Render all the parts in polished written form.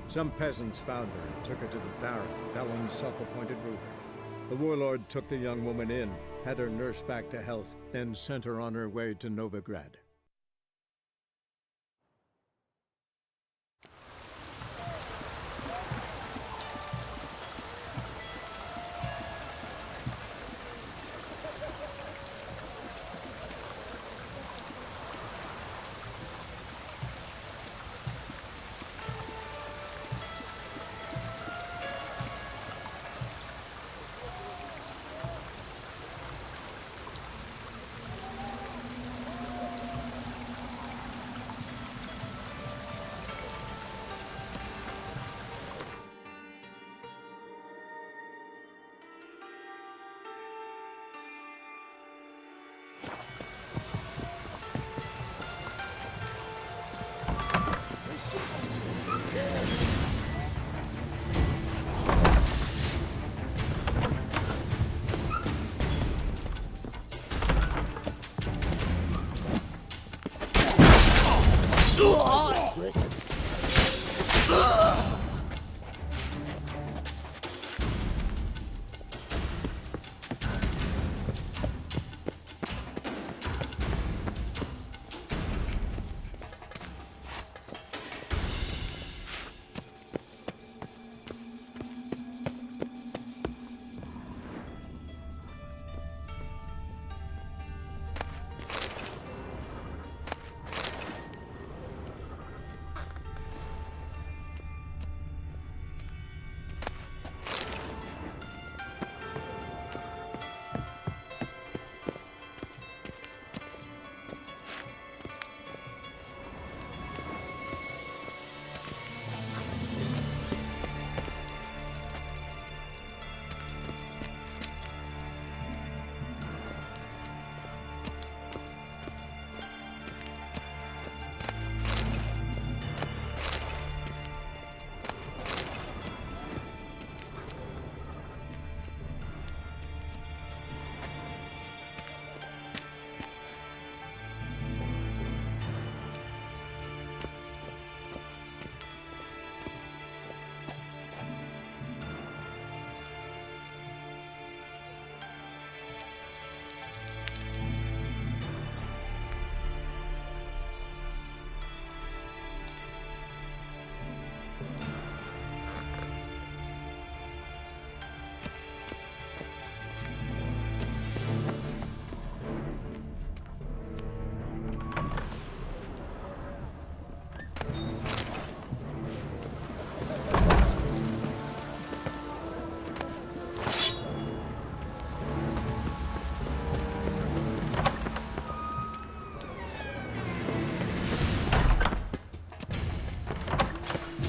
Some peasants found her and took her to the Baron, Felon's self-appointed ruler. The warlord took the young woman in, had her nursed back to health, then sent her on her way to Novigrad.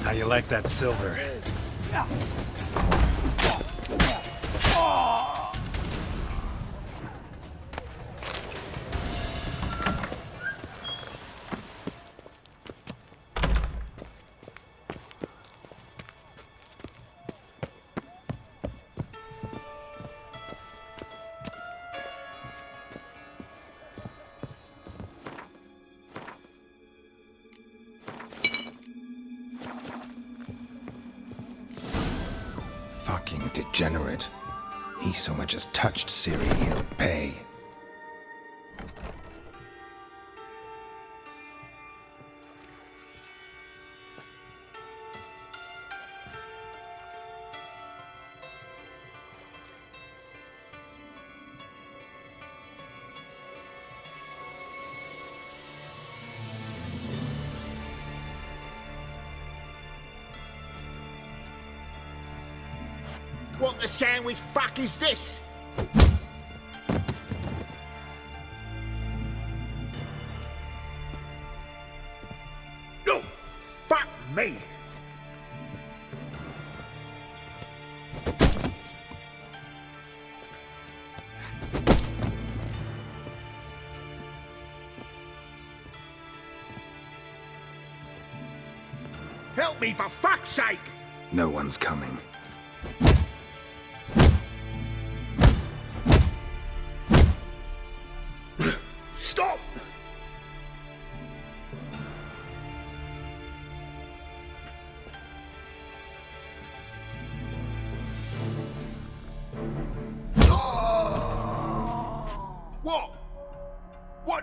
How you like that silver? Fucking degenerate. He so much as touched Ciri, he'll pay. What the sandwich fuck is this? No! Fuck me! Help me for fuck's sake! No one's coming. Stop!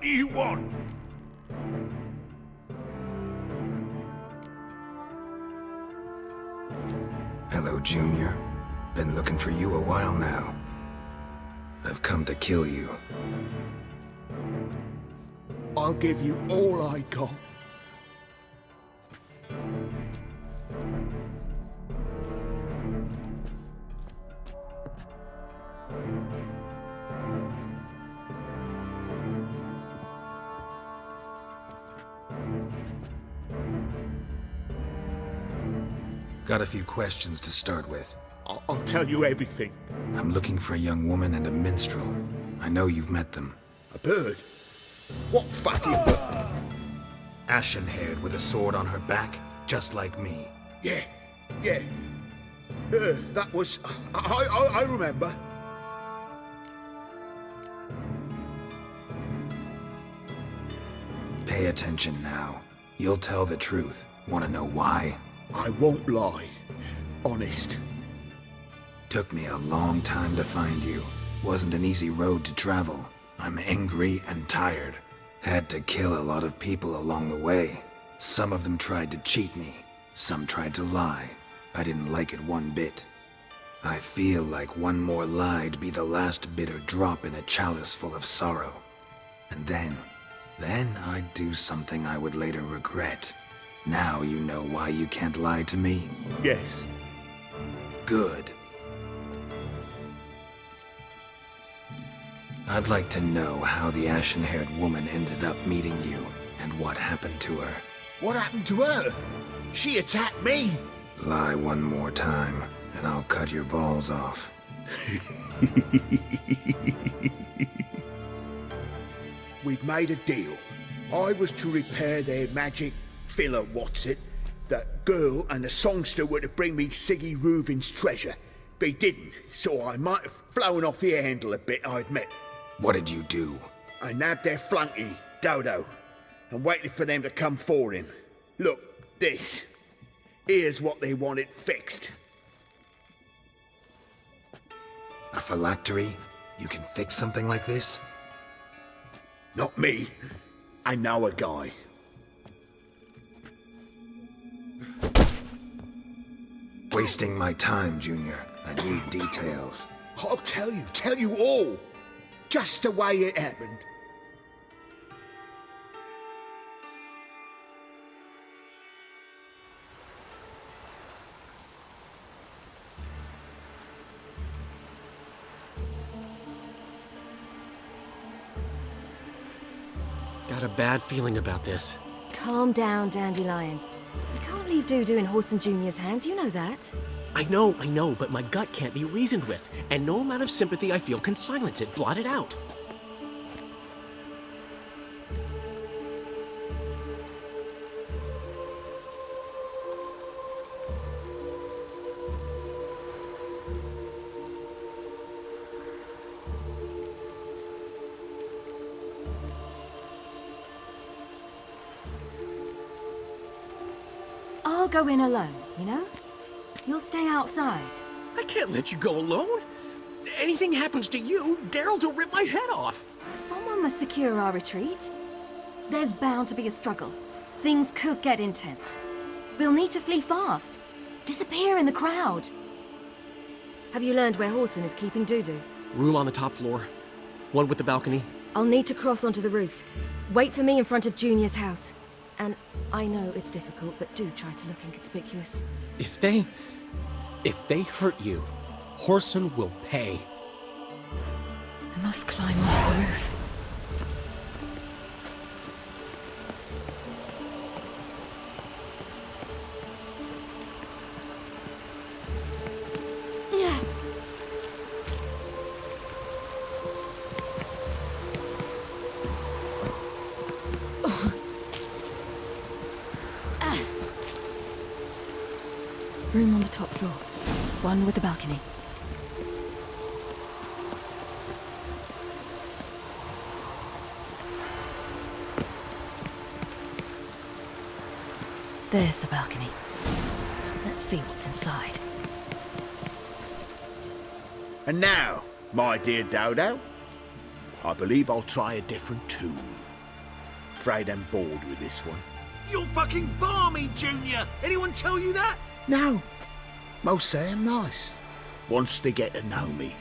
do you want? Hello, Junior. Been looking for you a while now. I've come to kill you. I'll give you all I got. Got a few questions to start with. I'll tell you everything. I'm looking for a young woman and a minstrel. I know you've met them. A bird? What fucking bird? Ashen-haired with a sword on her back, just like me. Yeah. That was... I remember. Pay attention now. You'll tell the truth. Want to know why? I won't lie. Honest. Took me a long time to find you. Wasn't an easy road to travel. I'm angry and tired. Had to kill a lot of people along the way. Some of them tried to cheat me. Some tried to lie. I didn't like it one bit. I feel like one more lie'd be the last bitter drop in a chalice full of sorrow. And then I'd do something I would later regret. Now you know why you can't lie to me? Yes. Good. I'd like to know how the ashen-haired woman ended up meeting you, and what happened to her. What happened to her? She attacked me. Lie one more time, and I'll cut your balls off. We'd made a deal. I was to repair their magic filler, what's it? That girl and the songster were to bring me Siggy Reuven's treasure. They didn't, so I might have flown off the handle a bit, I admit. What did you do? I nabbed their flunky, Dodo, and waited for them to come for him. Look, this. Here's what they wanted fixed. A phylactery? You can fix something like this? Not me. I know a guy. Wasting my time, Junior. I need details. I'll tell you all. Just the way it happened. Got a bad feeling about this. Calm down, Dandelion. You can't leave Dudu in Horson Jr.'s hands, you know that. I know, but my gut can't be reasoned with, and no amount of sympathy I feel can silence it, blot it out. I'll go in alone, you know? You'll stay outside. I can't let you go alone. Anything happens to you, Daryl's will rip my head off. Someone must secure our retreat. There's bound to be a struggle. Things could get intense. We'll need to flee fast. Disappear in the crowd. Have you learned where Horson is keeping Dudu? Room on the top floor. One with the balcony. I'll need to cross onto the roof. Wait for me in front of Junior's house. And I know it's difficult, but do try to look inconspicuous. If they hurt you, Horson will pay. I must climb onto the roof. Room on the top floor. One with the balcony. There's the balcony. Let's see what's inside. And now, my dear Dodo, I believe I'll try a different tune. afraid I'm bored with this one. You're fucking balmy, Junior! Anyone tell you that? No. Most say I'm nice. Wants to get to know me.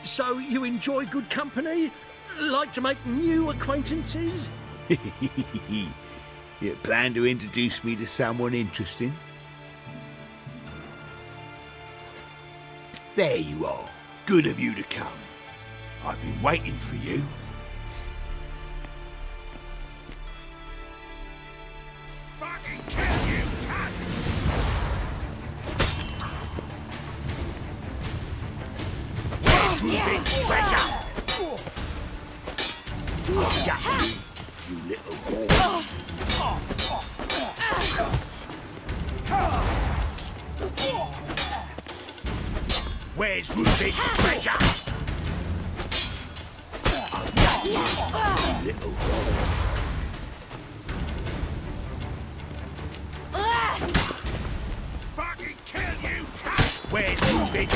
So you enjoy good company? Like to make new acquaintances? You plan to introduce me to someone interesting? There you are. Good of you to come. I've been waiting for you. Fucking kill you, cunt! Where's Ruben's treasure? I've got you, you little whore. Where's Ruben's treasure? I've got you, little whore. Fucking kill you, cunt! Where's Ruben?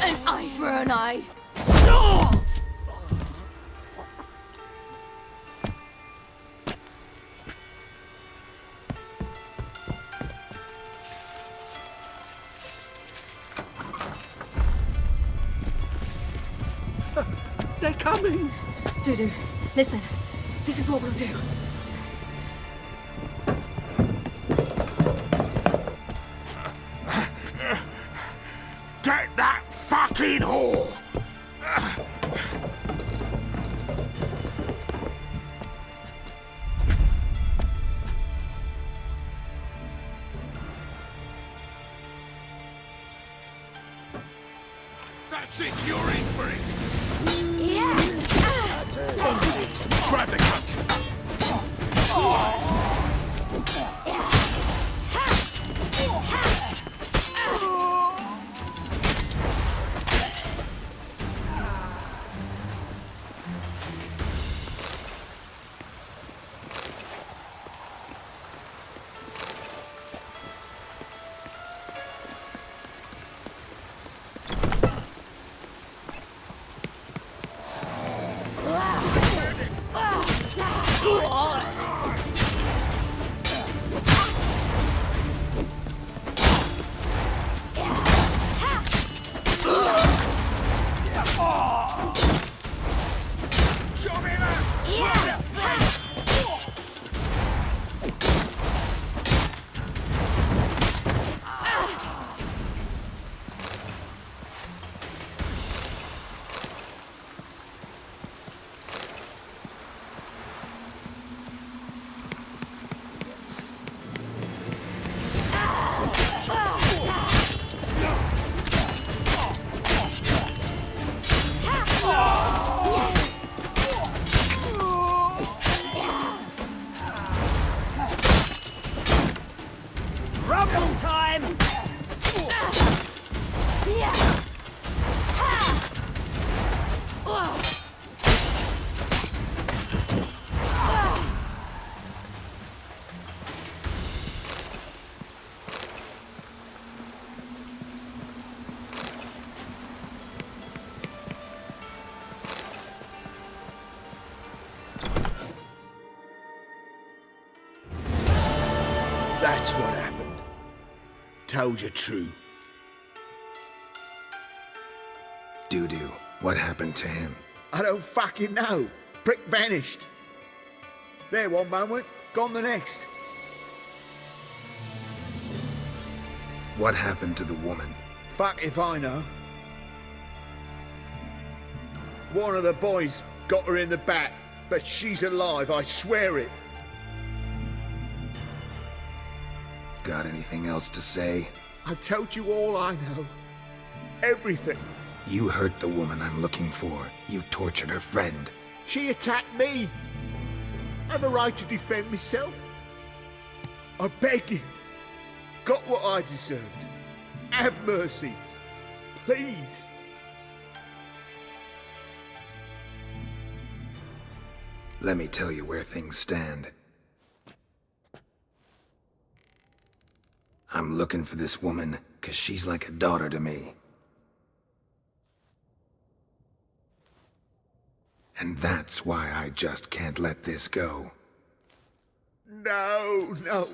An eye for an eye. They're coming! Dudu, listen. This is what we'll do. Get that fucking whore! That's it, you're in for it! Grab the cunt! Rumble time! That's what happened. Told you true. Dudu, what happened to him? I don't fucking know. Prick vanished. There one moment, gone the next. What happened to the woman? Fuck if I know. One of the boys got her in the back, but she's alive, I swear it. Got anything else to say? I've told you all I know. Everything. You hurt the woman I'm looking for. You tortured her friend. She attacked me. I have a right to defend myself. I beg you. Got what I deserved. Have mercy. Please. Let me tell you where things stand. I'm looking for this woman, 'cause she's like a daughter to me. And that's why I just can't let this go. No, no.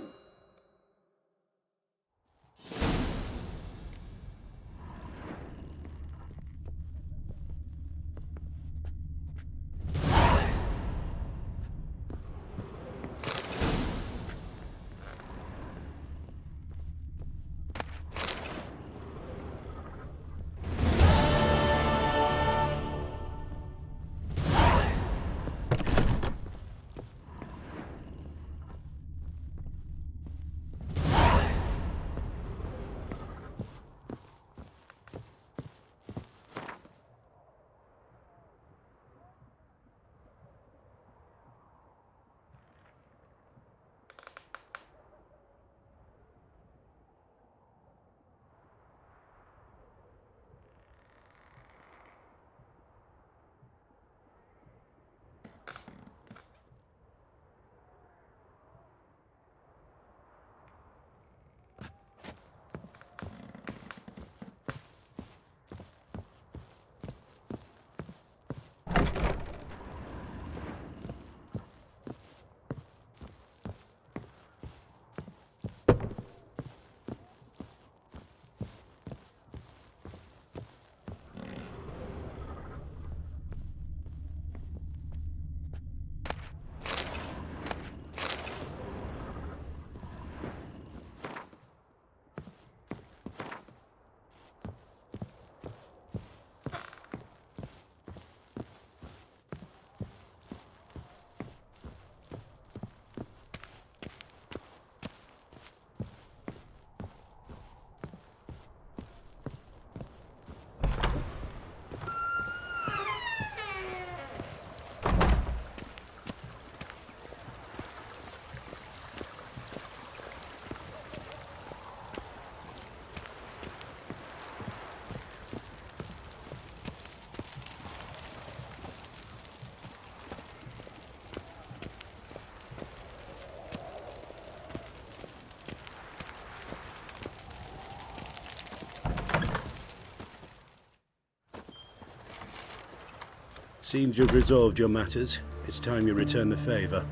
Seems you've resolved your matters. It's time you return the favor.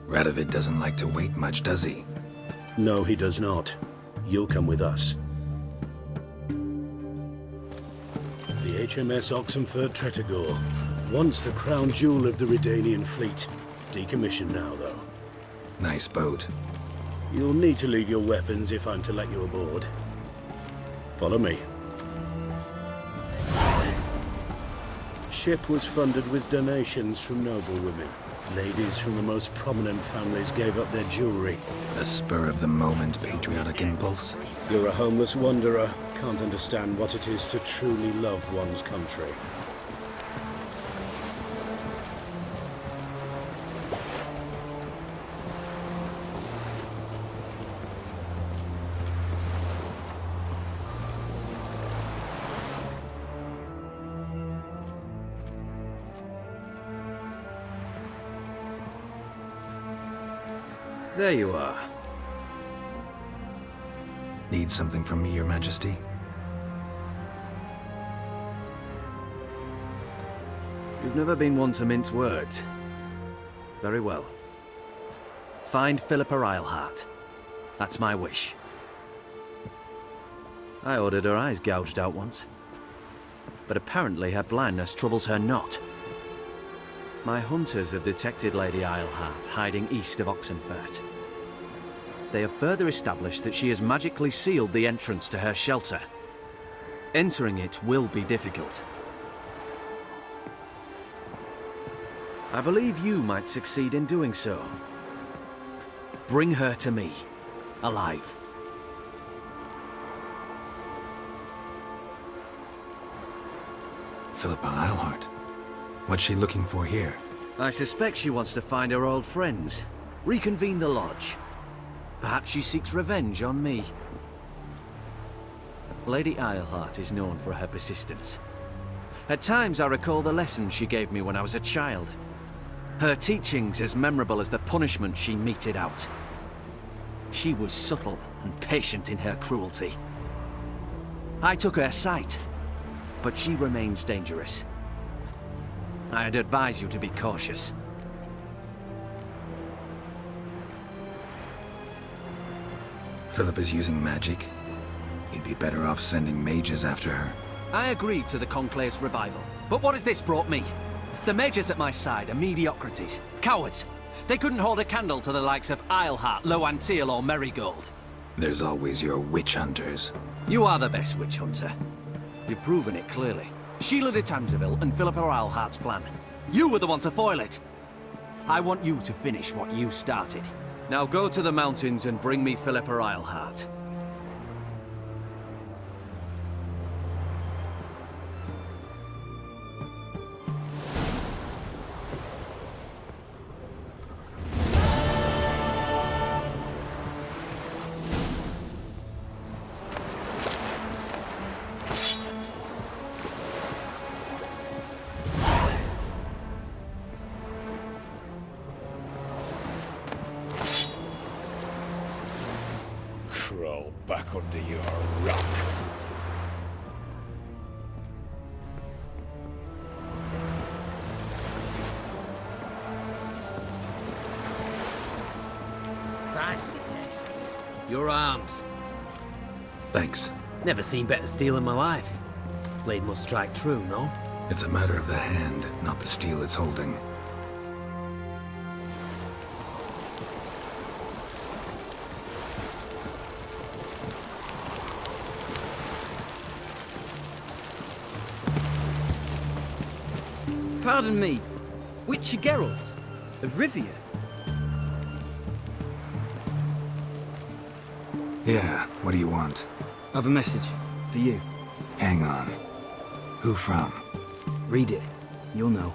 Radovid doesn't like to wait much, does he? No, he does not. You'll come with us. The HMS Oxenford Tretogor, once the crown jewel of the Redanian fleet. Decommissioned now, though. Nice boat. You'll need to leave your weapons if I'm to let you aboard. Follow me. Ship was funded with donations from noblewomen. Ladies from the most prominent families gave up their jewelry. A spur-of-the-moment patriotic impulse? You're a homeless wanderer. Can't understand what it is to truly love one's country. There you are. Need something from me, Your Majesty? You've never been one to mince words. Very well. Find Philippa Eilhart. That's my wish. I ordered her eyes gouged out once. But apparently her blindness troubles her not. My hunters have detected Lady Eilhart hiding east of Oxenfurt. They have further established that she has magically sealed the entrance to her shelter. Entering it will be difficult. I believe you might succeed in doing so. Bring her to me, alive. Philippa Eilhart. What's she looking for here? I suspect she wants to find her old friends, reconvene the lodge. Perhaps she seeks revenge on me. Lady Eilhart is known for her persistence. At times I recall the lessons she gave me when I was a child. Her teachings as memorable as the punishment she meted out. She was subtle and patient in her cruelty. I took her sight, but she remains dangerous. I'd advise you to be cautious. Philip is using magic. He'd be better off sending mages after her. I agreed to the Conclave's revival. But what has this brought me? The mages at my side are mediocrities. Cowards. They couldn't hold a candle to the likes of Isleheart, Loantil, or Merigold. There's always your witch hunters. You are the best witch hunter. You've proven it clearly. Sheila de Tanzeville and Philippa Isleheart's plan. You were the one to foil it. I want you to finish what you started. Now go to the mountains and bring me Philippa Isleheart. Crawl back under your rock. Christ. Your arms. Thanks. Never seen better steel in my life. Blade must strike true, no? It's a matter of the hand, not the steel it's holding. Pardon me, Witcher Geralt of Rivia. Yeah, what do you want? I've a message for you. Hang on. Who from? Read it. You'll know.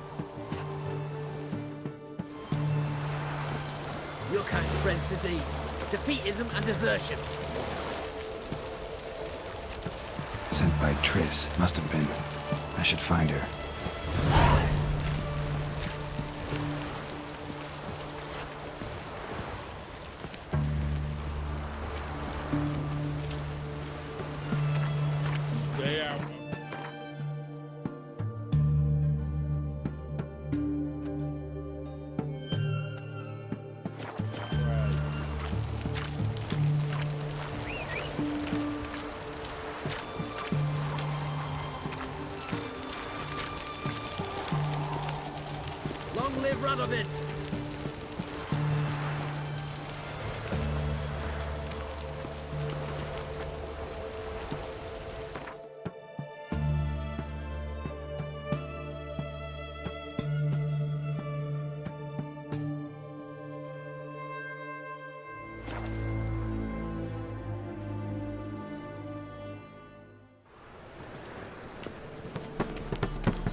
Your kind spreads disease, defeatism and desertion. Sent by Triss. Must have been. I should find her. Stay out. Long live Radovid!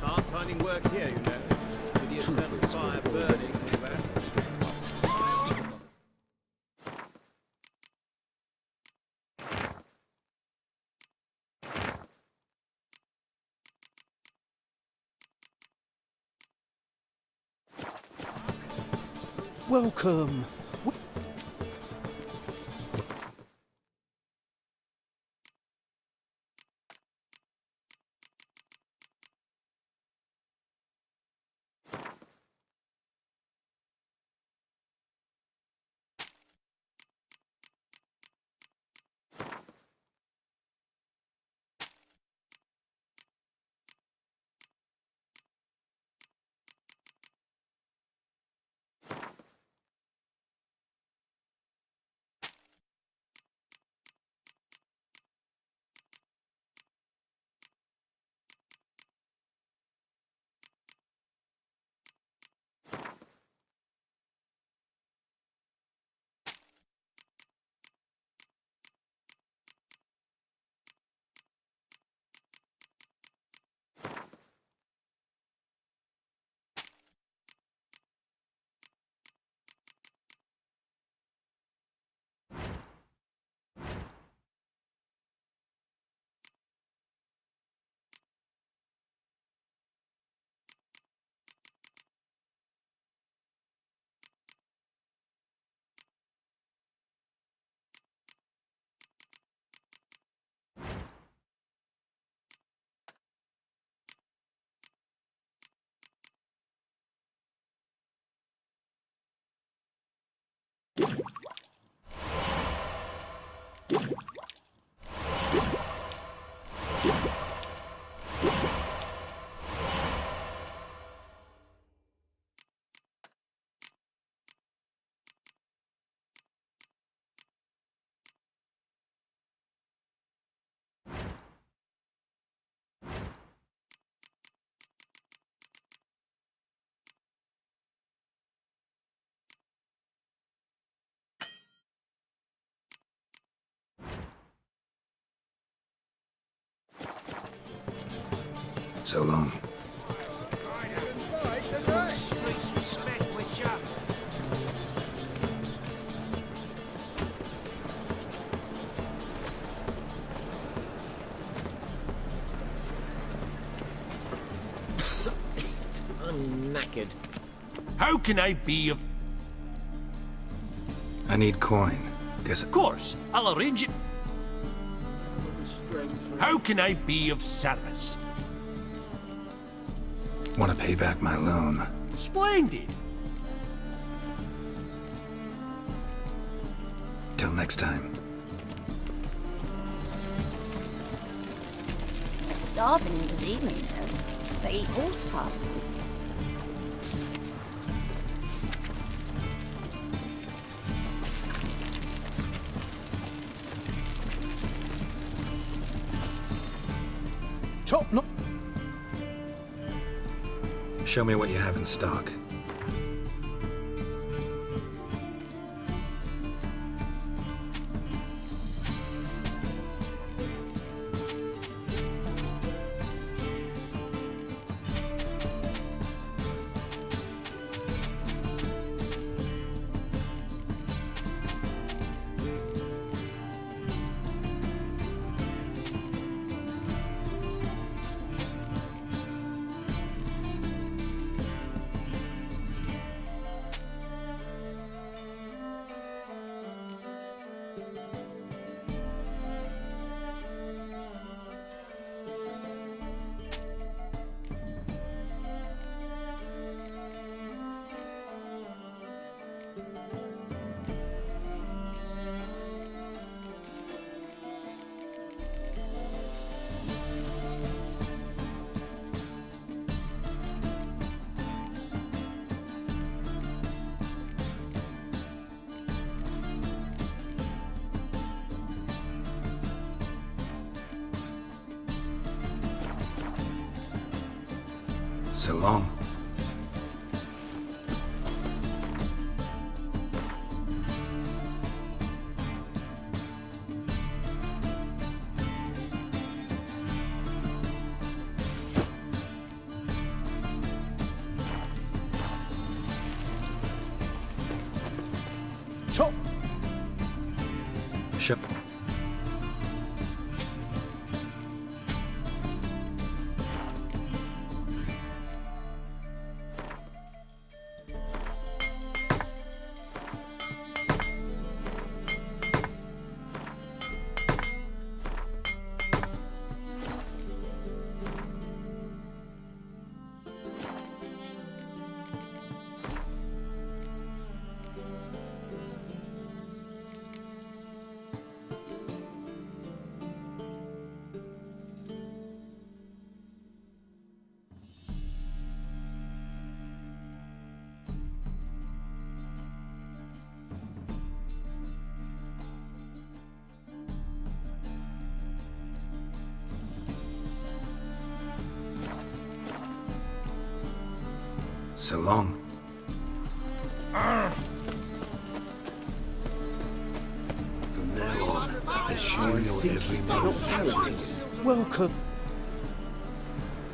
Hard finding work here, you know. With the eternal fire burning and all that. Welcome. So long. Streets respect Witcher. I'm knackered. How can I be of... I need coin. Guess Of course, I'll arrange it. How can I be of service? want to pay back my loan. Splendid. Till next time. They're starving in this evening, though. They eat horse carcasses. Top no. Show me what you have in stock. So long. Top. Sure. So long. From now on, assume your every move. Welcome.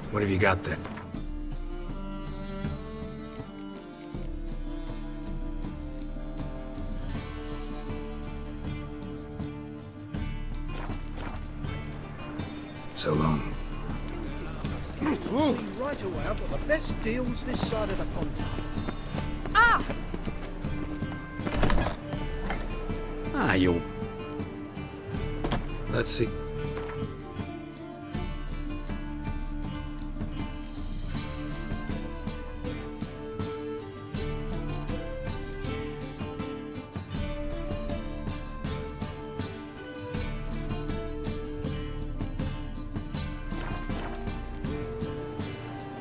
What have you got there? So long. Right away, I've got the best deals this side of the pond. Ah, you... Let's see.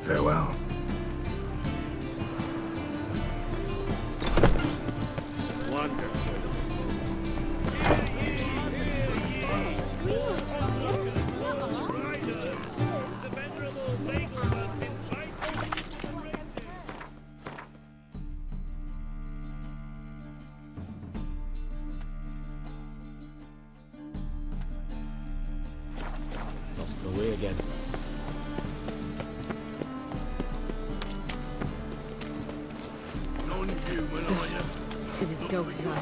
Farewell. Lost the way again. Tis if dogs like.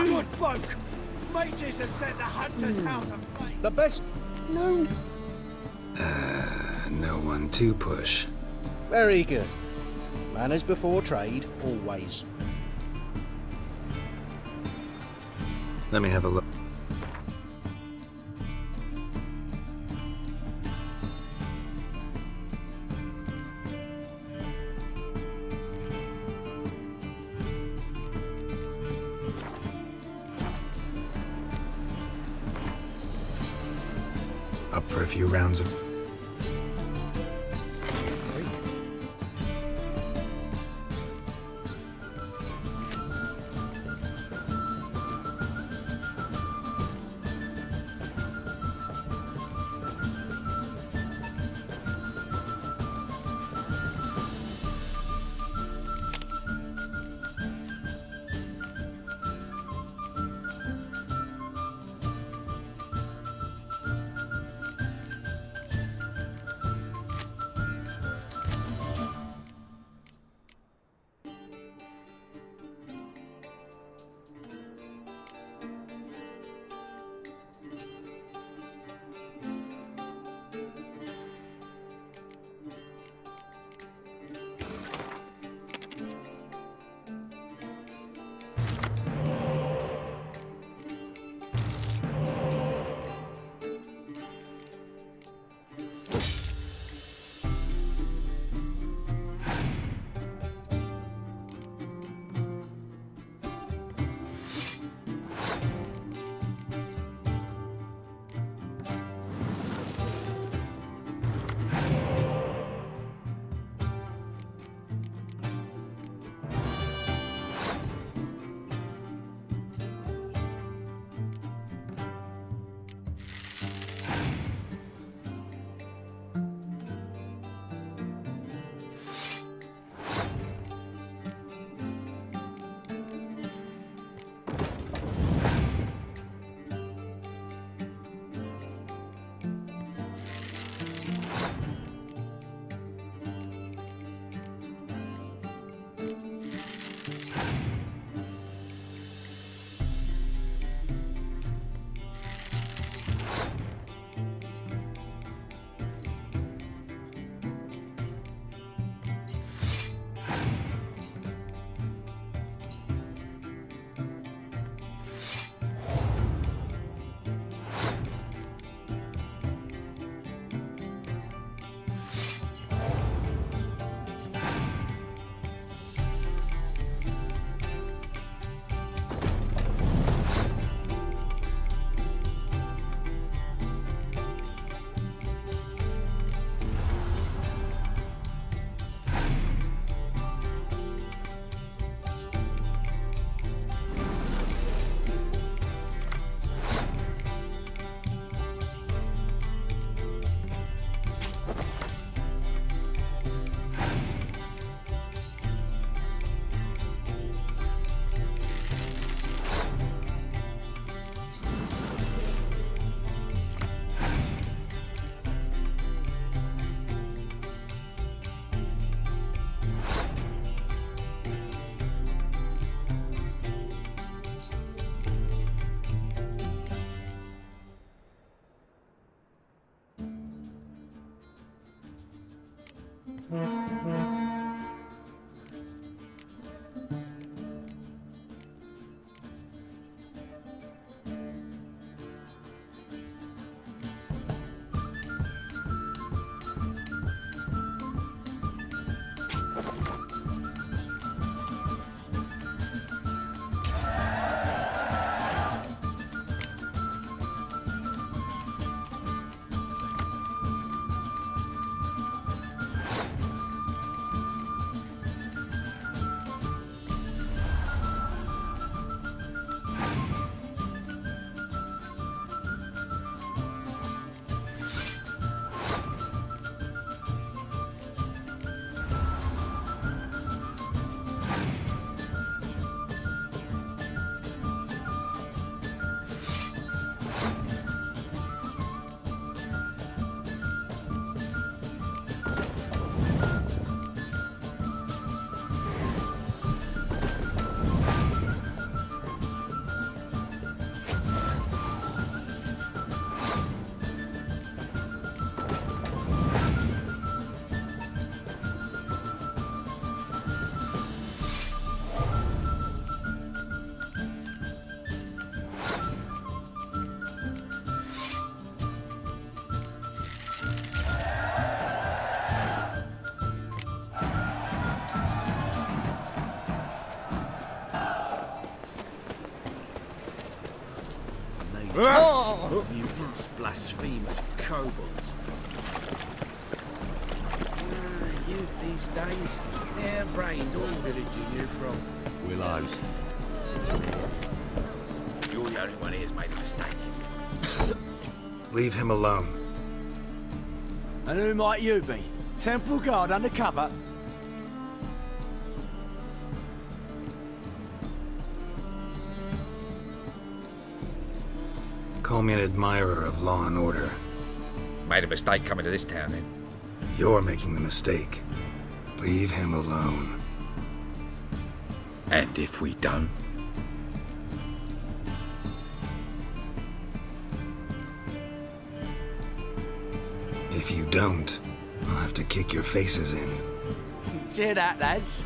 Good folk! Mages have set the hunter's house aflame! The best known. No one to push. Very good. Manners before trade, always. Let me have a look. Up for a few rounds of... Mutants, blasphemers, kobolds. Youth these days, hair-brained. What village are you from? Willows. You're the only one here's made a mistake. Leave him alone. And who might you be? Temple Guard undercover? Call me an admirer of law and order. Made a mistake coming to this town, then. You're making the mistake. Leave him alone. And if we don't? If you don't, I'll have to kick your faces in. Cheer that, lads.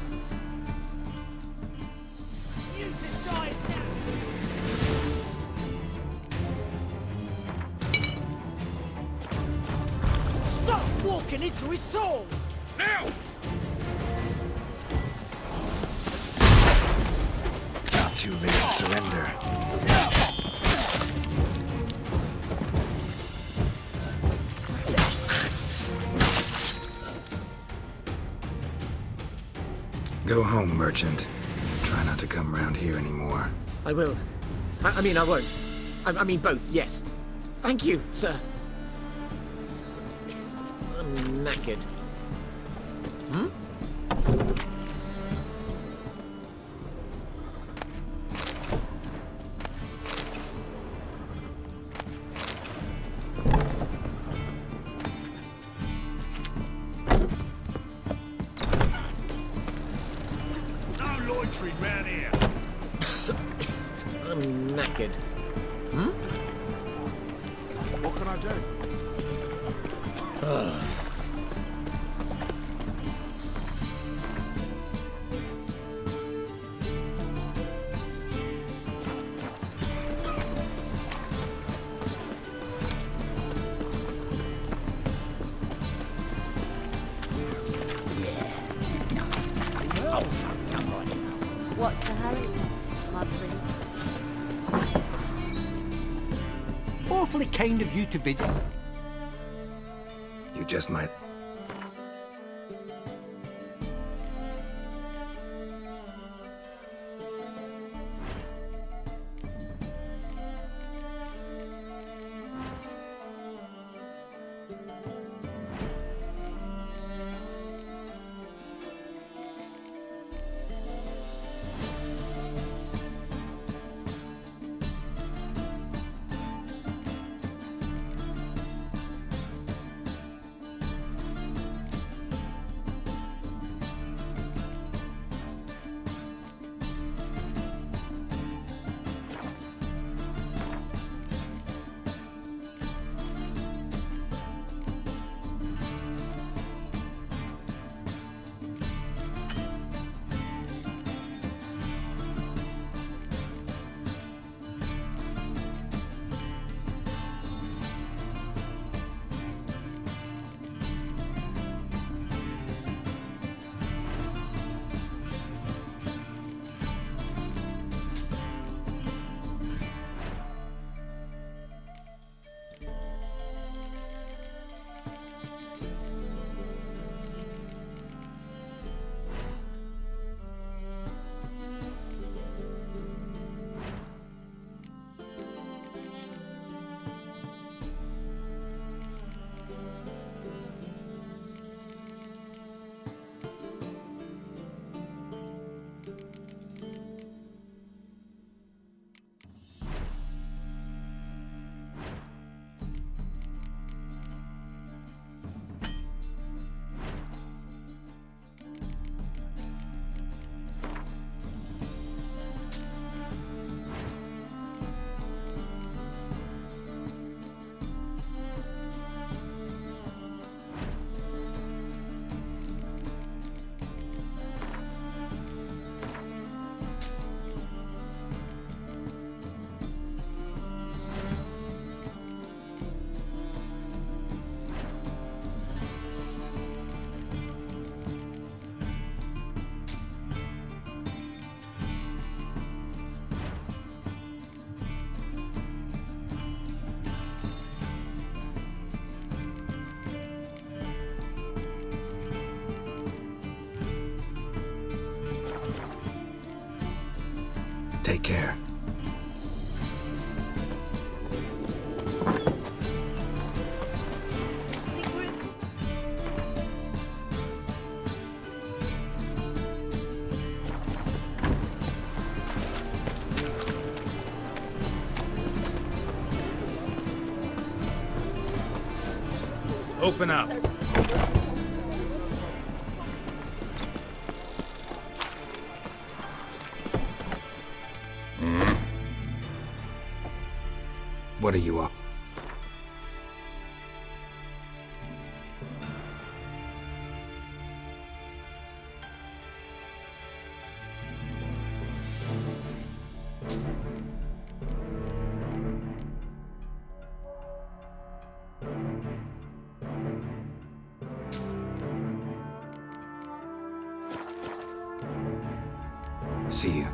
Stop walking into his soul! Now! Not too late to surrender. Go home, merchant. Try not to come round here anymore. I will. I mean, I won't. I mean, both, yes. Thank you, sir. I'm knackered. Hmm? No loitering round here. I'm knackered. Hmm? What can I do? What's the hurry, my prince? Awfully kind of you to visit. You just might... Take care. Open up. What are you up? See you.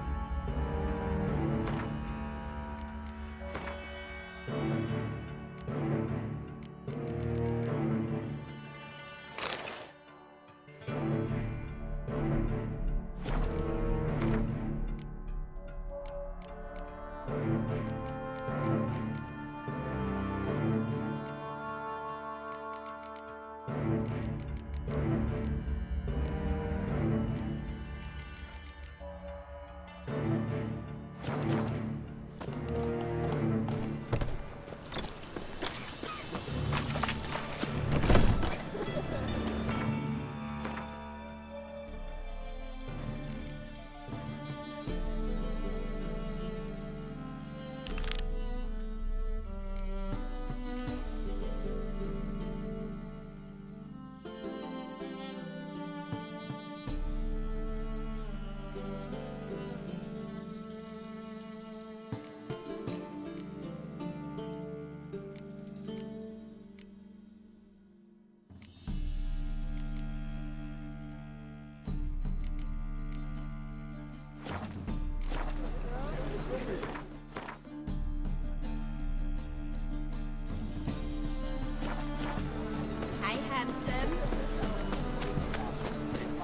Hey, handsome.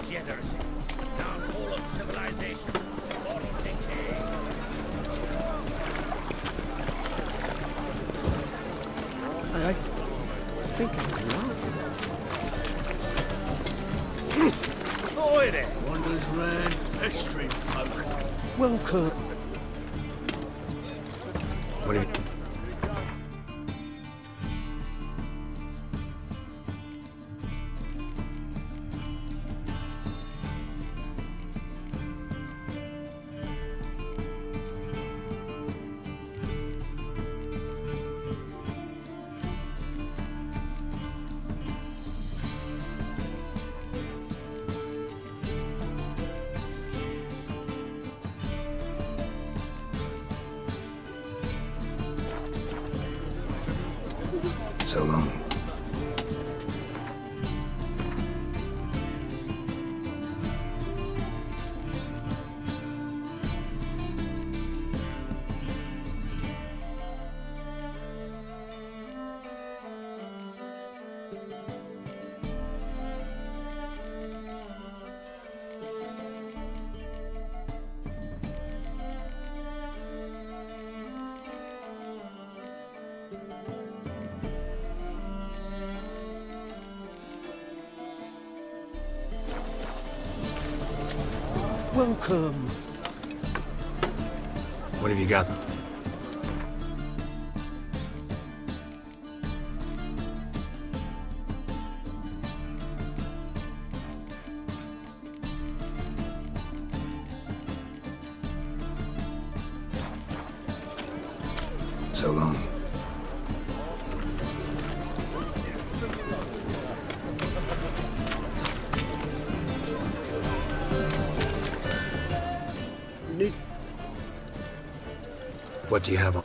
Degeneracy. Downfall of civilization. Moral decay. I think I'm Boy there. Wanders round, pestering folk. Welcome. What have you... So long. Welcome. What have you got? So long. What do you have on?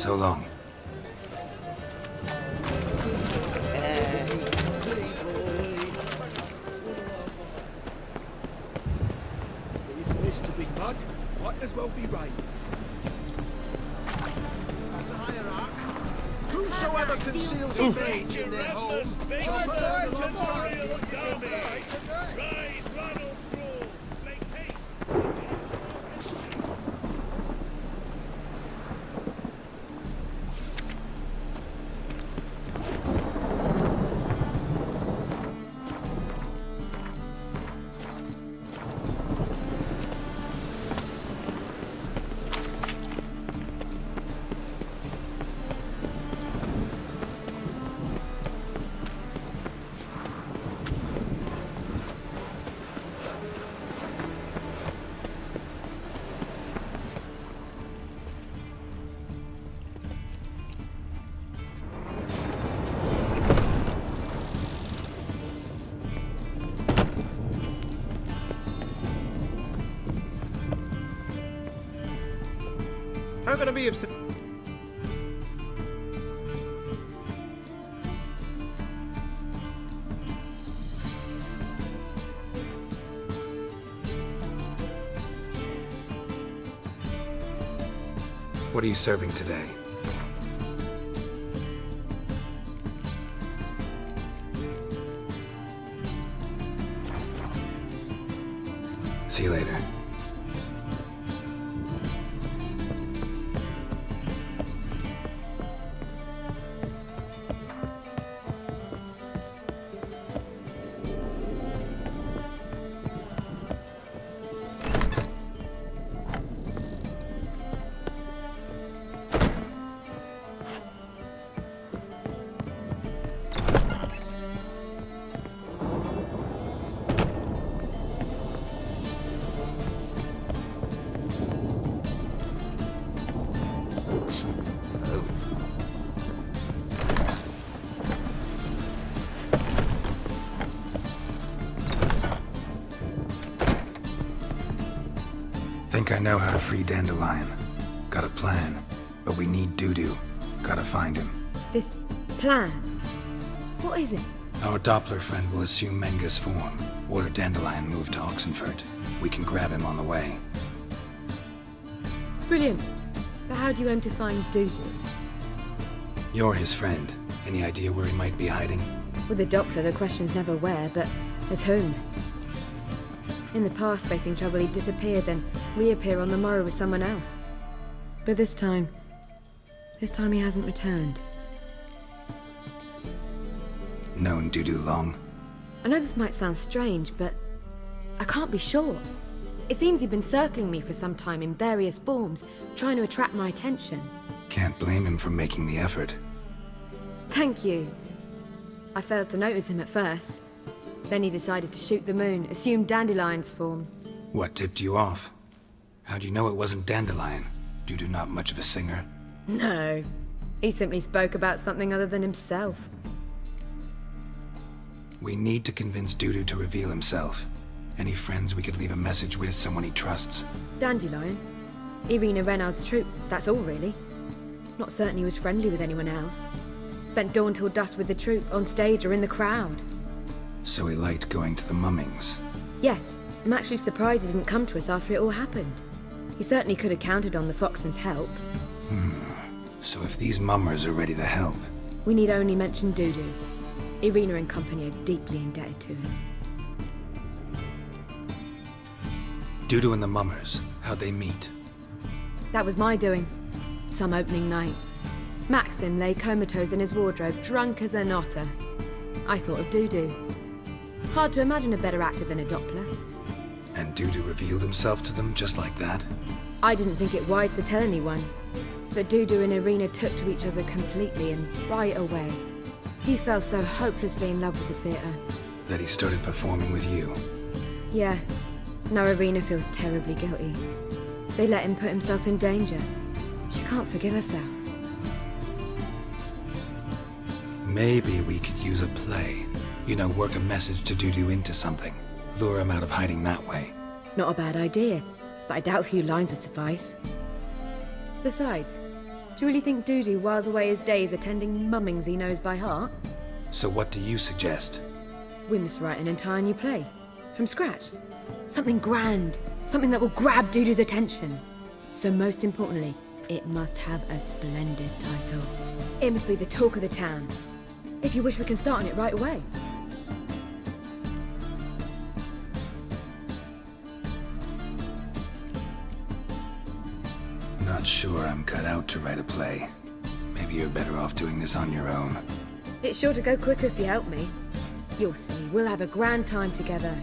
So long. If there's to be mud, might as well be rain. Whosoever conceals a mage in their home shall burn alongside How can I be of... What are you serving today? See you later. Think I know how to free Dandelion. Got a plan, but we need Dudu. Gotta find him. This plan? What is it? Our Doppler friend will assume Menga's form. Order Dandelion move to Oxenfurt. We can grab him on the way. Brilliant. But how do you aim to find Dudu? You're his friend. Any idea where he might be hiding? With the Doppler, the question's never where, but as whom? In the past, facing trouble, he'd disappear, then reappear on the morrow with someone else. But this time he hasn't returned. Known Dudu long? I know this might sound strange, but I can't be sure. It seems he'd been circling me for some time in various forms, trying to attract my attention. Can't blame him for making the effort. Thank you. I failed to notice him at first. Then he decided to shoot the moon, assume Dandelion's form. What tipped you off? How do you know it wasn't Dandelion? Dudu not much of a singer? No. He simply spoke about something other than himself. We need to convince Dudu to reveal himself. Any friends we could leave a message with, someone he trusts? Dandelion? Irina Renard's troupe, that's all really. Not certain he was friendly with anyone else. Spent dawn till dusk with the troupe, on stage or in the crowd. So he liked going to the mummings? Yes, I'm actually surprised he didn't come to us after it all happened. He certainly could have counted on the Foxen's help. So if these mummers are ready to help... We need only mention Dudu. Irina and company are deeply indebted to him. Dudu and the mummers, how'd they meet? That was my doing. Some opening night. Maxim lay comatose in his wardrobe, drunk as an otter. I thought of Dudu. Hard to imagine a better actor than a Doppler. And Dudu revealed himself to them just like that? I didn't think it wise to tell anyone. But Dudu and Irina took to each other completely and right away. He fell so hopelessly in love with the theatre. That he started performing with you? Yeah. Now Irina feels terribly guilty. They let him put himself in danger. She can't forgive herself. Maybe we could use a play. You know, work a message to Dudu into something. Lure him out of hiding that way. Not a bad idea, but I doubt a few lines would suffice. Besides, Do you really think Dudu whiles away his days attending mummings he knows by heart? So what do you suggest? We must write an entire new play. From scratch. Something grand. Something that will grab Dudu's attention. So most importantly, it must have a splendid title. It must be the talk of the town. If you wish, we can start on it right away. Not sure I'm cut out to write a play. Maybe you're better off doing this on your own. It's sure to go quicker if you help me. You'll see, we'll have a grand time together.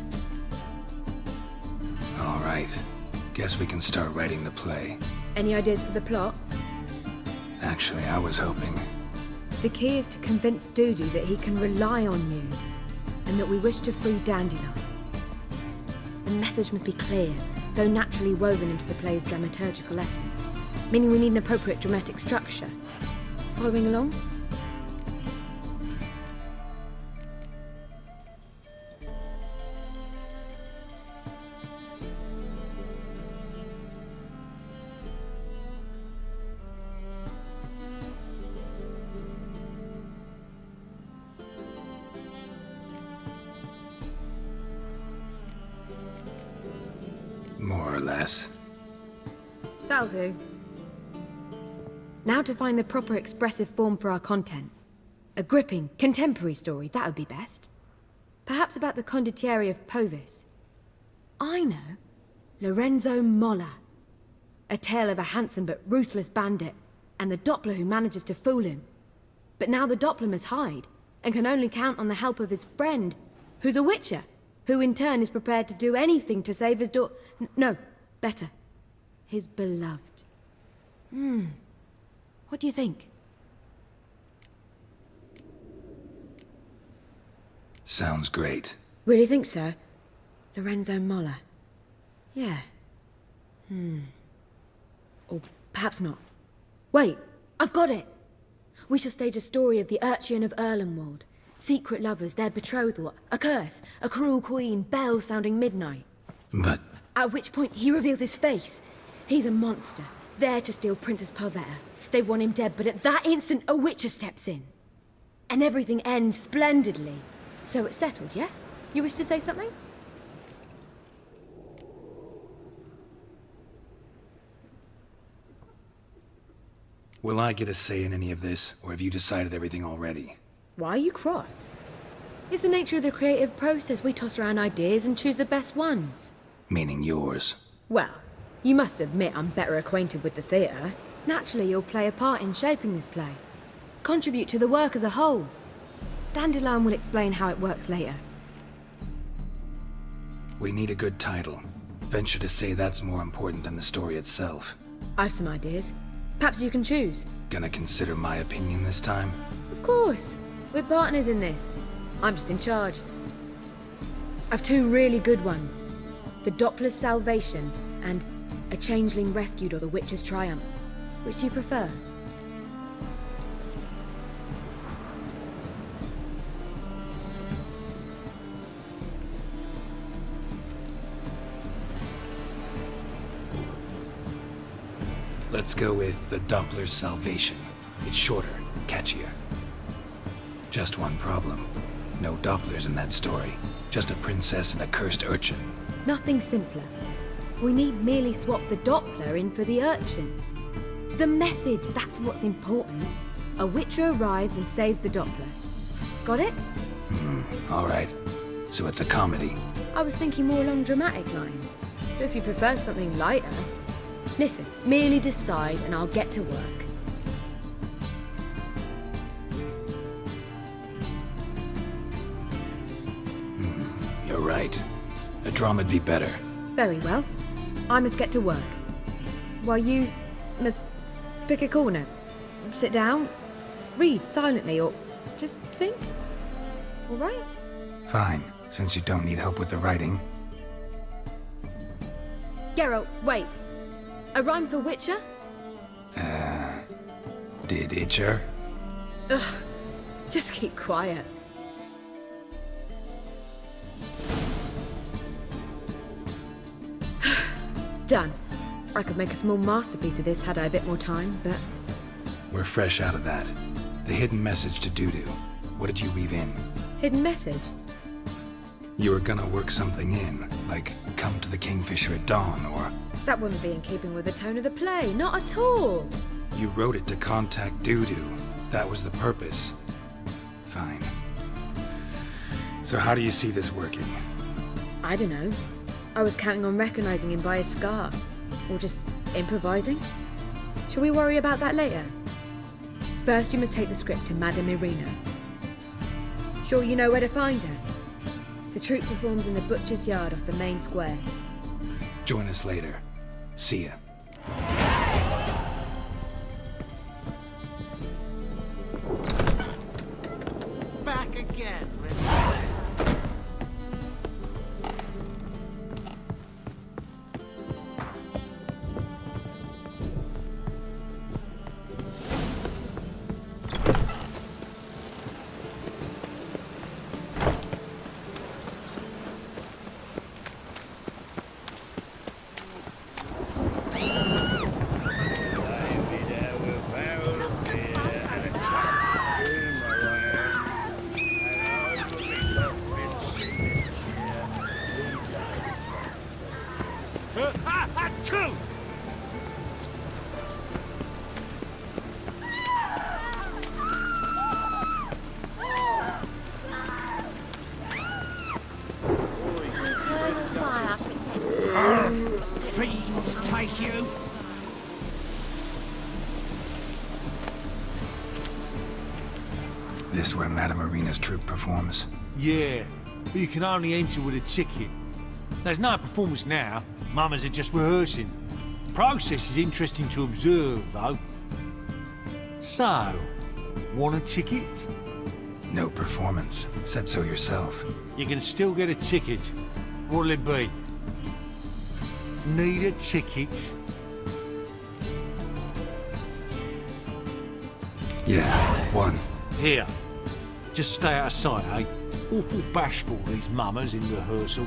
All right. Guess we can start writing the play. Any ideas for the plot? Actually, I was hoping... The key is to convince Dudu that he can rely on you, and that we wish to free Dandelion. The message must be clear, though naturally woven into the play's dramaturgical essence, meaning we need an appropriate dramatic structure. Following along? More or less. That'll do. Now to find the proper expressive form for our content. A gripping, contemporary story, that would be best. Perhaps about the condottieri of Povis. I know. Lorenzo Molla. A tale of a handsome but ruthless bandit, and the Doppler who manages to fool him. But now the Doppler must hide, and can only count on the help of his friend, who's a witcher, who in turn is prepared to do anything to save his no, better. His beloved. What do you think? Sounds great. Really think so? Lorenzo Molla. Yeah. Or perhaps not. Wait, I've got it! We shall stage a story of the Urchin of Erlenwald. Secret lovers, their betrothal, a curse, a cruel queen, bells sounding midnight. But... At which point he reveals his face. He's a monster, there to steal Princess Parvetta. They want him dead, but at that instant a witcher steps in. And everything ends splendidly. So it's settled, yeah? You wish to say something? Will I get a say in any of this, or have you decided everything already? Why are you cross? It's the nature of the creative process. We toss around ideas and choose the best ones. Meaning yours. Well, you must admit I'm better acquainted with the theatre. Naturally, you'll play a part in shaping this play. Contribute to the work as a whole. Dandelion will explain how it works later. We need a good title. Venture to say that's more important than the story itself. I've some ideas. Perhaps you can choose. Gonna consider my opinion this time? Of course. We're partners in this. I'm just in charge. I've two really good ones. The Doppler's Salvation and A Changeling Rescued or the Witch's Triumph. Which do you prefer? Let's go with The Doppler's Salvation. It's shorter, catchier. Just one problem. No Dopplers in that story. Just a princess and a cursed urchin. Nothing simpler. We need merely swap the Doppler in for the urchin. The message, that's what's important. A witcher arrives and saves the Doppler. Got it? All right. So it's a comedy. I was thinking more along dramatic lines. But if you prefer something lighter... Listen, merely decide and I'll get to work. You're right. A drama'd be better. Very well. I must get to work. While you must pick a corner. Sit down, read silently, or just think. All right? Fine, since you don't need help with the writing. Geralt, wait. A rhyme for Witcher? Did Itcher? Ugh, just keep quiet. Done. I could make a small masterpiece of this had I a bit more time, but We're fresh out of that. The hidden message to Dudu. What did you weave in? Hidden message? You were gonna work something in, like come to the Kingfisher at dawn, or... That wouldn't be in keeping with the tone of the play, not at all. You wrote it to contact Dudu. That was the purpose. Fine. So how do you see this working? I don't know. I was counting on recognizing him by his scar. Or just improvising. Shall we worry about that later? First, you must take the script to Madame Irina. Sure you know where to find her? The troupe performs in the butcher's yard off the main square. Join us later. See ya. Back again, Fiends take you! This where Madame Irina's troupe performs? Yeah, but you can only enter with a ticket. There's no performance now. Mamas are just rehearsing. Process is interesting to observe, though. So, want a ticket? No performance. Said so yourself. You can still get a ticket. What'll it be? Need a ticket? Yeah, one. Here. Just stay out of sight, eh? Awful bashful, these mamas in rehearsal.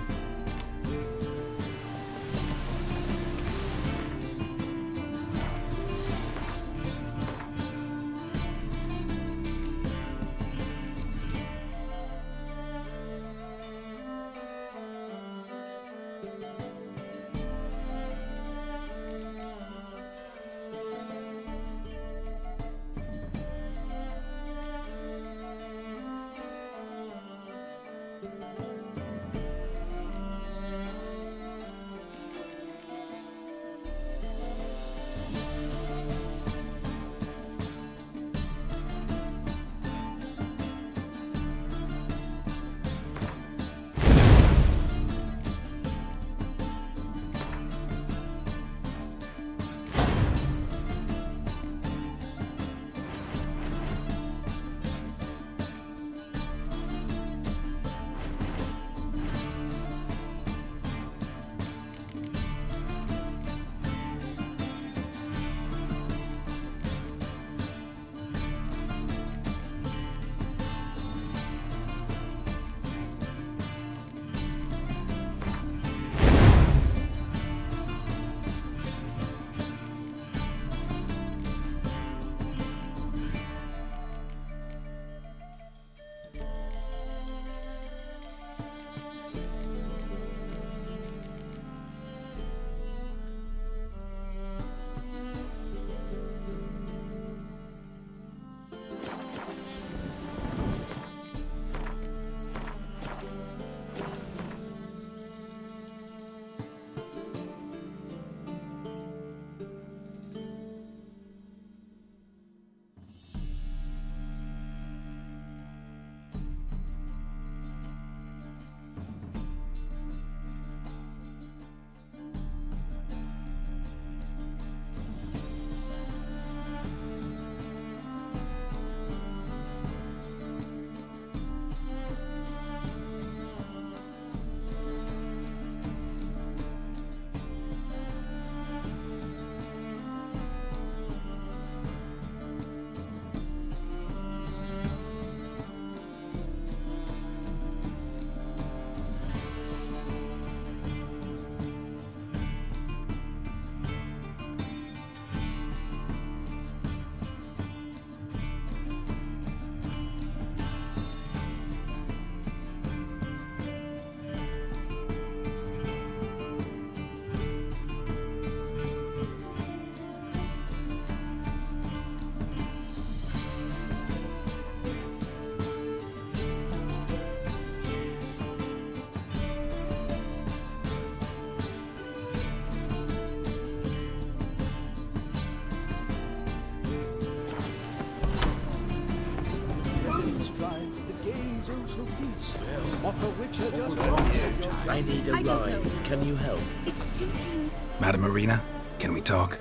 damsels who feast. What the Witcher just brought you. I need a ride. Can you help? It's simply... Madam Marina, can we talk?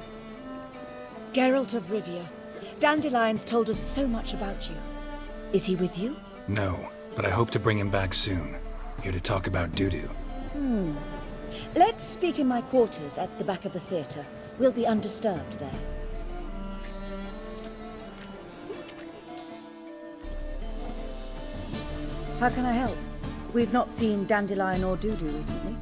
Geralt of Rivia. Dandelion's told us so much about you. Is he with you? No, but I hope to bring him back soon. Here to talk about Dudu. Let's speak in my quarters at the back of the theatre. We'll be undisturbed there. How can I help? We've not seen Dandelion or Dudu recently.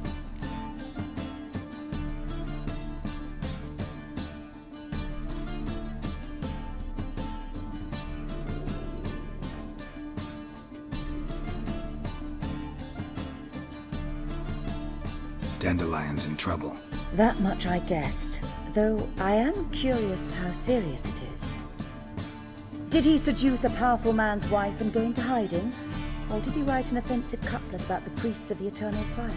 Dandelion's in trouble. That much I guessed, though I am curious how serious it is. Did he seduce a powerful man's wife and go into hiding? Or did he write an offensive couplet about the priests of the eternal fire?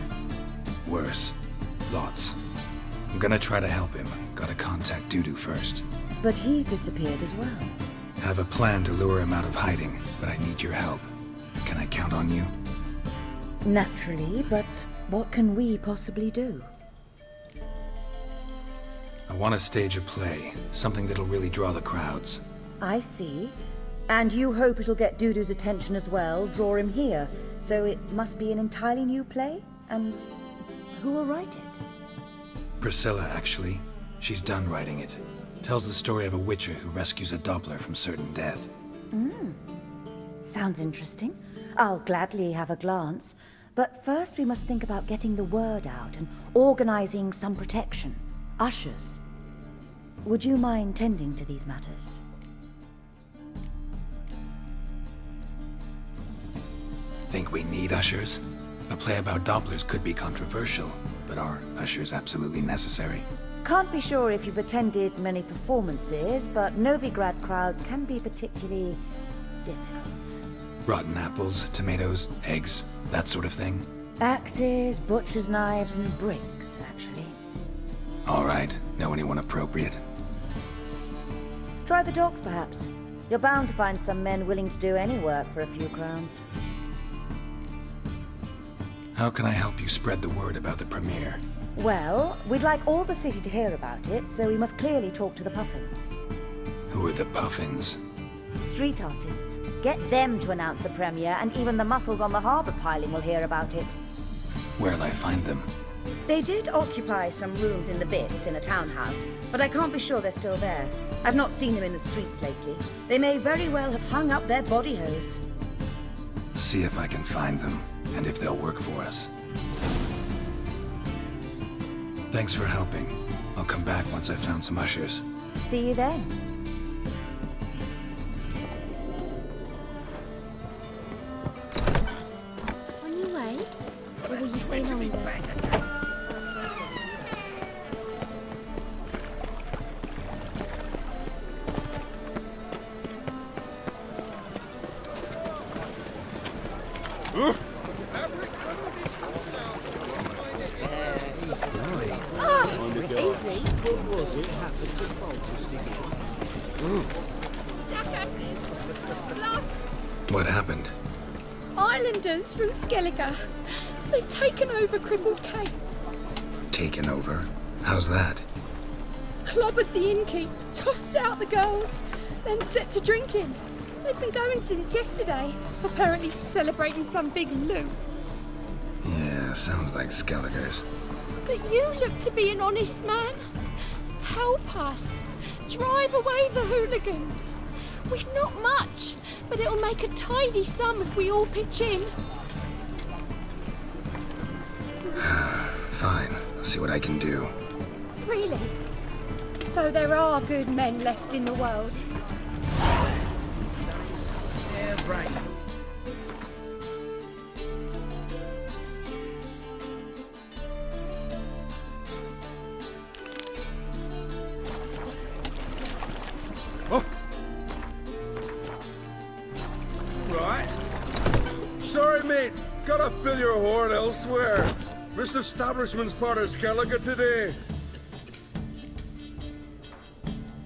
Worse. Lots. I'm gonna try to help him. Gotta contact Dudu first. But he's disappeared as well. Have a plan to lure him out of hiding, but I need your help. Can I count on you? Naturally, but what can we possibly do? I want to stage a play, something that'll really draw the crowds. I see. And you hope it'll get Dudu's attention as well, draw him here. So it must be an entirely new play? And who will write it? Priscilla, actually. She's done writing it. Tells the story of a witcher who rescues a Doppler from certain death. Sounds interesting. I'll gladly have a glance. But first we must think about getting the word out and organizing some protection. Ushers. Would you mind tending to these matters? Think we need ushers? A play about Dopplers could be controversial, but are ushers absolutely necessary? Can't be sure if you've attended many performances, but Novigrad crowds can be particularly difficult. Rotten apples, tomatoes, eggs, that sort of thing? Axes, butcher's knives, and bricks, actually. All right. Know anyone appropriate? Try the dogs, perhaps. You're bound to find some men willing to do any work for a few crowns. How can I help you spread the word about the premiere? Well, we'd like all the city to hear about it, so we must clearly talk to the Puffins. Who are the Puffins? Street artists. Get them to announce the premiere, and even the muscles on the harbour piling will hear about it. Where'll I find them? They did occupy some rooms in the Bits in a townhouse, but I can't be sure they're still there. I've not seen them in the streets lately. They may very well have hung up their body hose. See if I can find them, and if they'll work for us. Thanks for helping. I'll come back once I've found some ushers. See you then. On your way? Or will you stay longer? What happened? Islanders from Skellige. They've taken over crippled Kate's. Taken over? How's that? Clobbered the innkeep, tossed out the girls, then set to drinking. They've been going since yesterday, apparently celebrating some big loot. Yeah, sounds like Skellige's. But you look to be an honest man. Help us. Drive away the hooligans. We've not much, but it'll make a tidy sum if we all pitch in. Fine, I'll see what I can do. Really? So there are good men left in the world? Yeah, right. Right. Sorry, mate. Gotta fill your horn elsewhere. This establishment's part of Skellige today.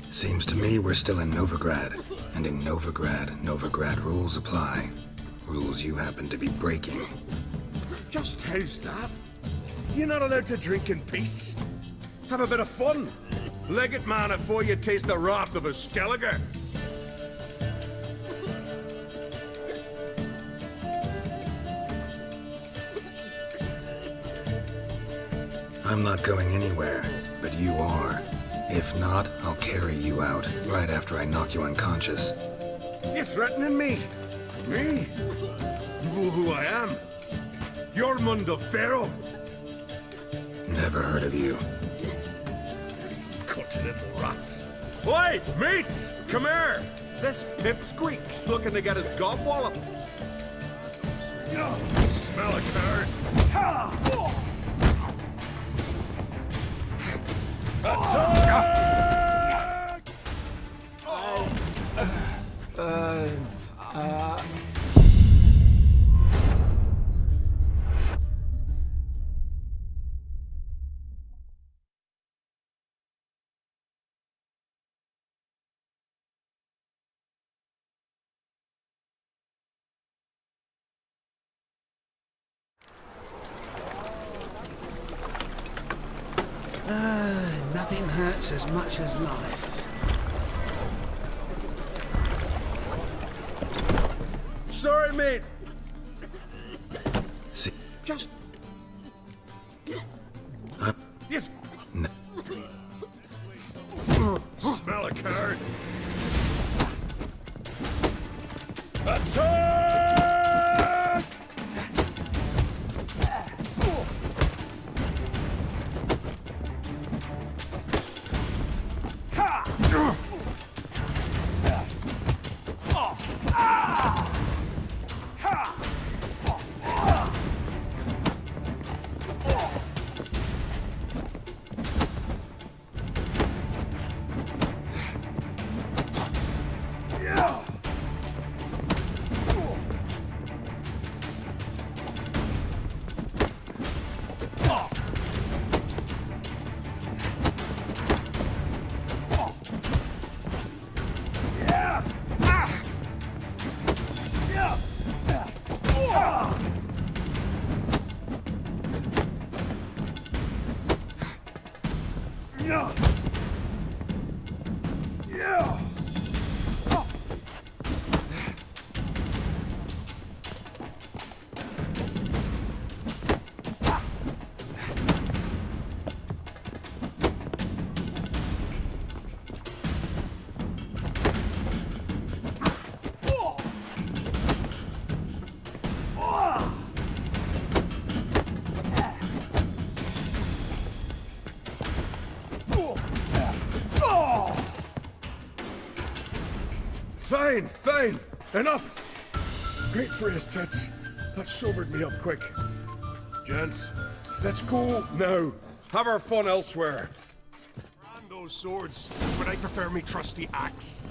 Seems to me we're still in Novigrad. And in Novigrad, Novigrad rules apply. rules you happen to be breaking. Just how's that? You're not allowed to drink in peace. Have a bit of fun. Leg it, man, before you taste the wrath of a Skelliger. I'm not going anywhere, but you are. If not, I'll carry you out, right after I knock you unconscious. You threatening me? Me? You know who I am? Jormund of Pharaoh. Never heard of you. Cut little rats. Oi, mates! Come here! This pipsqueak's looking to get his gob walloped. Smell a card. Nothing hurts as much as life. Sorry, mate. See, Just... Yes. No. Smell a card. Attack! Fine, fine. Enough. Great phrase, Tets. That sobered me up quick. Gents, let's go now. Have our fun elsewhere. Brand those swords, but I prefer me trusty axe.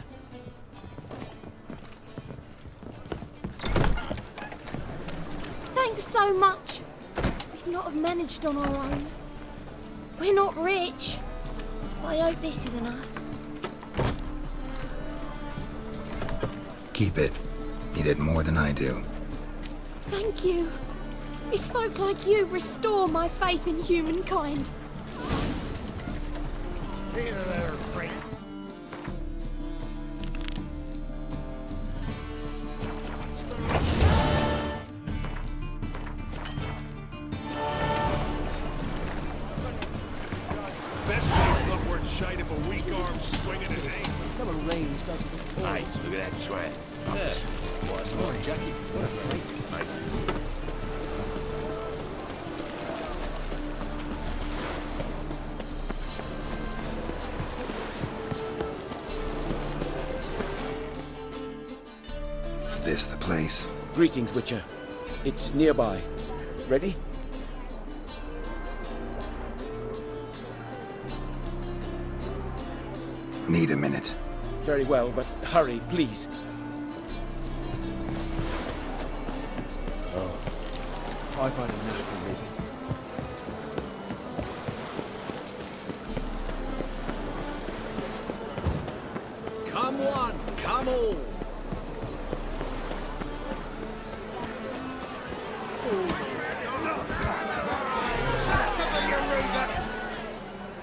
Thanks so much. We'd not have managed on our own. We're not rich. I hope this is enough. Keep it. You did more than I do. Thank you. It's folk like you restore my faith in humankind. Here there, friend. Best thing's not worth shite if a weak arm swinging his aim. Never rains, doesn't it? Hey, look at that tramp. Yeah. What's my jacket? What a freak, mate. This the place? Greetings, Witcher. It's nearby. Ready? Need a minute. Very well, but hurry, please. Oh, I've had enough of living. Come one, come all.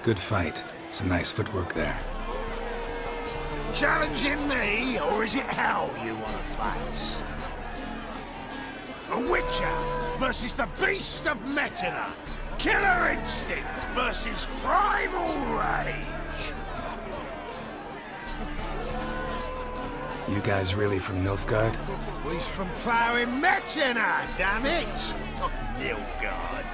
Good fight. Some nice footwork there. Challenging me, or is it hell you want to face? A Witcher versus the Beast of Metina. Killer instinct versus primal rage. You guys really from Nilfgaard? He's from ploughing Metina, damn it! Not Nilfgaard.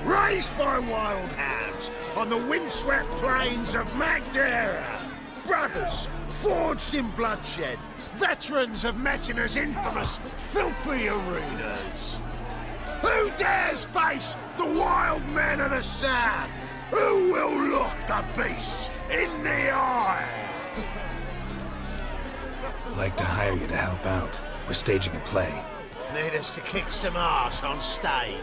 Raised by wild hounds on the windswept plains of Magdera. Brothers forged in bloodshed. Veterans of Metina's infamous filthy arenas. Who dares face the wild men of the south? Who will look the beasts in the eye? Like to hire you to help out. We're staging a play. Need us to kick some ass on stage.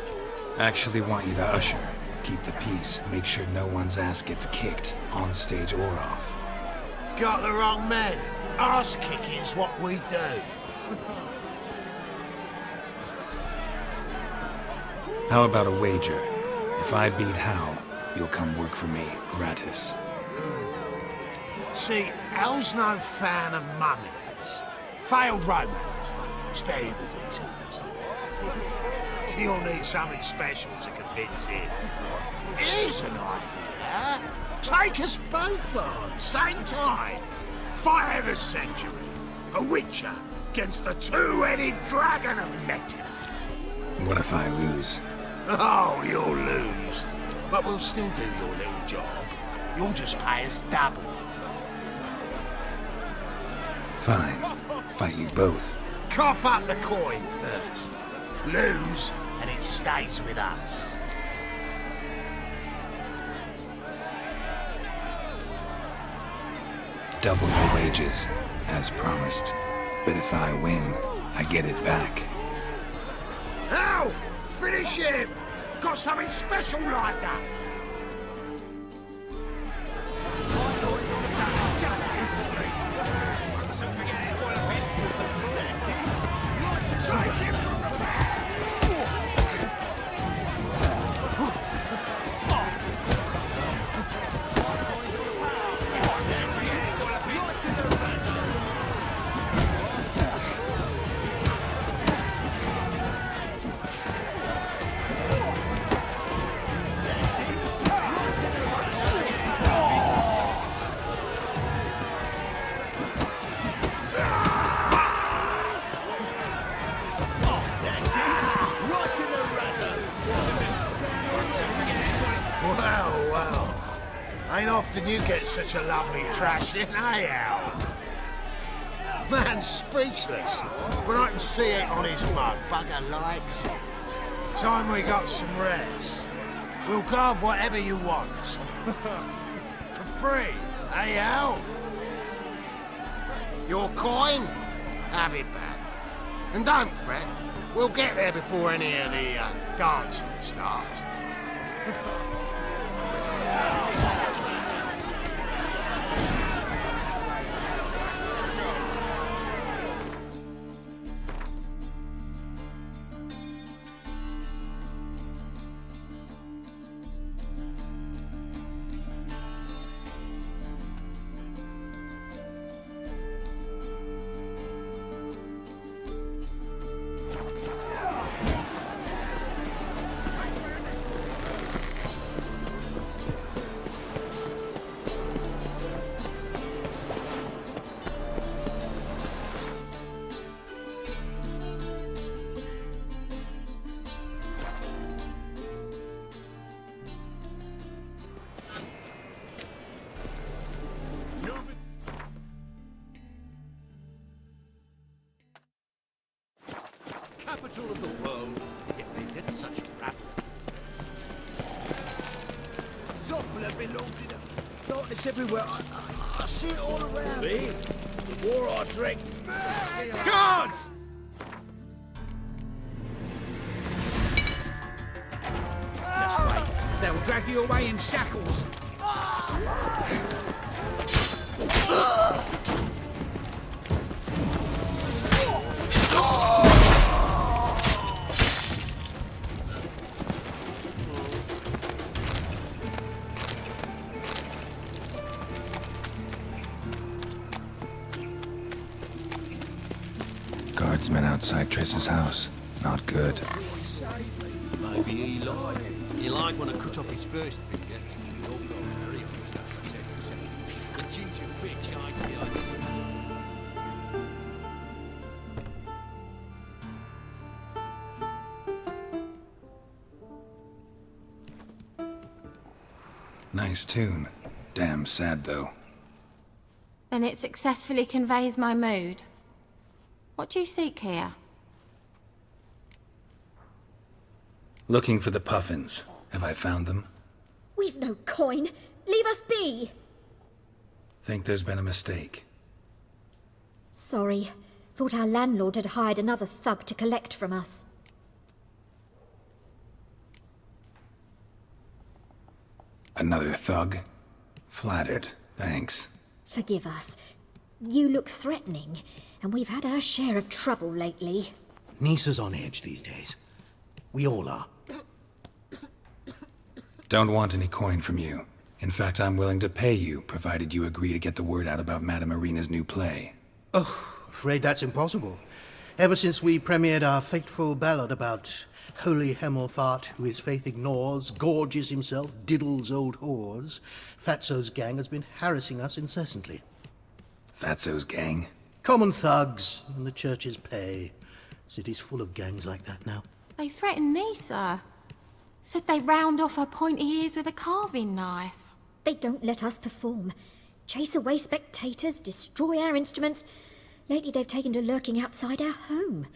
Actually want you to usher. Keep the peace. Make sure no one's ass gets kicked, on stage or off. Got the wrong men. Ass kicking's what we do. How about a wager? If I beat Hal, you'll come work for me, gratis. See, Hal's no fan of mummies. Failed romance. Spare you the details. You'll need something special to convince him. Here's an idea. Take us both on, same time. Fight of the century. A Witcher against the two-headed dragon of Metina. What if I lose? Oh, you'll lose. But we'll still do your little job. You'll just pay us double. Fine. Fight you both. Cough up the coin first. Lose, and it stays with us. Double your wages, as promised. But if I win, I get it back. Now, finish him! Got something special like that. Take him from the back! Ain't often you get such a lovely thrashing, eh, Al? Man's speechless, but I can see it on his mug. Bugger likes it. Time we got some rest. We'll guard whatever you want. For free, eh, Al? Your coin? Have it back. And don't fret, we'll get there before any of the dancing starts. Capital of the world, if they did such rap. Doppler belongs in a darkness everywhere. I see it all around. Me? The war RTX. Guards! That's right. They'll drag you away in shackles. guardsmen outside Triss's house. Not good. Maybe he lied when I cut off his first finger. We all got very honest after 10 seconds. The ginger bitch hides behind the Nice tune. Damn sad, though. Then it successfully conveys my mood. What do you seek here? Looking for the puffins. Have I found them? We've no coin. Leave us be. Think there's been a mistake. Sorry. Thought our landlord had hired another thug to collect from us. Another thug? Flattered. Thanks. Forgive us. You look threatening, and we've had our share of trouble lately. Nisa's on edge these days. We all are. Don't want any coin from you. In fact, I'm willing to pay you, provided you agree to get the word out about Madame Irina's new play. Oh, afraid that's impossible. Ever since we premiered our fateful ballad about holy Hemelfart, who his faith ignores, gorges himself, diddles old whores, Fatso's gang has been harassing us incessantly. Fatso's gang? Common thugs in the church's pay. City's full of gangs like that now. They threatened Nisa. Said they round off her pointy ears with a carving knife. They don't let us perform. Chase away spectators, destroy our instruments. Lately they've taken to lurking outside our home.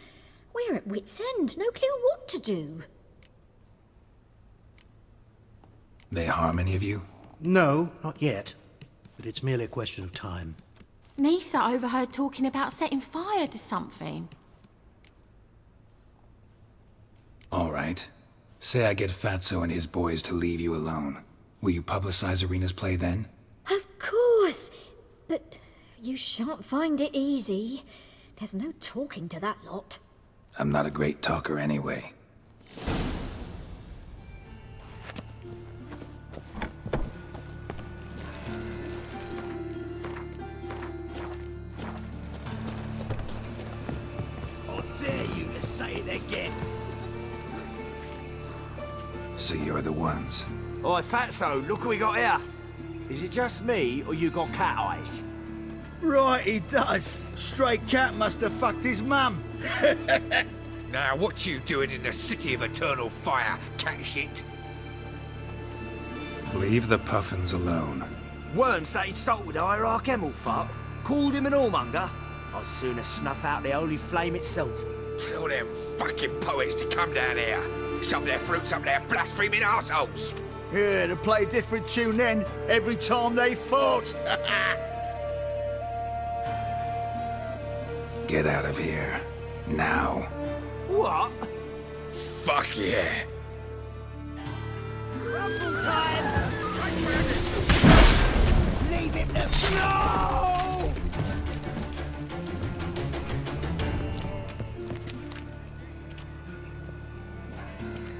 We're at wit's end, no clue what to do. They harm any of you? No, not yet. But it's merely a question of time. Nisa overheard talking about setting fire to something. All right. Say I get Fatso and his boys to leave you alone. Will you publicize Irina's play then? Of course! But you shan't find it easy. There's no talking to that lot. I'm not a great talker anyway. I dare you to say it again. So you're the ones. Oi, Fatso, look what we got here. Is it just me, or you got cat eyes? Right, he does. Stray cat must have fucked his mum. Now, what you doing in the city of eternal fire, cat shit? Leave the puffins alone. Worms that insulted Hierarch Hemelfart, called him an whoremonger. I'd sooner snuff out the holy flame itself. Tell them fucking poets to come down here. Shove their flutes up their blaspheming arseholes. Yeah, to play a different tune then, every time they fought. Get out of here. Now. What? Fuck yeah. Rumble time! Leave him to... No!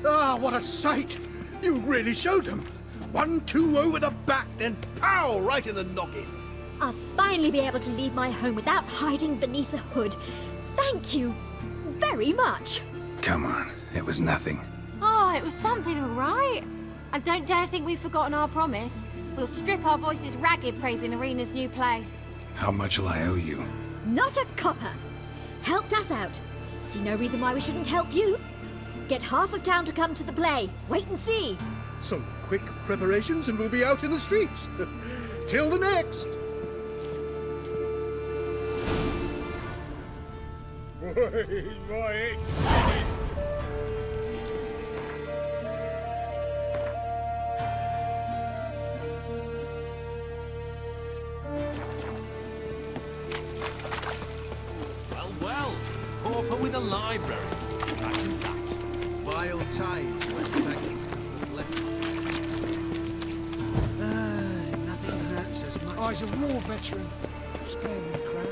Ah, what a sight! You really showed them. 1-2 over the back, then pow! Right in the noggin. I'll finally be able to leave my home without hiding beneath a hood. Thank you very much. Come on, it was nothing. Oh, it was something, all right. And don't dare think we've forgotten our promise. We'll strip our voices ragged praising Irina's new play. How much will I owe you? Not a copper. Helped us out. See no reason why we shouldn't help you. Get half of town to come to the play. Wait and see. Some quick preparations and we'll be out in the streets. Till the next. Well, pauper with a library. Imagine that. Vile times when beggars could letters. Nothing hurts as much. Oh, he's a war veteran. Spare me the crown.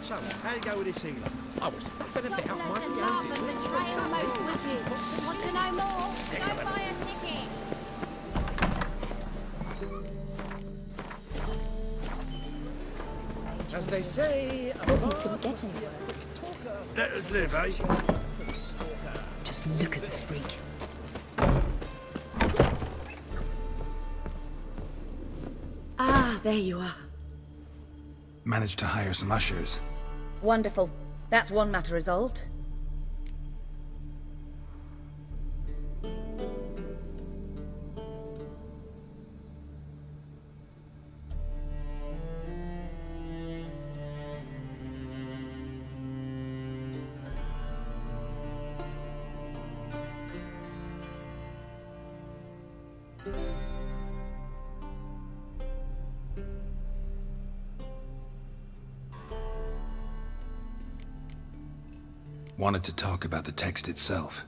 So, how'd it go with this healer? I was faffing a bit up my Love and betrayal most wicked. Want to know more? Go buy a ticket. As they say, Thought things couldn't get any worse. Let us live, eh? Just look at the freak. Ah, there you are. Managed to hire some ushers. Wonderful. That's one matter resolved. Wanted to talk about the text itself.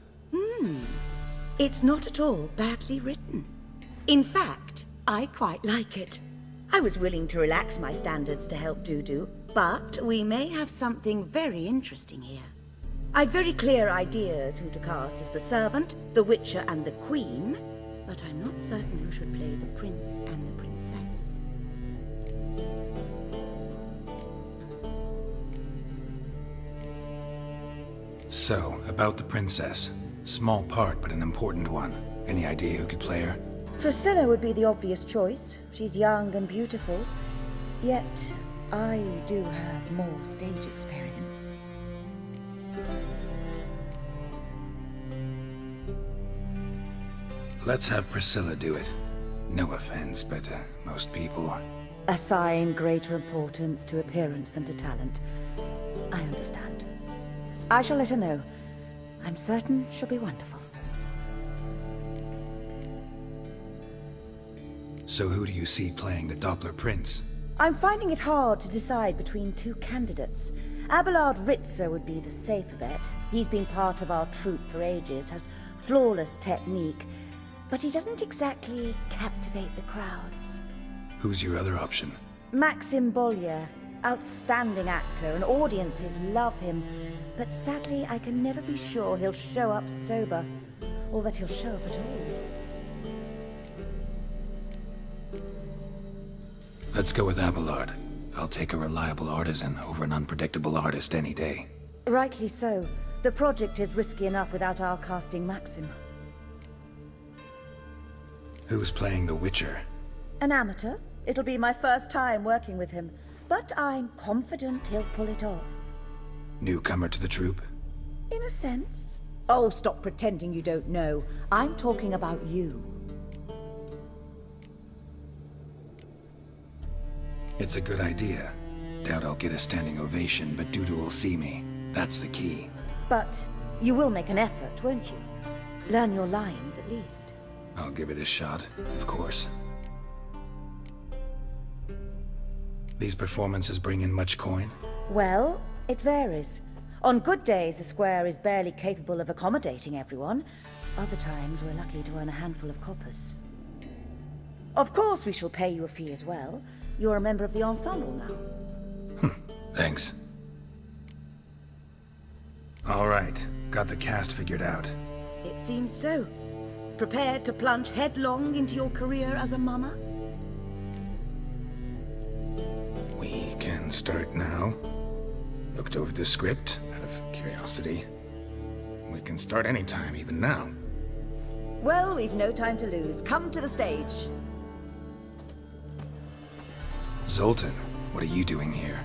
It's not at all badly written. In fact, I quite like it. I was willing to relax my standards to help Dudu, but we may have something very interesting here. I've very clear ideas who to cast as the servant, the witcher, and the queen, but I'm not certain who should play the prince and the princess. So, about the princess. Small part, but an important one. Any idea who could play her? Priscilla would be the obvious choice. She's young and beautiful. Yet, I do have more stage experience. Let's have Priscilla do it. No offense, but most people... Assign greater importance to appearance than to talent. I understand. I shall let her know. I'm certain she'll be wonderful. So who do you see playing the Doppler Prince? I'm finding it hard to decide between two candidates. Abelard Ritzer would be the safer bet. He's been part of our troupe for ages, has flawless technique, but he doesn't exactly captivate the crowds. Who's your other option? Maxim Bollier, outstanding actor, and audiences love him, but sadly I can never be sure he'll show up sober, or that he'll show up at all. Let's go with Abelard. I'll take a reliable artisan over an unpredictable artist any day. Rightly so. The project is risky enough without our casting Maxim. Who's playing the Witcher? An amateur. It'll be my first time working with him, but I'm confident he'll pull it off. Newcomer to the troupe? In a sense. Oh, stop pretending you don't know. I'm talking about you. It's a good idea. Doubt I'll get a standing ovation, but Dudu will see me. That's the key. But you will make an effort, won't you? Learn your lines, at least. I'll give it a shot, of course. These performances bring in much coin? Well, it varies. On good days, the square is barely capable of accommodating everyone. Other times, we're lucky to earn a handful of coppers. Of course, we shall pay you a fee as well. You're a member of the ensemble now. Thanks. All right, got the cast figured out. It seems so. Prepared to plunge headlong into your career as a mama? We can start now. Looked over the script, out of curiosity. We can start anytime, even now. Well, we've no time to lose. Come to the stage. Zoltan, what are you doing here?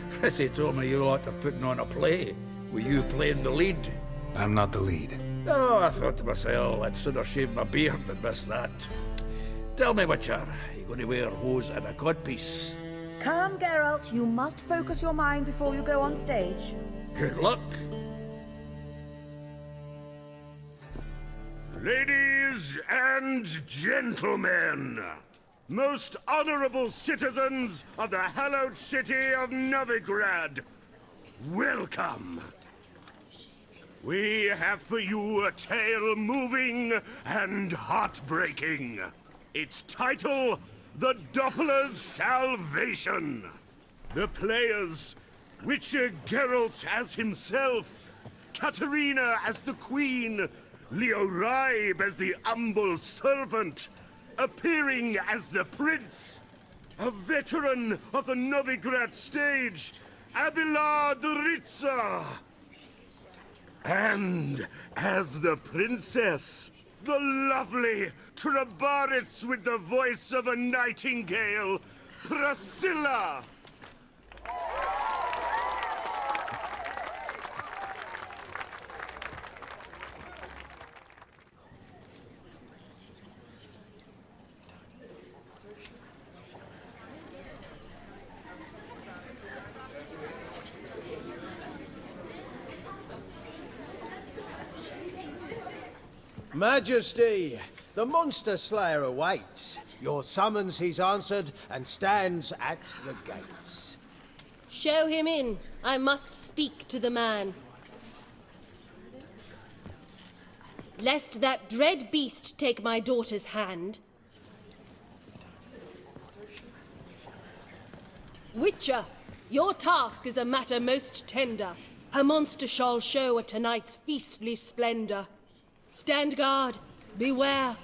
Prissy told me you like to putting on a play. Were you playing the lead? I'm not the lead. Oh, I thought to myself, I'd sooner shave my beard than miss that. Tell me, Witcher, you going to wear hose and a codpiece? Come, Geralt. You must focus your mind before you go on stage. Good luck. Ladies and gentlemen, most honorable citizens of the hallowed city of Novigrad, welcome. We have for you a tale moving and heartbreaking. Its title, The Doppler's Salvation. The players, Witcher Geralt as himself, Katerina as the Queen, Leo Raib as the humble servant, appearing as the Prince, a veteran of the Novigrad stage, Abelard Ritza. And as the princess, the lovely Trabaritz with the voice of a nightingale, Priscilla. Majesty, the monster slayer awaits. Your summons he's answered and stands at the gates. Show him in. I must speak to the man. Lest that dread beast take my daughter's hand. Witcher, your task is a matter most tender. A monster shall show at tonight's feastly splendor. Stand guard, beware,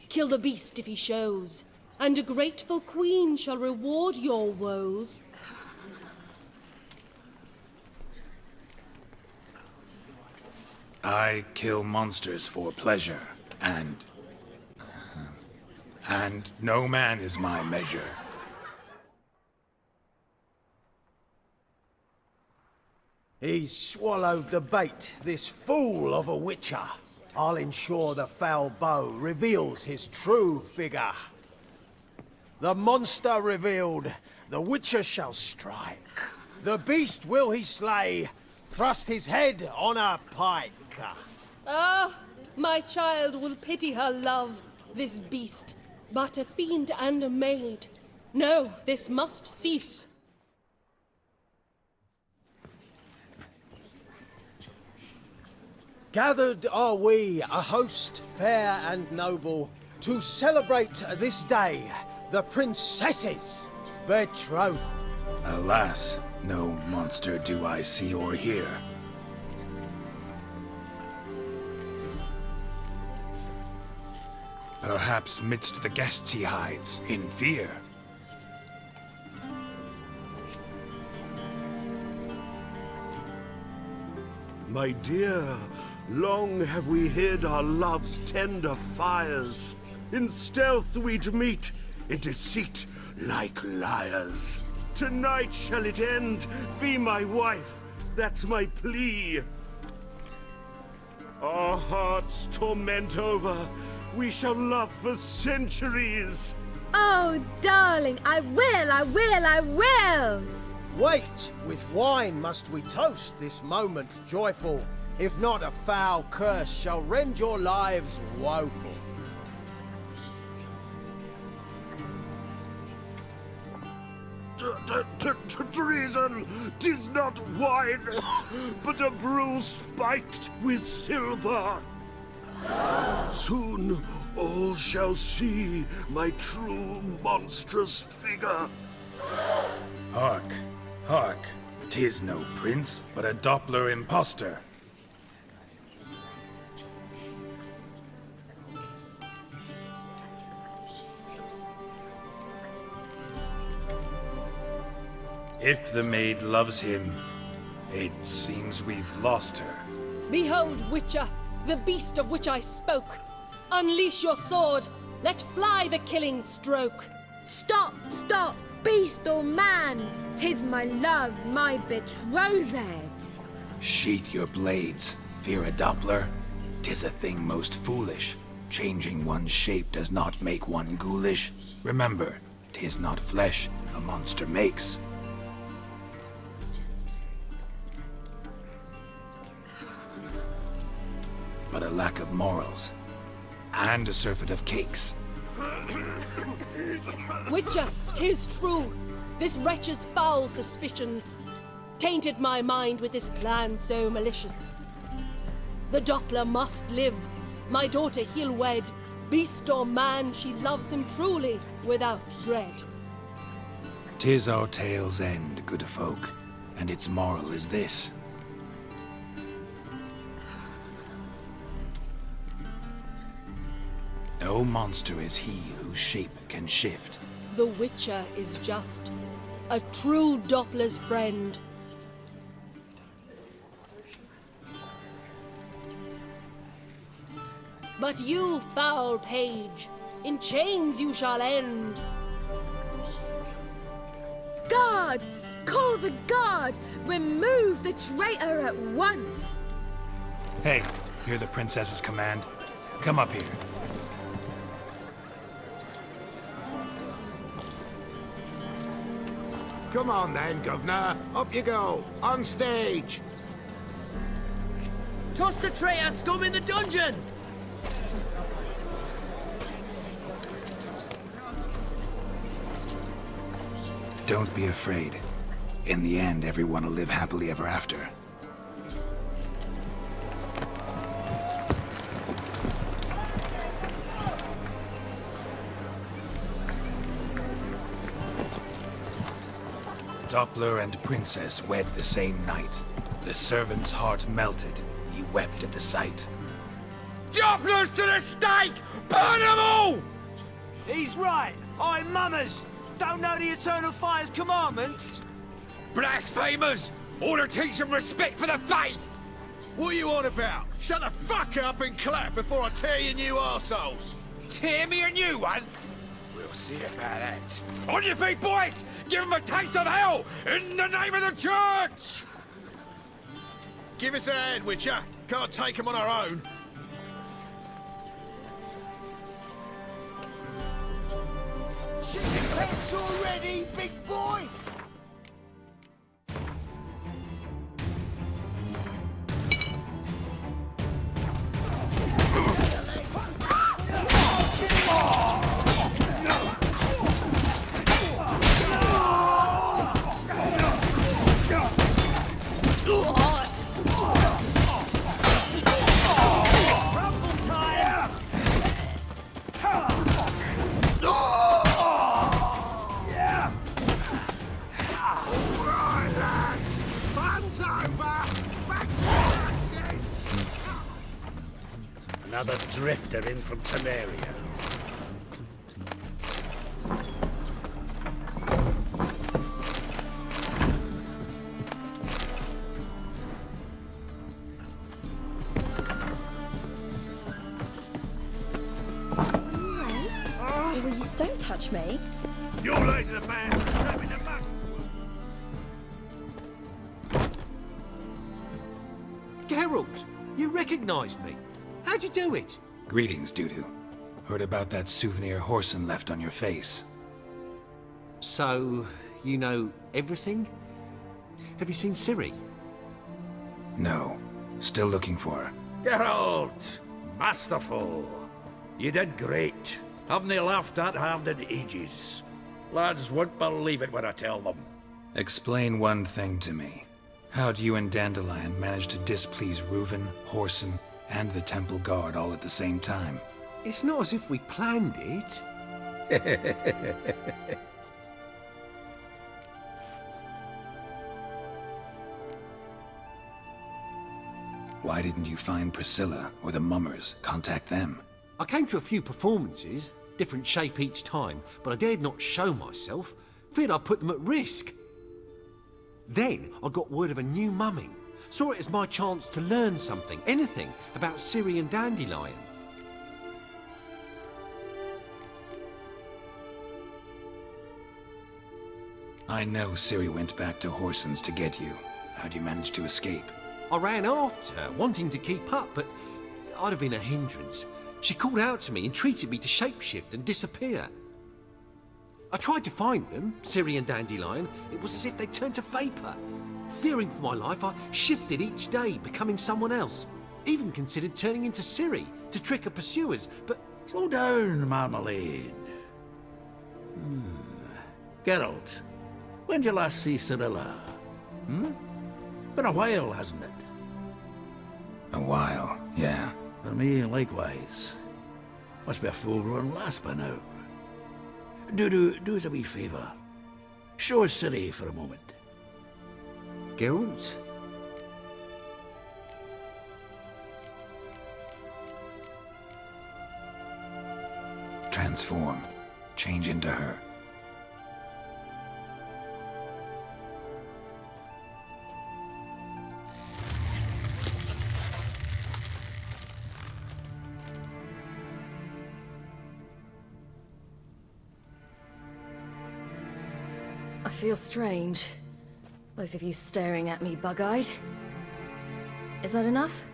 kill the beast if he shows, and a grateful queen shall reward your woes. I kill monsters for pleasure, and no man is my measure. He's swallowed the bait, this fool of a witcher. I'll ensure the foul bow reveals his true figure. The monster revealed, the witcher shall strike. The beast will he slay, thrust his head on a pike. Ah, my child will pity her love, this beast, but a fiend and a maid. No, this must cease. Gathered are we, a host fair and noble, to celebrate this day, the princess's betrothal. Alas, no monster do I see or hear. Perhaps midst the guests he hides, in fear. My dear, long have we hid our love's tender fires. In stealth we'd meet, in deceit like liars. Tonight shall it end, be my wife, that's my plea. Our hearts torment over, we shall love for centuries. Oh, darling, I will! Wait, with wine must we toast this moment joyful. If not, a foul curse shall rend your lives woeful. Treason! 'Tis not wine, but a brew spiked with silver. Soon all shall see my true monstrous figure. Hark, hark, 'tis no prince, but a Doppler impostor. If the maid loves him, it seems we've lost her. Behold, Witcher, the beast of which I spoke. Unleash your sword. Let fly the killing stroke. Stop, stop, beast or man. 'Tis my love, my betrothed. Sheath your blades, fear a Doppler. 'Tis a thing most foolish. Changing one's shape does not make one ghoulish. Remember, 'tis not flesh a monster makes. But a lack of morals, and a surfeit of cakes. Witcher, 'tis true. This wretch's foul suspicions tainted my mind with this plan so malicious. The Doppler must live. My daughter he'll wed. Beast or man, she loves him truly, without dread. 'Tis our tale's end, good folk, and its moral is this. No monster is he whose shape can shift, The Witcher is just a true Doppler's friend. But you, foul page, in chains you shall end. Guard! Call the guard! Remove the traitor at once! Hey, hear the princess's command? Come up here. Come on then, Governor. Up you go. On stage. Toss the traitor scum in the dungeon! Don't be afraid. In the end, everyone will live happily ever after. Doppler and Princess wed the same night. The servant's heart melted. He wept at the sight. Dopplers to the stake! Burn them all! He's right. I'm mummers. Don't know the Eternal Fire's commandments? Blasphemers! Order teach them respect for the faith! What are you on about? Shut the fuck up and clap before I tear you new arseholes! Tear me a new one? We'll see about that. On your feet, boys! Give them a taste of hell in the name of the church! Give us a hand, Witcher. Can't take them on our own. Pets already, big boy! Another drifter in from Temeria. Please don't touch me. You're late to the man's trapping the muck. Geralt, you recognized me. How'd you do it? Greetings, Dudu. Heard about that souvenir Horson left on your face. So, you know everything? Have you seen Ciri? No. Still looking for her. Geralt! Masterful! You did great. Haven't they laughed that hard in ages? Lads won't believe it when I tell them. Explain one thing to me. How'd you and Dandelion manage to displease Reuven, Horson, and the Temple Guard all at the same time? It's not as if we planned it. Why didn't you find Priscilla or the Mummers? Contact them. I came to a few performances, different shape each time, but I dared not show myself. Feared I'd put them at risk. Then I got word of a new mumming. Saw it as my chance to learn something, anything, about Ciri and Dandelion. I know Ciri went back to Horson's to get you. How'd you manage to escape? I ran after her, wanting to keep up, but I'd have been a hindrance. She called out to me, entreated me to shapeshift and disappear. I tried to find them, Ciri and Dandelion. It was as if they turned to vapour. Fearing for my life, I shifted each day, becoming someone else. Even considered turning into Ciri to trick her pursuers, but... Slow down, Marmalade. Geralt, when did you last see Cirilla? Been a while, hasn't it? A while, yeah. For me, likewise. Must be a full-grown lass by now. Do us a wee favour. Show us Ciri for a moment. Geralt? Transform. Change into her. Feels strange. Both of you staring at me bug-eyed. Is that enough?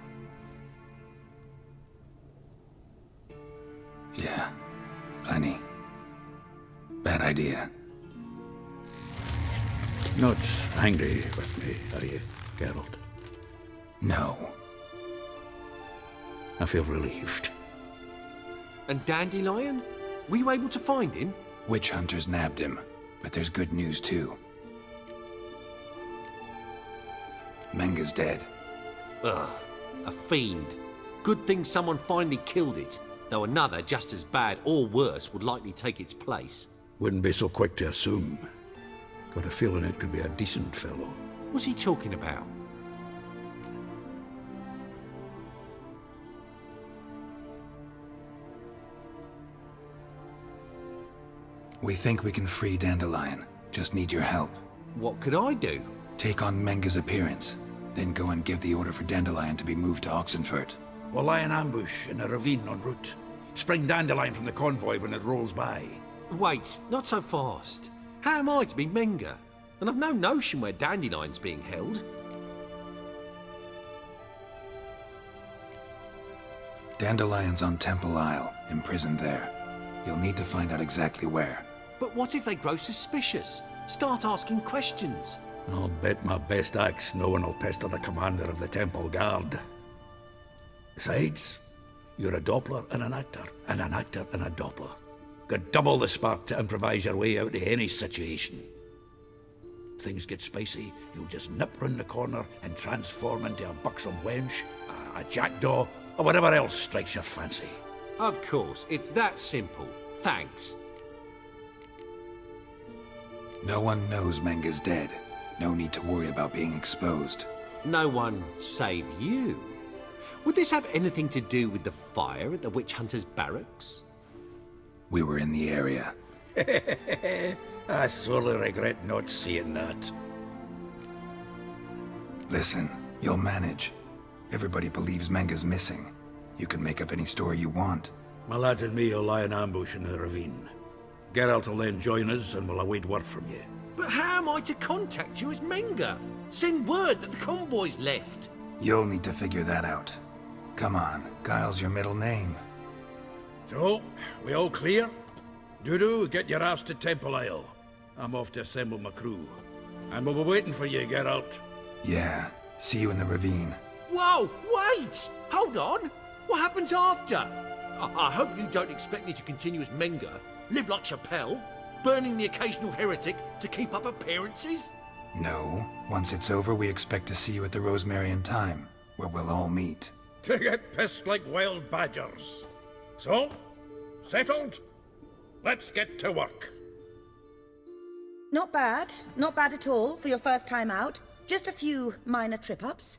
Yeah, plenty. Bad idea. Not angry with me, are you, Geralt? No. I feel relieved. And Dandelion? Were you able to find him? Witch hunters nabbed him, but there's good news too. Menga's dead. Ugh, a fiend. Good thing someone finally killed it, though another just as bad or worse would likely take its place. Wouldn't be so quick to assume. Got a feeling it could be a decent fellow. What's he talking about? We think we can free Dandelion. Just need your help. What could I do? Take on Menga's appearance, then go and give the order for Dandelion to be moved to Oxenfurt. We'll lie in ambush in a ravine en route. Spring Dandelion from the convoy when it rolls by. Wait, not so fast. How am I to be Menga? And I've no notion where Dandelion's being held. Dandelion's on Temple Isle, imprisoned there. You'll need to find out exactly where. But what if they grow suspicious? Start asking questions? I'll bet my best axe no one will pester the commander of the Temple Guard. Besides, you're a Doppler and an actor and a Doppler. Got double the spark to improvise your way out of any situation. Things get spicy, you'll just nip round the corner and transform into a buxom wench, a jackdaw, or whatever else strikes your fancy. Of course, it's that simple. Thanks. No one knows Menga's dead. No need to worry about being exposed. No one save you. Would this have anything to do with the fire at the witch hunters' barracks? We were in the area. I sorely regret not seeing that. Listen, you'll manage. Everybody believes Menga's missing. You can make up any story you want. My lads and me will lie in ambush in the ravine. Geralt will then join us and we'll await word from you. But how am I to contact you as Menga? Send word that the convoy's left. You'll need to figure that out. Come on, Guile's your middle name. So, we all clear? Dudu, get your ass to Temple Isle. I'm off to assemble my crew. And we'll be waiting for you, Geralt. Yeah, see you in the ravine. Whoa, wait! Hold on! What happens after? I hope you don't expect me to continue as Menga, live like Chappelle, burning the occasional heretic to keep up appearances? No. Once it's over, we expect to see you at the Rosemary in Time, where we'll all meet. To get pissed like wild badgers. So, settled? Let's get to work. Not bad. Not bad at all for your first time out. Just a few minor trip-ups.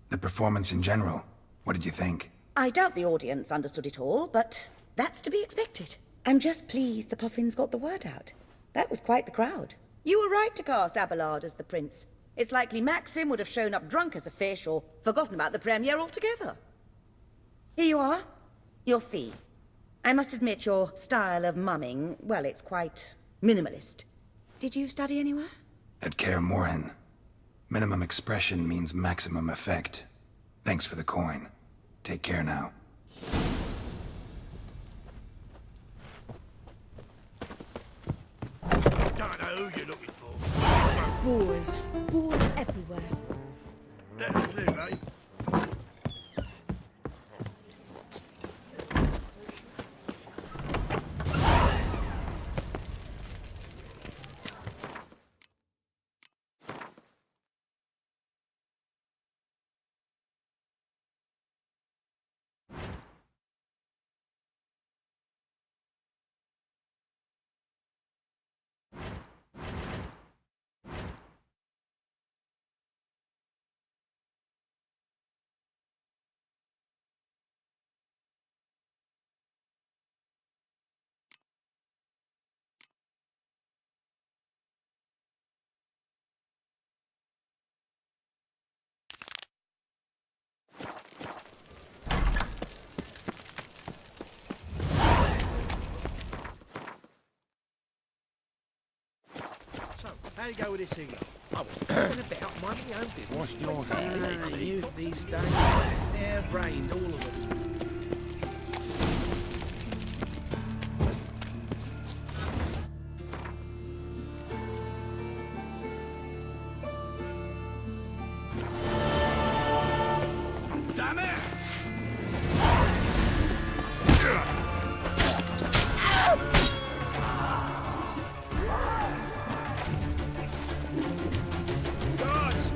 The performance in general, what did you think? I doubt the audience understood it all, but that's to be expected. I'm just pleased the Puffins got the word out. That was quite the crowd. You were right to cast Abelard as the prince. It's likely Maxim would have shown up drunk as a fish or forgotten about the premiere altogether. Here you are. Your fee. I must admit your style of mumming, well, it's quite minimalist. Did you study anywhere? At Kaer Morhen. Minimum expression means maximum effect. Thanks for the coin. Take care now. Don't know who you're looking for. Boars. Boars everywhere. Let's live, eh? How you go with this eagle? I was thinking about minding my own business. What's your Lately. youth these days? They're brained, all of them. Damn it! Guards!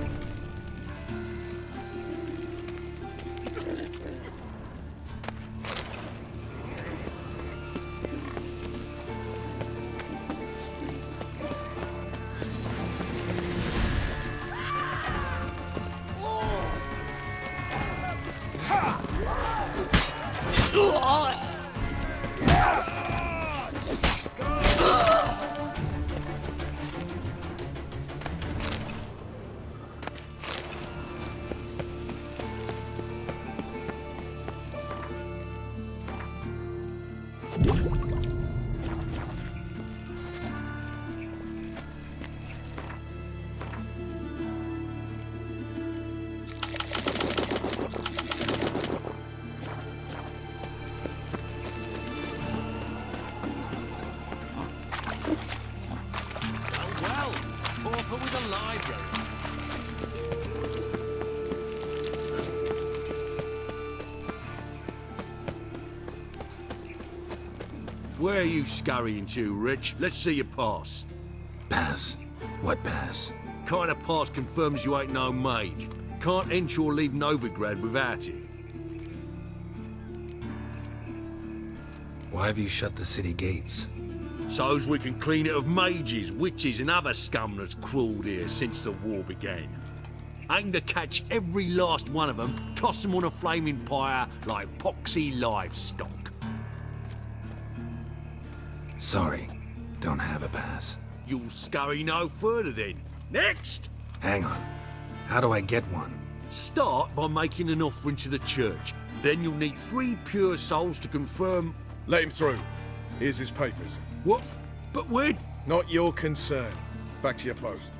Oh well, pauper with a library. Where are you scurrying to, Rich? Let's see your pass. Pass? What pass? Kind of pass confirms you ain't no mage. Can't enter or leave Novigrad without it. Why have you shut the city gates? So's we can clean it of mages, witches and other scum that's crawled here since the war began. Aim to catch every last one of them, toss them on a flaming pyre like poxy livestock. Sorry, don't have a pass. You'll scurry no further then. Next! Hang on. How do I get one? Start by making an offering to the church. Then you'll need 3 pure souls to confirm... Let him through. Here's his papers. What? But where... Not your concern. Back to your post.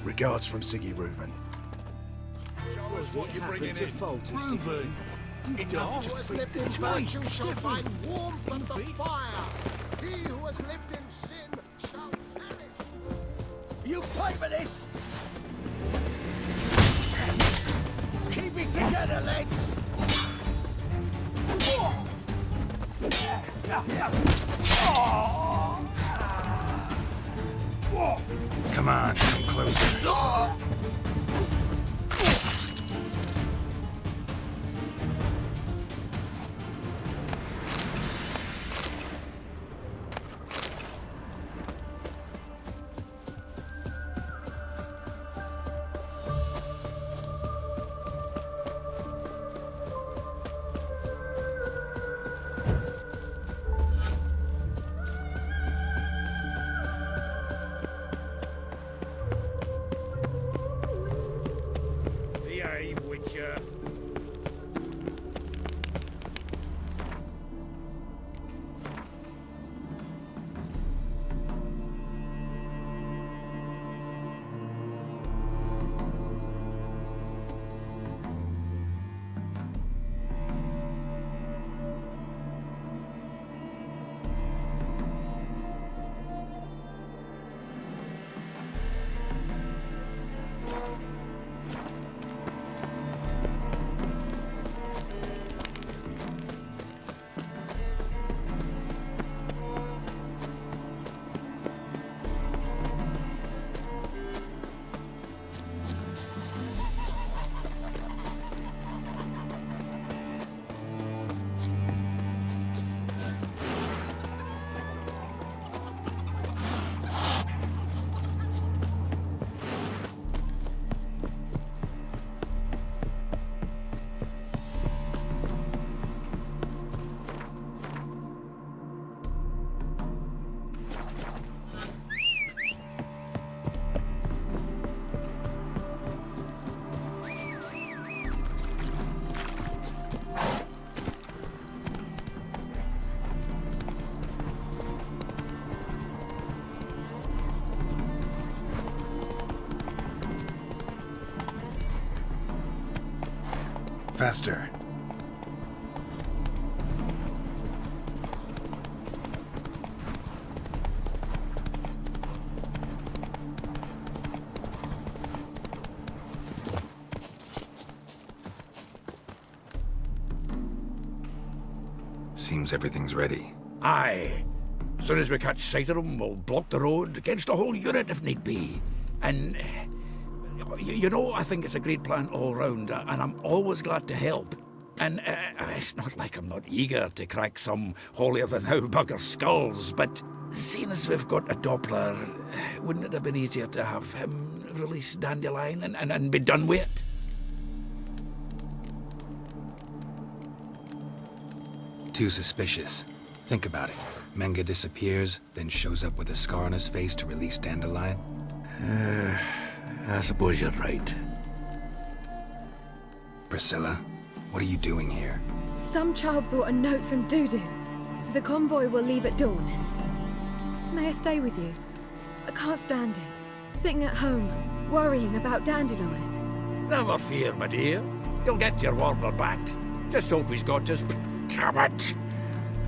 Regards from Siggy Reuven. Show us what you're bringing in. Reuben, you daft. Who has lived in virtue shall find warmth at the fire. He who has lived in sin shall perish. You fight for this! Keep it together, lads! Come on, come closer. Faster. Seems everything's ready. Aye. As soon as we catch sight of them, we'll block the road against the whole unit if need be. And, you know, I think it's a great plan all round, and I'm always glad to help. And it's not like I'm not eager to crack some holier-than-thou bugger skulls, but seeing as we've got a Doppler, wouldn't it have been easier to have him release Dandelion and be done with it? Too suspicious. Think about it. Menga disappears, then shows up with a scar on his face to release Dandelion. I suppose you're right. Priscilla, what are you doing here? Some child brought a note from Dudu. The convoy will leave at dawn. May I stay with you? I can't stand it. Sitting at home, worrying about Dandelion. Never fear, my dear. You'll get your warbler back. Just hope he's got his... Damn it!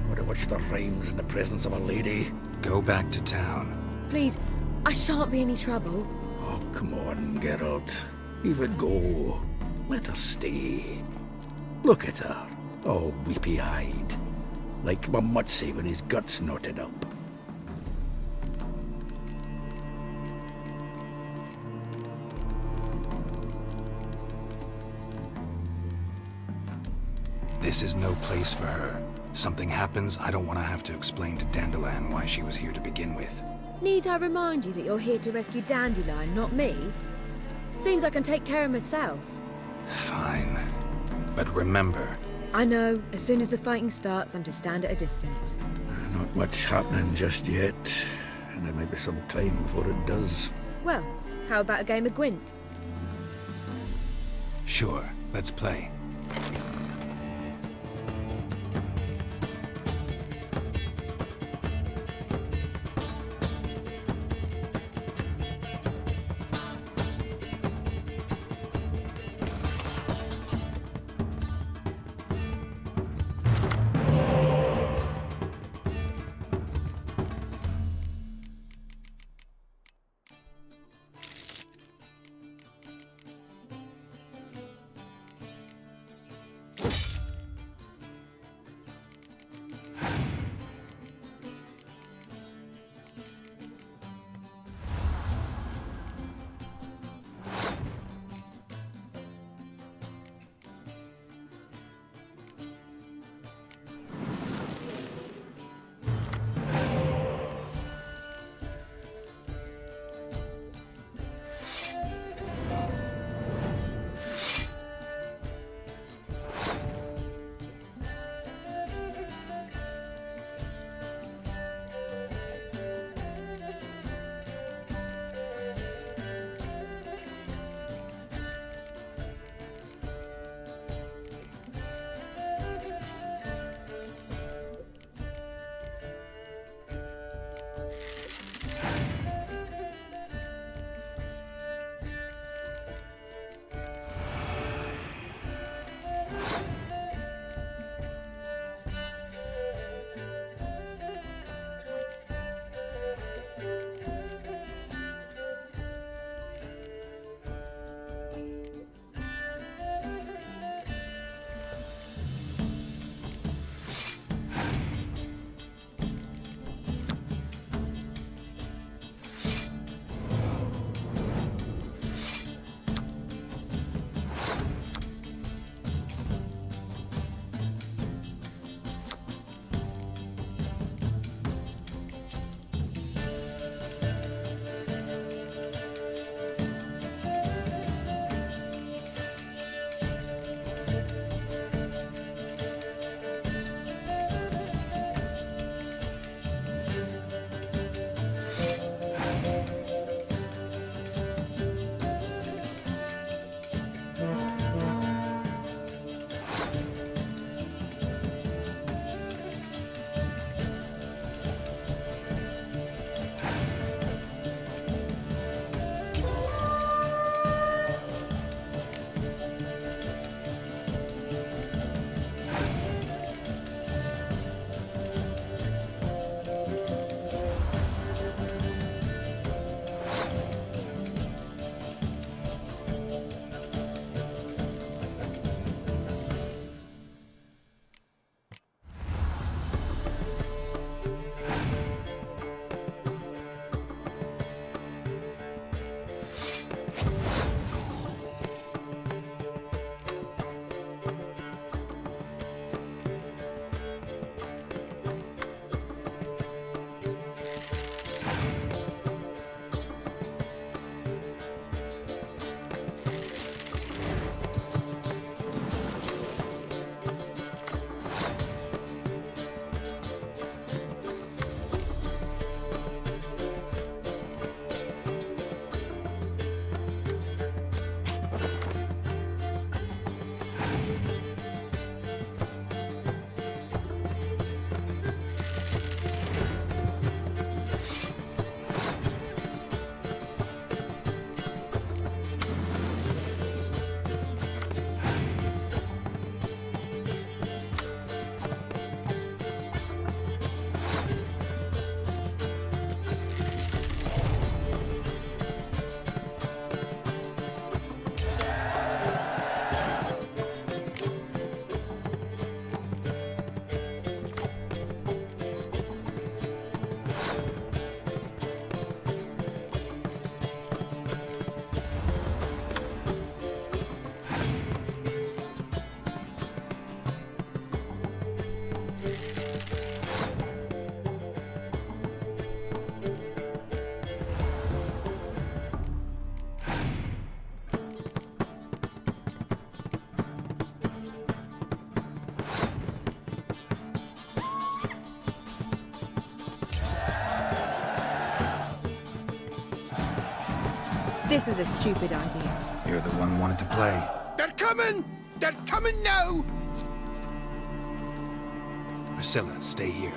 Would have watched the rhymes in the presence of a lady. Go back to town. Please, I shan't be any trouble. Oh, come on, Geralt. Leave it go. Let her stay. Look at her, all weepy-eyed. Like my Mutsy when his gut's knotted up. This is no place for her. Something happens, I don't want to have to explain to Dandelion why she was here to begin with. Need I remind you that you're here to rescue Dandelion, not me? Seems I can take care of myself. Fine. But remember... I know, as soon as the fighting starts, I'm to stand at a distance. Not much happening just yet. And there may be some time before it does. Well, how about a game of Gwent? Sure, let's play. This was a stupid idea. You're the one who wanted to play. They're coming! They're coming now! Priscilla, stay here.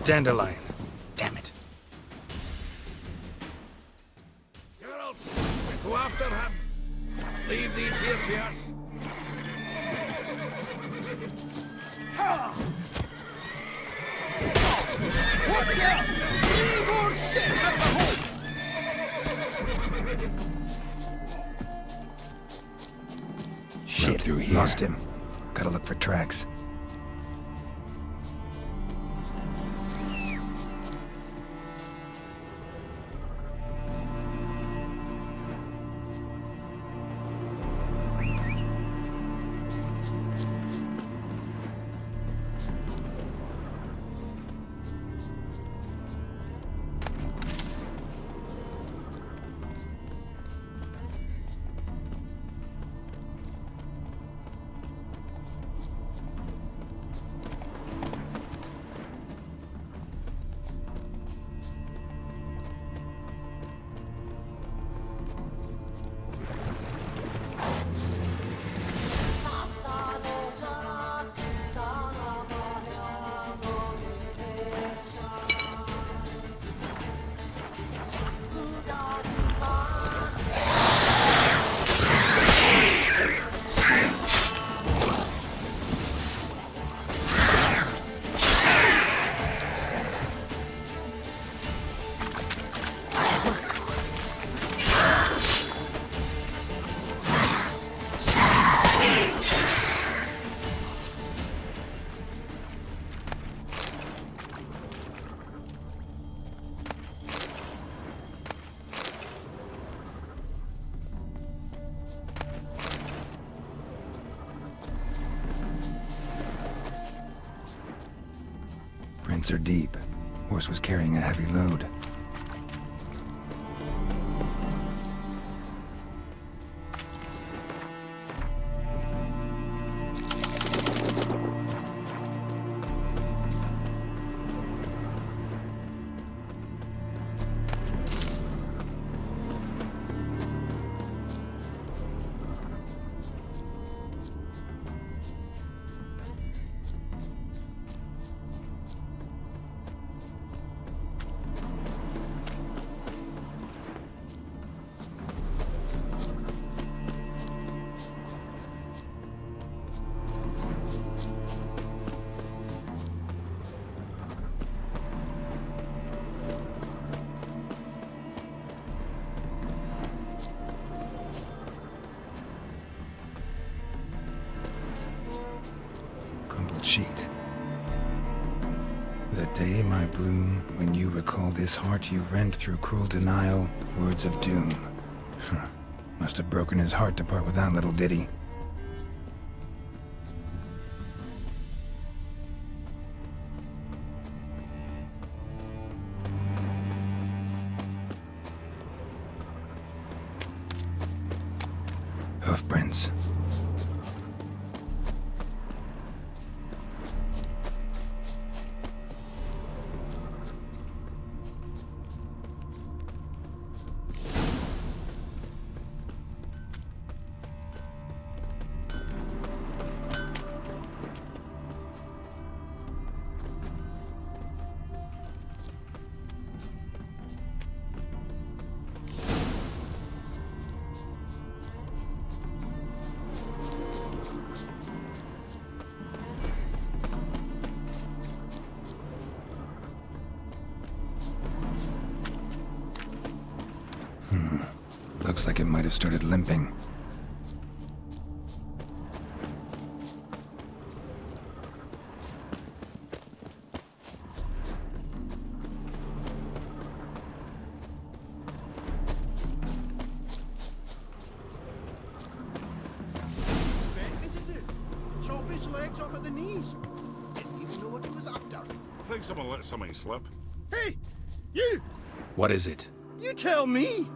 Dandelion. Damn it. Geralt, go after him. Leave these here to us. Watch out! 3 more ships at the hole! Shit, through here. Lost him. Gotta look for tracks. Prints are deep. Horse was carrying a heavy load. Sheet. The day, my bloom, when you recall this heart you rent through cruel denial, words of doom. Must have broken his heart to part with that little ditty. Hoofprints. Looks like it might have started limping. Expect me to do? Chop his legs off at the knees. Didn't even know what he was after. Think someone let something slip. Hey, you! What is it? You tell me!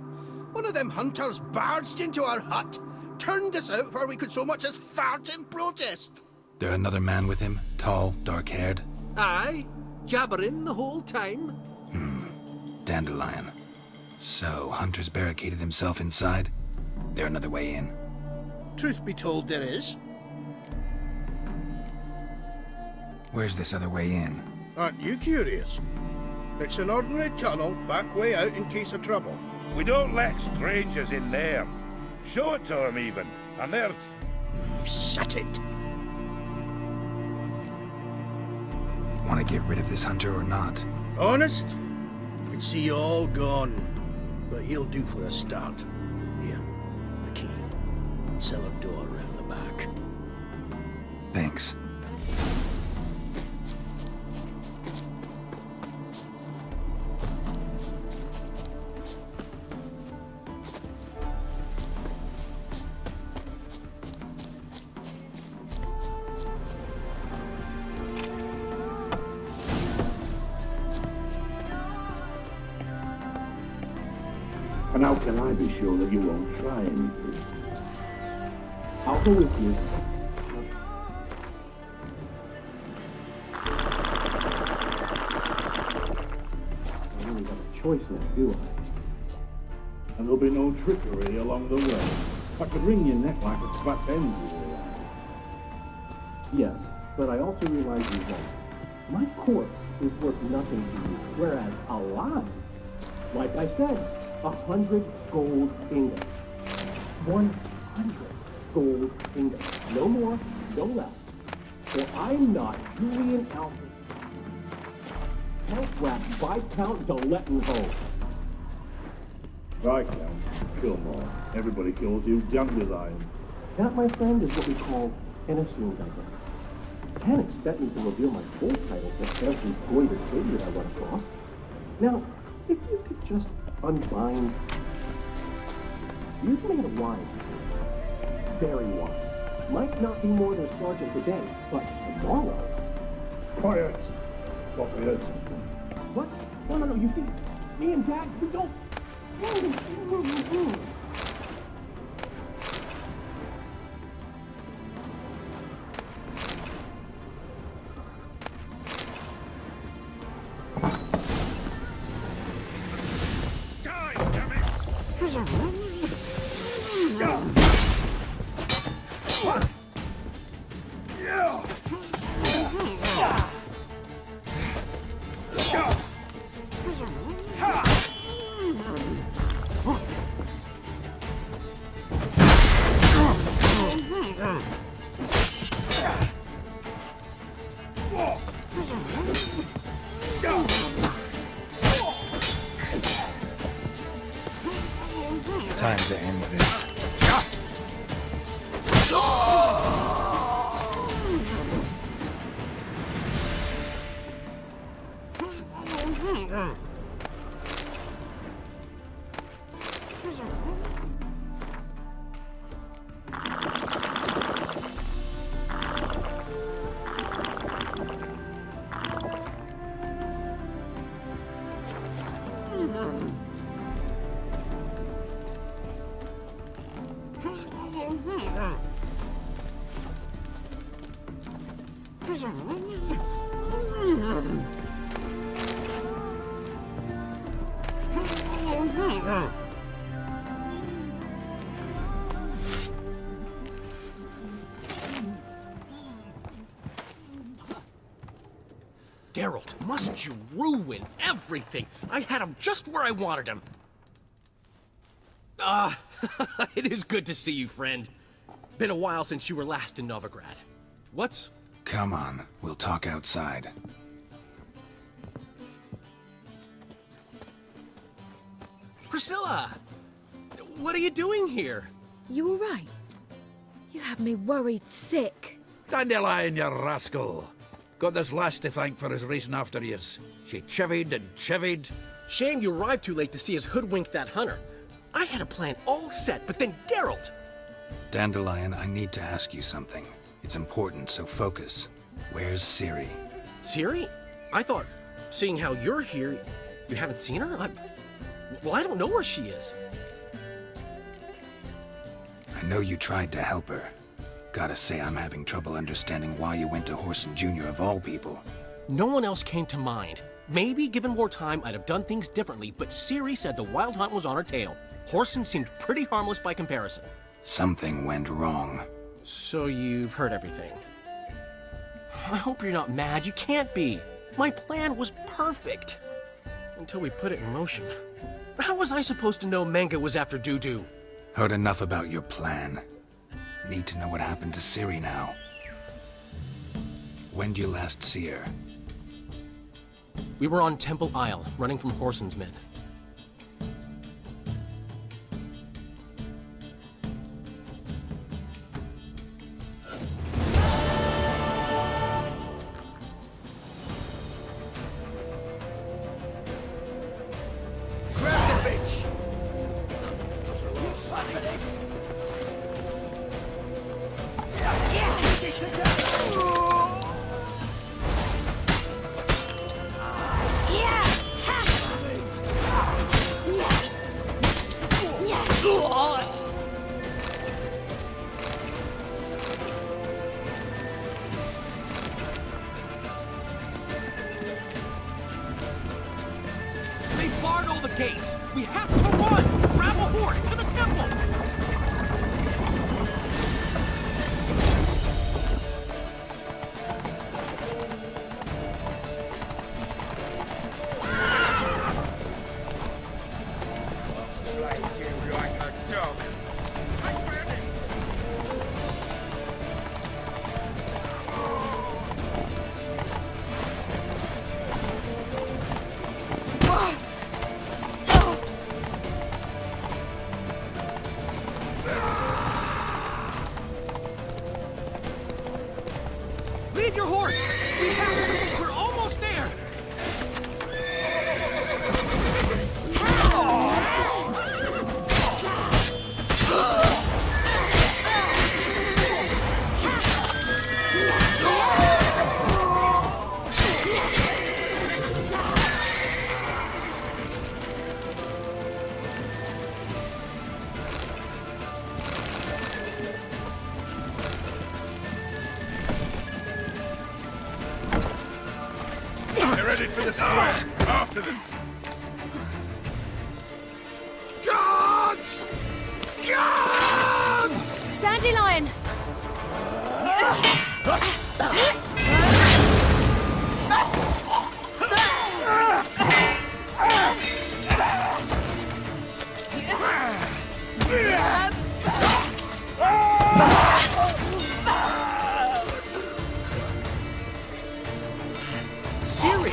One of them hunters barged into our hut, turned us out before we could so much as fart in protest. There another man with him? Tall, dark-haired? Aye, jabbering the whole time. Dandelion. So, Hunter's barricaded himself inside? There another way in? Truth be told, there is. Where's this other way in? Aren't you curious? It's an ordinary tunnel, back way out in case of trouble. We don't let strangers in there. Show it to them even, and there's... Shut it! Want to get rid of this hunter or not? Honest? We'd see you all gone. But he'll do for a start. Here, the key. Cellar door around the back. Thanks. And how can I be sure that you won't try anything? I'll go with you. I don't really have a choice now, do I? And there'll be no trickery along the way. I could wring your neck like a flat end you realize. Yes, but I also realize you won't. My corpse is worth nothing to you, whereas alive, like I said, 100 gold ingots. 100 gold ingots. No more, no less. For I'm not Julian Alfred. Count Rat, Viscount Dolettenho. Viscount Killmore. Everybody kills you, Dandelion. That, my friend, is what we call an assumed identity. Can't expect me to reveal my full title to every goited idiot I run across. Now, if you could just unbind. You've made a wise choice. Very wise. Might not be more than a sergeant today, but tomorrow. Quiet. Fluffy heads. What? No. You see, me and Dags, we don't. Time to end this. Geralt, must you ruin everything? I had him just where I wanted him. It is good to see you, friend. Been a while since you were last in Novigrad. What's... Come on, we'll talk outside. Priscilla! What are you doing here? You alright? You had me worried sick. Dandelion, you rascal. Got this lass to thank for his racing after yous. She chivied and chivied. Shame you arrived too late to see us hoodwink that hunter. I had a plan all set, but then Geralt! Dandelion, I need to ask you something. It's important, so focus. Where's Ciri? Ciri? I thought, seeing how you're here, you haven't seen her? Well, I don't know where she is. I know you tried to help her. Gotta say, I'm having trouble understanding why you went to Whoreson Jr. of all people. No one else came to mind. Maybe, given more time, I'd have done things differently, but Ciri said the Wild Hunt was on her tail. Whoreson seemed pretty harmless by comparison. Something went wrong. So you've heard everything. I hope you're not mad. You can't be. My plan was perfect. Until we put it in motion. How was I supposed to know Manga was after Dudu? Heard enough about your plan. Need to know what happened to Ciri now. When'd you last see her? We were on Temple Isle, running from Whoreson's men. Grab the bitch! They barred all the gates! We have to run! Grab a horde to the temple! Slay you like a dog. Leave your horse! We have to! We're almost there! Get ready for the square. After them. Guards! Guards! Dandelion! Ciri!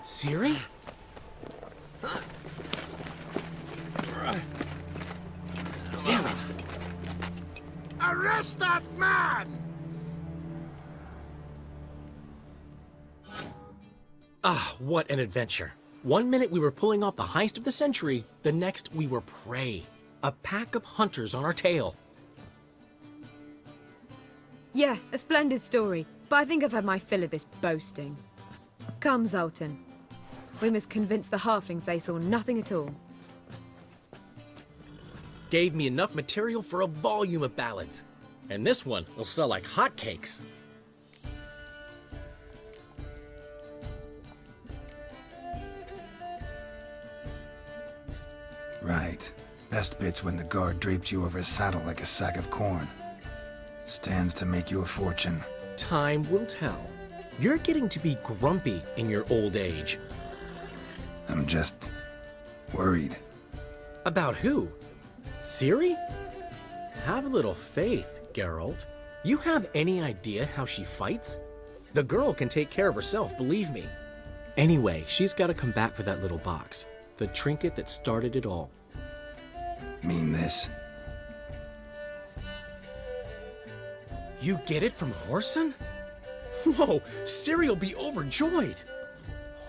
Ciri? Damn it! Arrest that man! Ah, what an adventure. 1 minute we were pulling off the heist of the century, the next we were prey. A pack of hunters on our tail. Yeah, a splendid story, but I think I've had my fill of this boasting. Come, Zoltan. We must convince the halflings they saw nothing at all. Gave me enough material for a volume of ballads. And this one will sell like hotcakes. Right. Best bit's when the guard draped you over his saddle like a sack of corn. Stands to make you a fortune. Time will tell. You're getting to be grumpy in your old age. I'm just worried. About who? Ciri? Have a little faith. Geralt. You have any idea how she fights? The girl can take care of herself, believe me. Anyway, she's got to come back for that little box. The trinket that started it all. Mean this? You get it from Whoreson? Whoa, Ciri'll be overjoyed.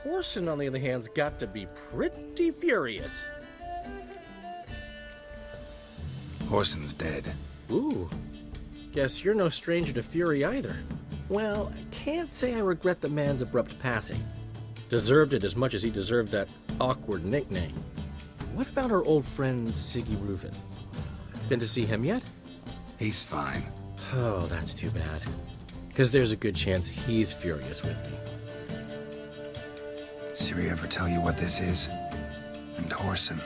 Whoreson, on the other hand, has got to be pretty furious. Whoreson's dead. Ooh, guess you're no stranger to fury either. Well, I can't say I regret the man's abrupt passing. Deserved it as much as he deserved that awkward nickname. What about our old friend Siggy Reuven? Been to see him yet? He's fine. Oh, that's too bad. Because there's a good chance he's furious with me. Ciri ever tell you what this is? And Whoreson,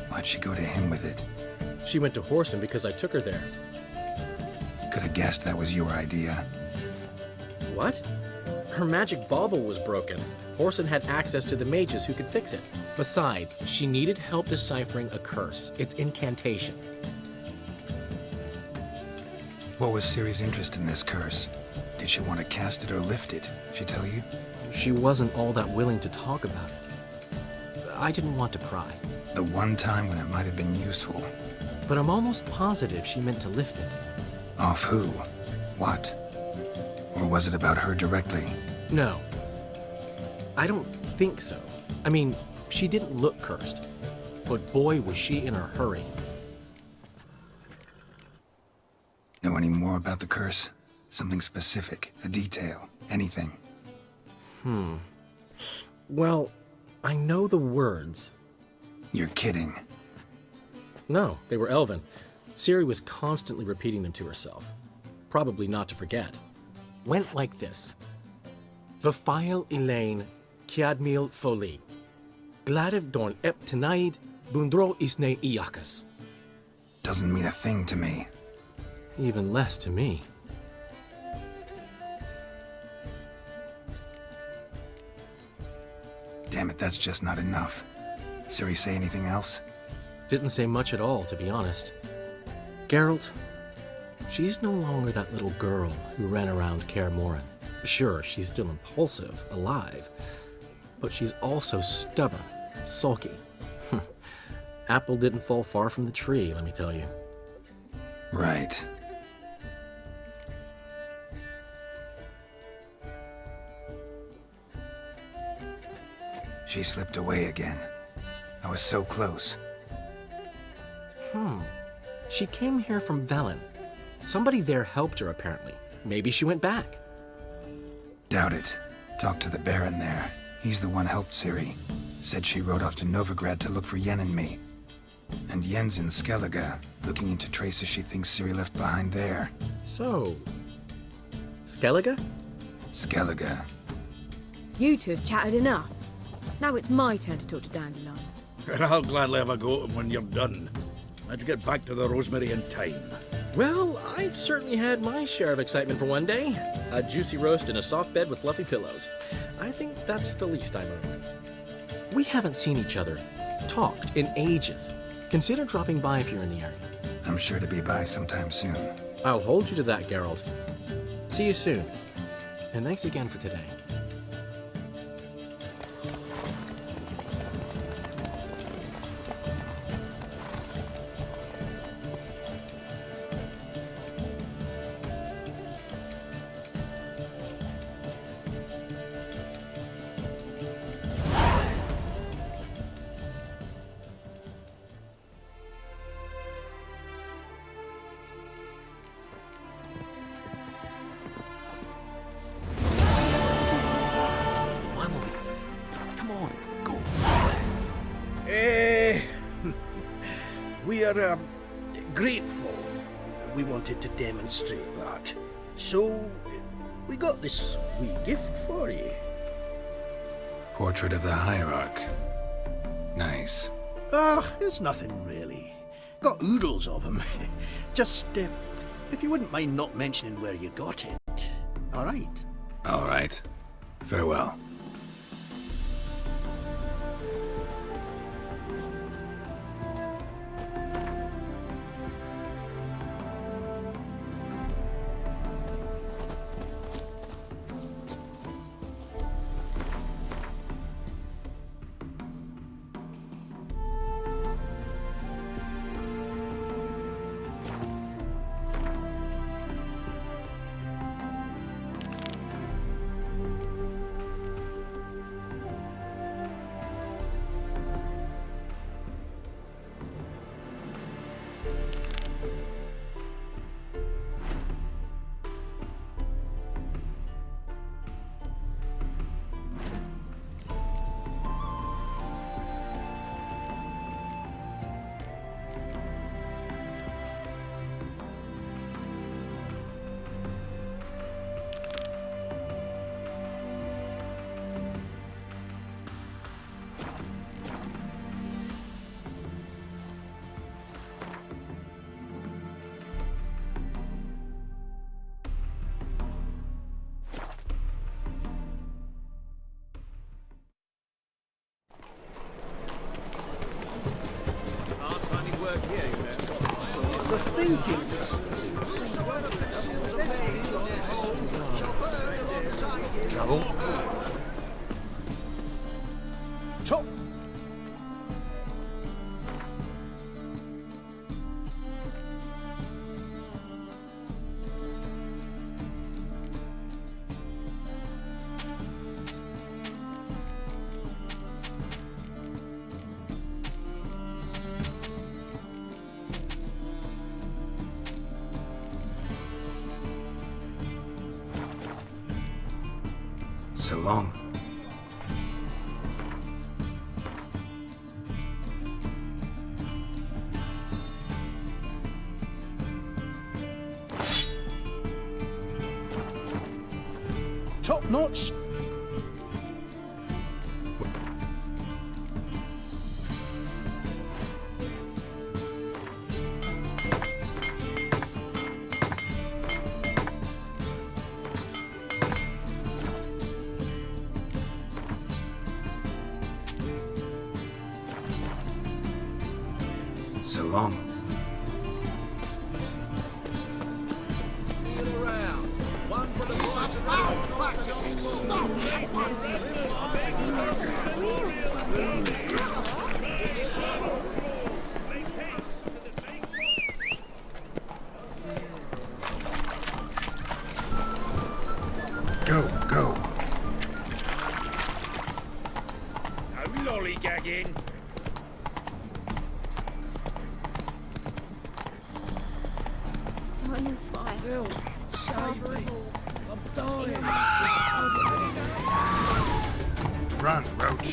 why'd she go to him with it? She went to Whoreson because I took her there. Could have guessed that was your idea. What? Her magic bauble was broken. Whoreson had access to the mages who could fix it. Besides, she needed help deciphering a curse. It's incantation. What was Ciri's interest in this curse? Did she want to cast it or lift it? She tell you? She wasn't all that willing to talk about it. I didn't want to pry. The one time when it might have been useful. But I'm almost positive she meant to lift it. Off who? What? Or was it about her directly? No. I don't think so. I mean, she didn't look cursed. But boy, was she in a hurry. Know any more about the curse? Something specific, a detail, anything? Well, I know the words. You're kidding. No, they were Elven. Ciri was constantly repeating them to herself. Probably not to forget. Went like this. Vafile Elaine, Kiadmil Foli. Gladiv Dorn Ep Tenaid, Bundro Isne Iakas. Doesn't mean a thing to me. Even less to me. Damn it, that's just not enough. Ciri say anything else? Didn't say much at all, to be honest. Geralt, she's no longer that little girl who ran around Kaer Morhen. Sure, she's still impulsive, alive, but she's also stubborn and sulky. Apple didn't fall far from the tree, let me tell you. Right. She slipped away again. I was so close. She came here from Velen. Somebody there helped her, apparently. Maybe she went back. Doubt it. Talked to the Baron there. He's the one helped Ciri. Said she rode off to Novigrad to look for Yen and me. And Yen's in Skellige, looking into traces she thinks Ciri left behind there. So... Skellige? Skellige. You two have chatted enough. Now it's my turn to talk to Dandelion. And I'll gladly have a go at him when you're done. Let's get back to the Rosemary in time. Well, I've certainly had my share of excitement for one day. A juicy roast in a soft bed with fluffy pillows. I think that's the least I'm owed. We haven't seen each other, talked, in ages. Consider dropping by if you're in the area. I'm sure to be by sometime soon. I'll hold you to that, Geralt. See you soon. And thanks again for today. We are grateful. We wanted to demonstrate that. So, we got this wee gift for you. Portrait of the Hierarch. Nice. It's nothing really. Got oodles of them. Just, if you wouldn't mind not mentioning where you got it. All right? All right. Farewell. thinking? Trouble? Top. So long. Top notch. So long. One for the price of Go, go. No lollygagging. Time and fire. Help! Save me! I'm dying! Run, Roach.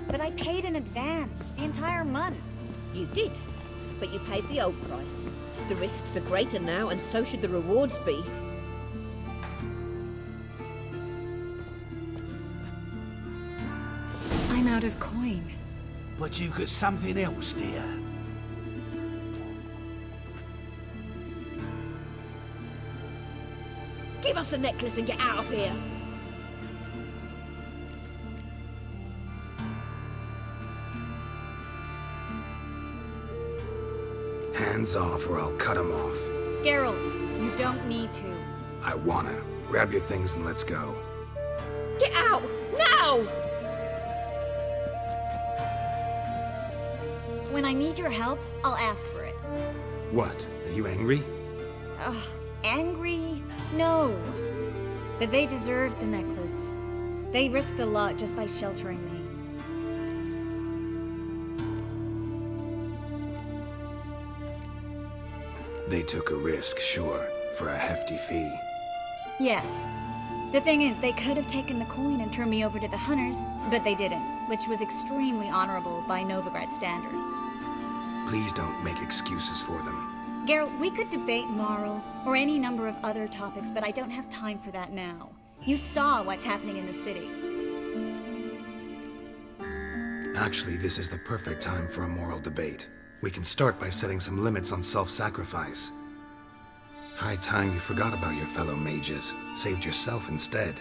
But I paid in advance, the entire month. You did, but you paid the old price. The risks are greater now, and so should the rewards be. I'm out of coin. But you've got something else, dear. Give us the necklace and get out of here. Hands off or I'll cut them off. Geralt, you don't need to. I wanna. Grab your things and let's go. Get out! Now! When I need your help, I'll ask for it. What? Are you angry? Angry? No. But they deserved the necklace. They risked a lot just by sheltering me. They took a risk, sure, for a hefty fee. Yes. The thing is, they could have taken the coin and turned me over to the hunters, but they didn't, which was extremely honorable by Novigrad standards. Please don't make excuses for them. Geralt, we could debate morals, or any number of other topics, but I don't have time for that now. You saw what's happening in the city. Actually, this is the perfect time for a moral debate. We can start by setting some limits on self-sacrifice. High time you forgot about your fellow mages, saved yourself instead.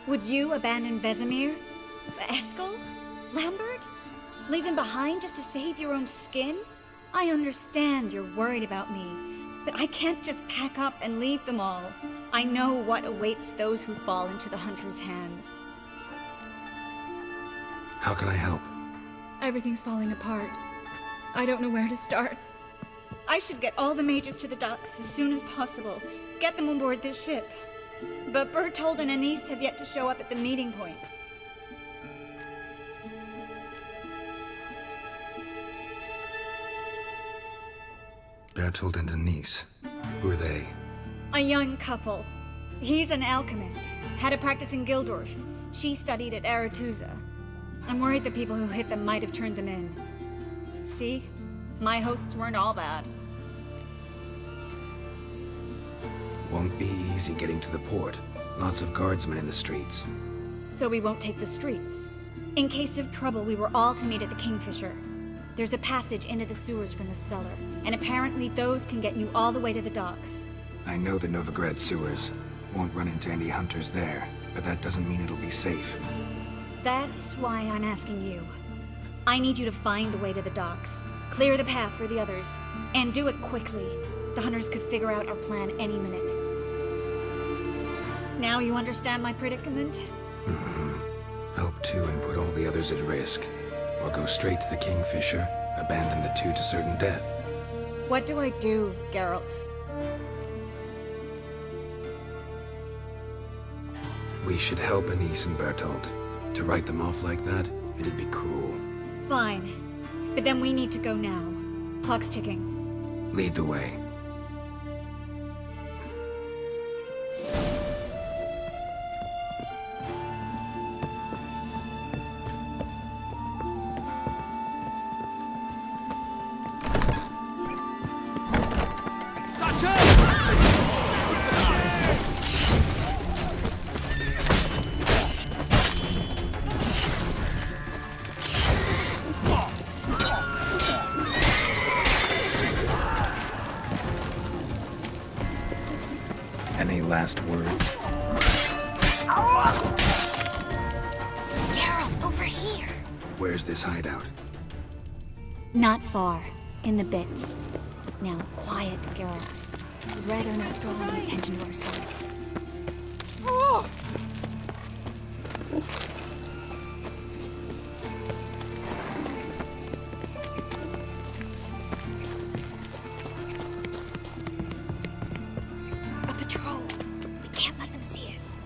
Would you abandon Vesemir? Eskel? Lambert? Leave him behind just to save your own skin? I understand you're worried about me, but I can't just pack up and leave them all. I know what awaits those who fall into the hunter's hands. How can I help? Everything's falling apart. I don't know where to start. I should get all the mages to the docks as soon as possible. Get them on board this ship. But Bertold and Anise have yet to show up at the meeting point. Bertold and Denise. Who are they? A young couple. He's an alchemist. Had a practice in Gildorf. She studied at Aretuza. I'm worried the people who hit them might have turned them in. See? My hosts weren't all bad. Won't be easy getting to the port. Lots of guardsmen in the streets. So we won't take the streets. In case of trouble, we were all to meet at the Kingfisher. There's a passage into the sewers from the cellar, and apparently those can get you all the way to the docks. I know the Novigrad sewers. Won't run into any hunters there, but that doesn't mean it'll be safe. That's why I'm asking you. I need you to find the way to the docks, clear the path for the others, and do it quickly. The hunters could figure out our plan any minute. Now you understand my predicament? Help two and put all the others at risk. Or go straight to the Kingfisher, abandon the two to certain death. What do I do, Geralt? We should help Anise and Bertolt. To write them off like that, it'd be cruel. Fine. But then we need to go now. Clock's ticking. Lead the way. Any last words? Geralt, over here! Where's this hideout? Not far. In the bits. Now, quiet, Geralt. We'd rather not draw any attention to ourselves. A patrol. We can't let them see us.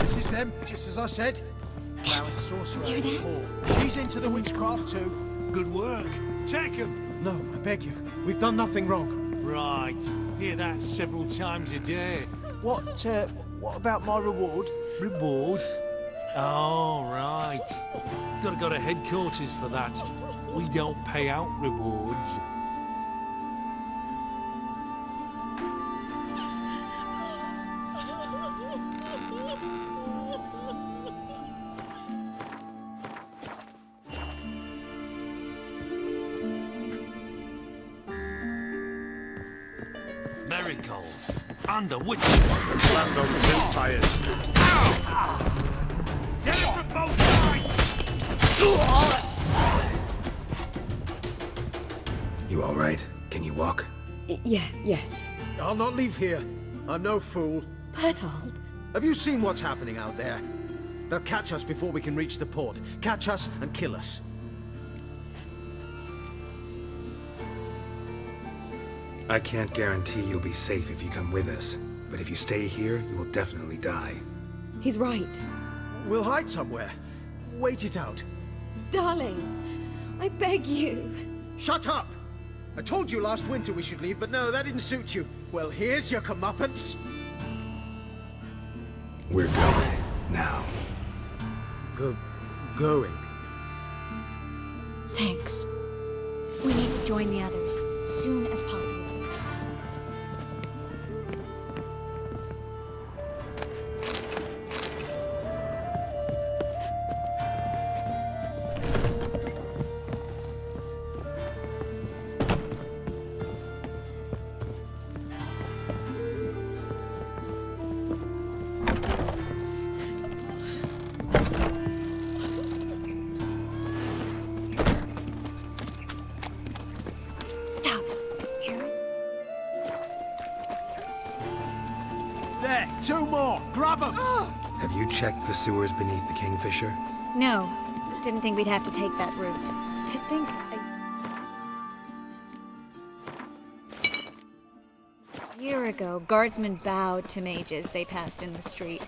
This is them, just as I said. Crown sorcerer at its core. She's into the witchcraft too. Good work. Take him. No, I beg you. We've done nothing wrong. Right. Hear that several times a day. What about my reward? Reward? Oh, right. Gotta go to headquarters for that. We don't pay out rewards. Marigold. Under which Land on vampires. Get it from both sides! You alright? Can you walk? Yes. I'll not leave here. I'm no fool. Bertolt? Have you seen what's happening out there? They'll catch us before we can reach the port. Catch us and kill us. I can't guarantee you'll be safe if you come with us, but if you stay here, you will definitely die. He's right. We'll hide somewhere. Wait it out. Darling, I beg you. Shut up! I told you last winter we should leave, but no, that didn't suit you. Well, here's your comeuppance. We're going now. Going? Thanks. We need to join the others, soon as possible. Stop. Here. There, two more. Grab them. Have you checked the sewers beneath the Kingfisher? No. Didn't think we'd have to take that route. To think a year ago, guardsmen bowed to mages they passed in the street.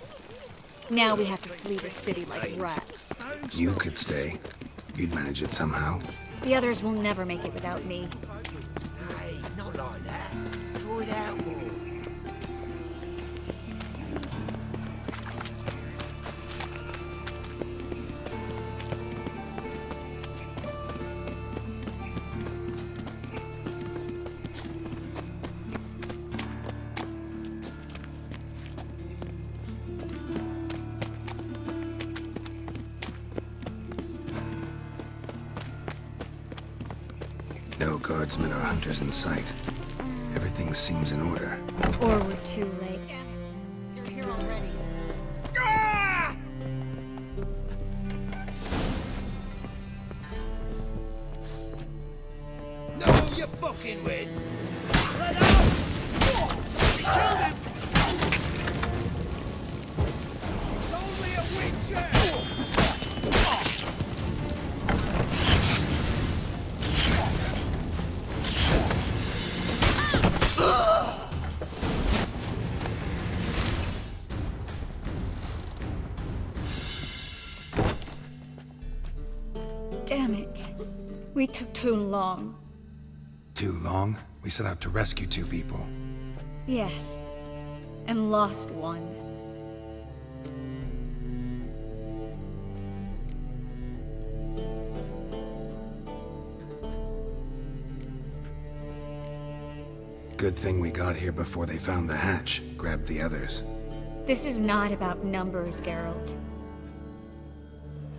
Now we have to flee the city like rats. You could stay. You'd manage it somehow. The others will never make it without me. guardsmen or hunters in sight. Everything seems in order. Or we're too late. Damn it! They're here already. Ah! Know who you're fucking with! Spread out! We killed him! It's only a witcher! Damn it. We took too long. Too long? We set out to rescue 2 people. Yes. And lost one. Good thing we got here before they found the hatch, grabbed the others. This is not about numbers, Geralt.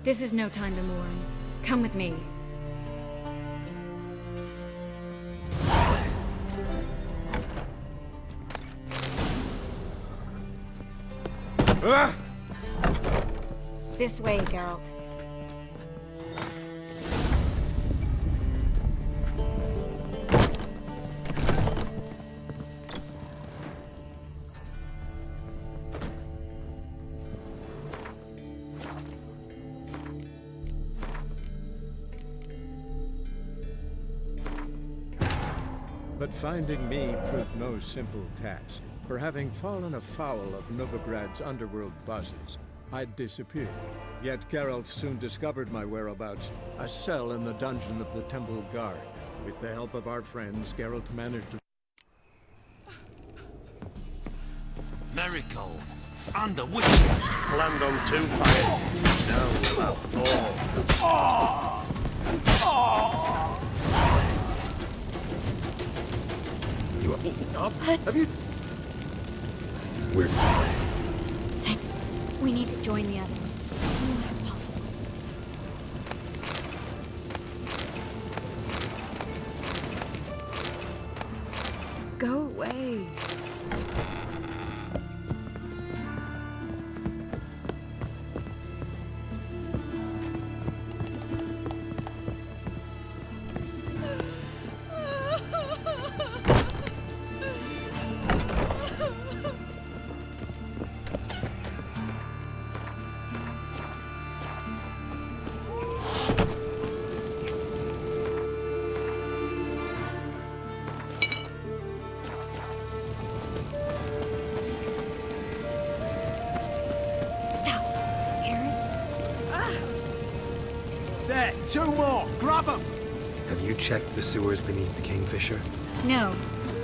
This is no time to mourn. Come with me. This way, Geralt. But finding me proved no simple task. For having fallen afoul of Novigrad's underworld bosses, I'd disappeared. Yet Geralt soon discovered my whereabouts, a cell in the dungeon of the Temple Guard. With the help of our friends, Geralt managed to... Marigold, under which... Land on 2 fires. Now we'll have 4. You up? Have you... We're... We need to join the others as soon as possible. Go away. There, 2 more! Grab them! Have you checked the sewers beneath the Kingfisher? No,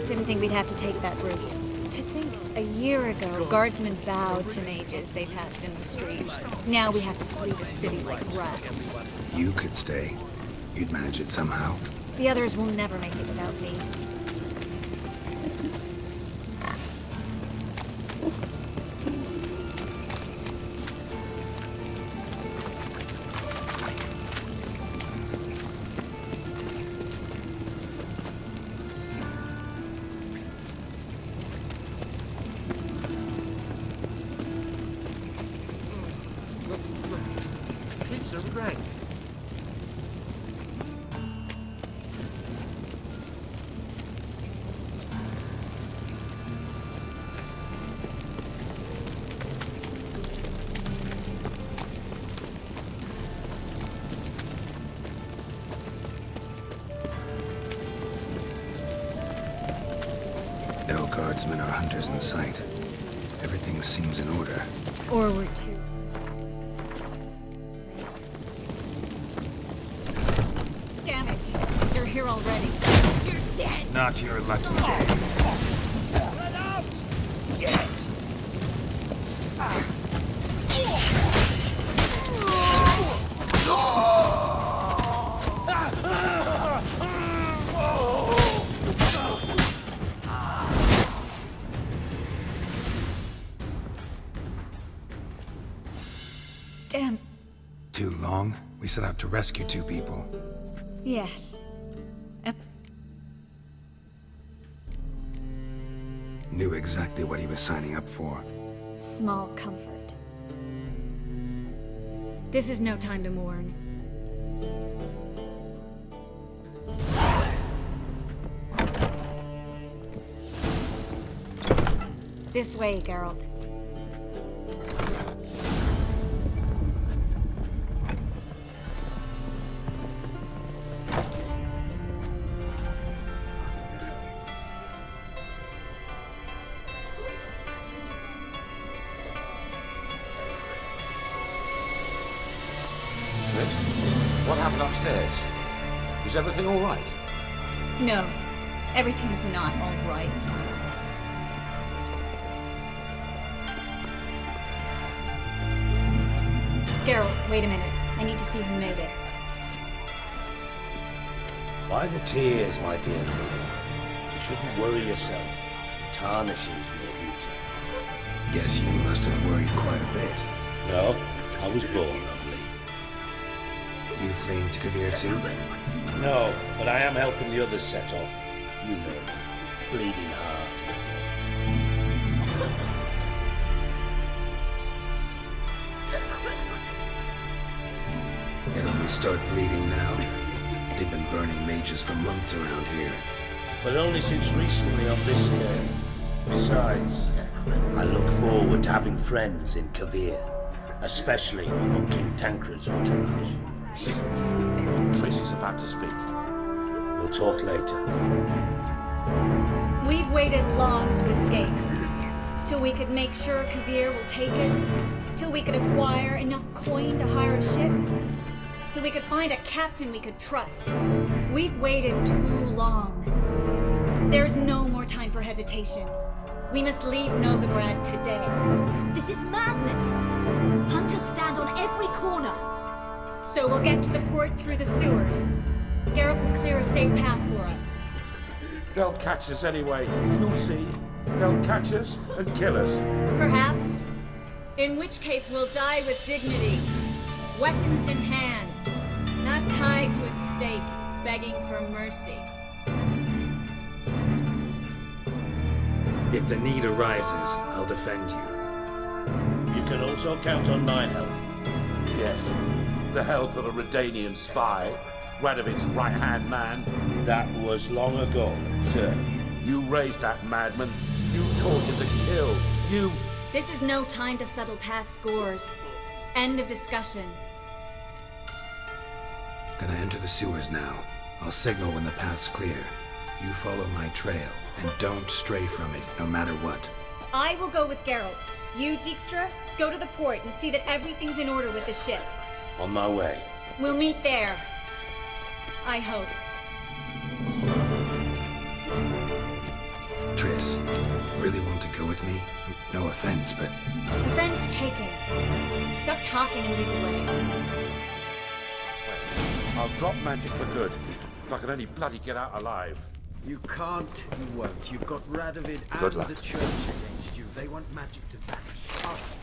didn't think we'd have to take that route. To think, a year ago, guardsmen bowed to mages they passed in the street. Now we have to flee the city like rats. You could stay. You'd manage it somehow. The others will never make it without me. It's a rank. No guardsmen or hunters in sight. Everything seems in order. Or we're too. Damn it! They're here already. You're dead! Not your lucky day. Let out! Get! Damn. Too long? We set out to rescue 2 people. Yes. And Knew exactly what he was signing up for. Small comfort. This is no time to mourn. This way, Geralt. Triss, what happened upstairs? Is everything all right? No, everything's not all right. Geralt, wait a minute. I need to see who made it. By the tears, my dear lady. You shouldn't worry yourself. It tarnishes your beauty. Guess you must have worried quite a bit. No, I was born ugly. You fleeing to Kavir too? No, but I am helping the others set off. You know me. Bleeding heart. It only start bleeding now. They've been burning mages for months around here. But only since recently on this scale. Besides, I look forward to having friends in Kavir, especially among King Tancred's entourage. Triss is about to speak. We'll talk later. We've waited long to escape. Till we could make sure Kavir will take us. Till we could acquire enough coin to hire a ship. Till we could find a captain we could trust. We've waited too long. There's no more time for hesitation. We must leave Novigrad today. This is madness. Hunters stand on every corner. So we'll get to the port through the sewers. Geralt will clear a safe path for us. They'll catch us anyway. You'll see. They'll catch us and kill us. Perhaps. In which case we'll die with dignity. Weapons in hand. Not tied to a stake, begging for mercy. If the need arises, I'll defend you. You can also count on my help. Yes. The help of a Redanian spy. Radovic's right-hand man. That was long ago, sir. You raised that madman. You taught him to kill. You... This is no time to settle past scores. End of discussion. Gonna enter the sewers now. I'll signal when the path's clear. You follow my trail, and don't stray from it, no matter what. I will go with Geralt. You, Dijkstra, go to the port and see that everything's in order with the ship. On my way. We'll meet there. I hope. Triss, really want to go with me? No offense, but... Offense taken. Stop talking and lead the way. I'll drop magic for good. If I can only bloody get out alive. You can't, you won't. You've got Radovid Good and luck. the church against you. They want magic to vanish. Us.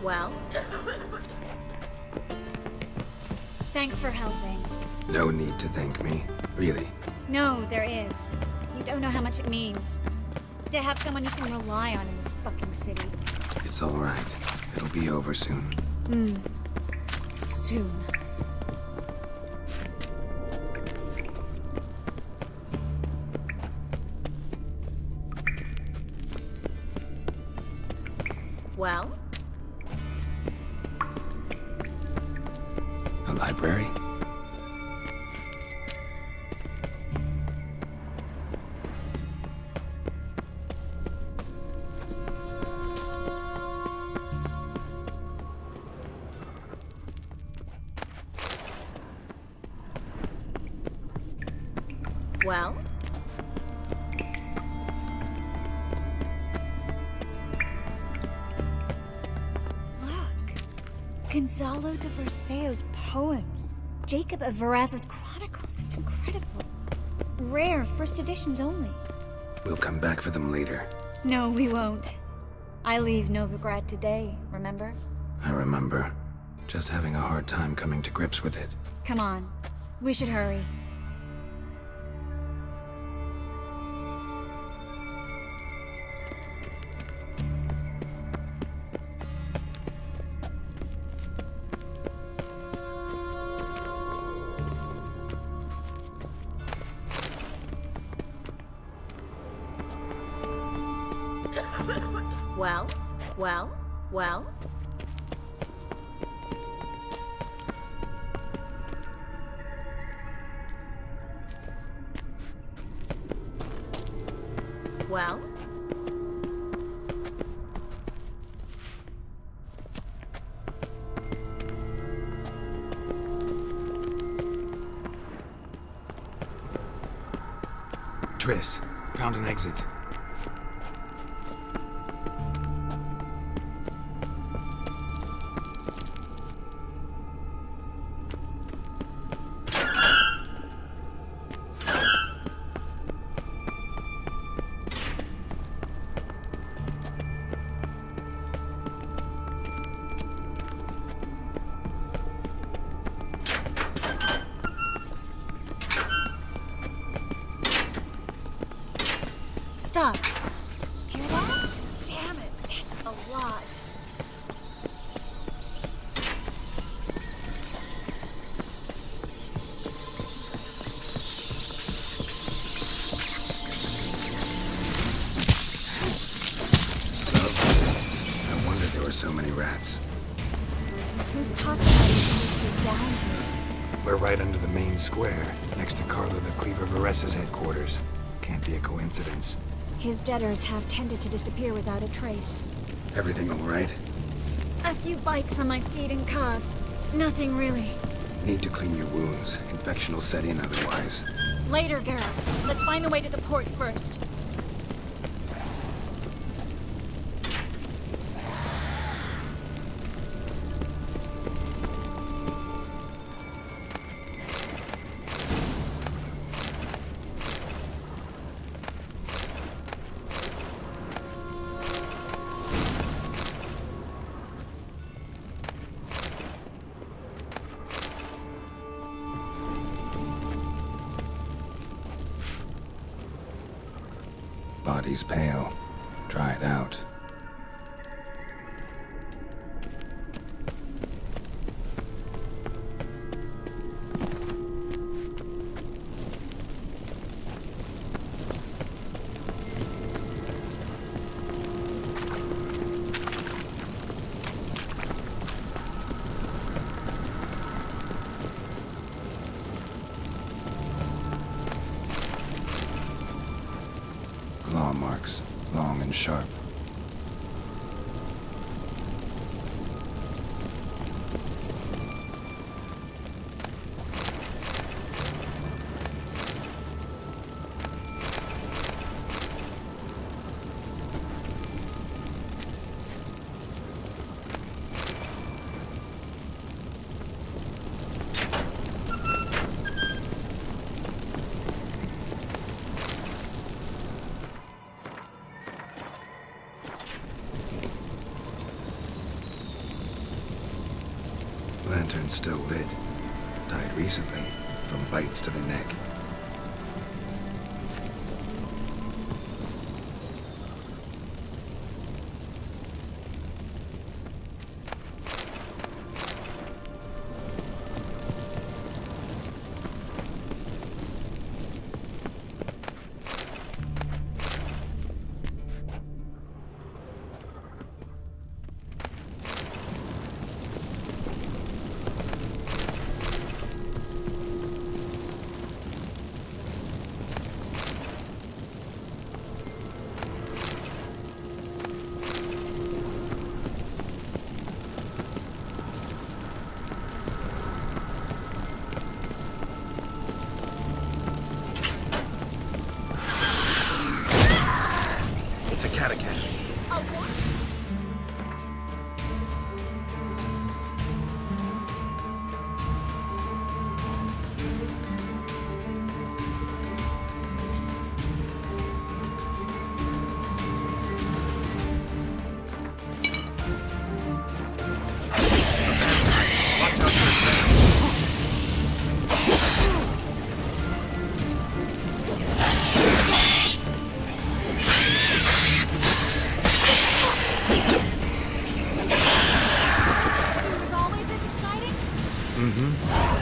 Well? Thanks for helping. No need to thank me, really. No, there is. You don't know how much it means. To have someone you can rely on in this fucking city. It's all right. It'll be over soon. Soon. Well? A library? Well? Gonzalo de Verseo's poems. Jacob of Veraz's Chronicles. It's incredible. Rare, first editions only. We'll come back for them later. No, we won't. I leave Novigrad today, remember? I remember. Just having a hard time coming to grips with it. Come on. We should hurry. Well? Well? Well? Well? Triss, found an exit. Stop. Hear that? Damn it, that's a lot. No wonder there were so many rats. Who's tossing all these corpses down here? We're right under the main square, next to Carlo the Cleaver Vares's headquarters. Can't be a coincidence. His debtors have tended to disappear without a trace. Everything all right? A few bites on my feet and calves. Nothing really. Need to clean your wounds. Infection will set in otherwise. Later, Geralt. Let's find the way to the port first. Body's pale, dried out. Claw marks, long and sharp. lantern's still lit. Died recently, from bites to the neck. It's a catacan. A what?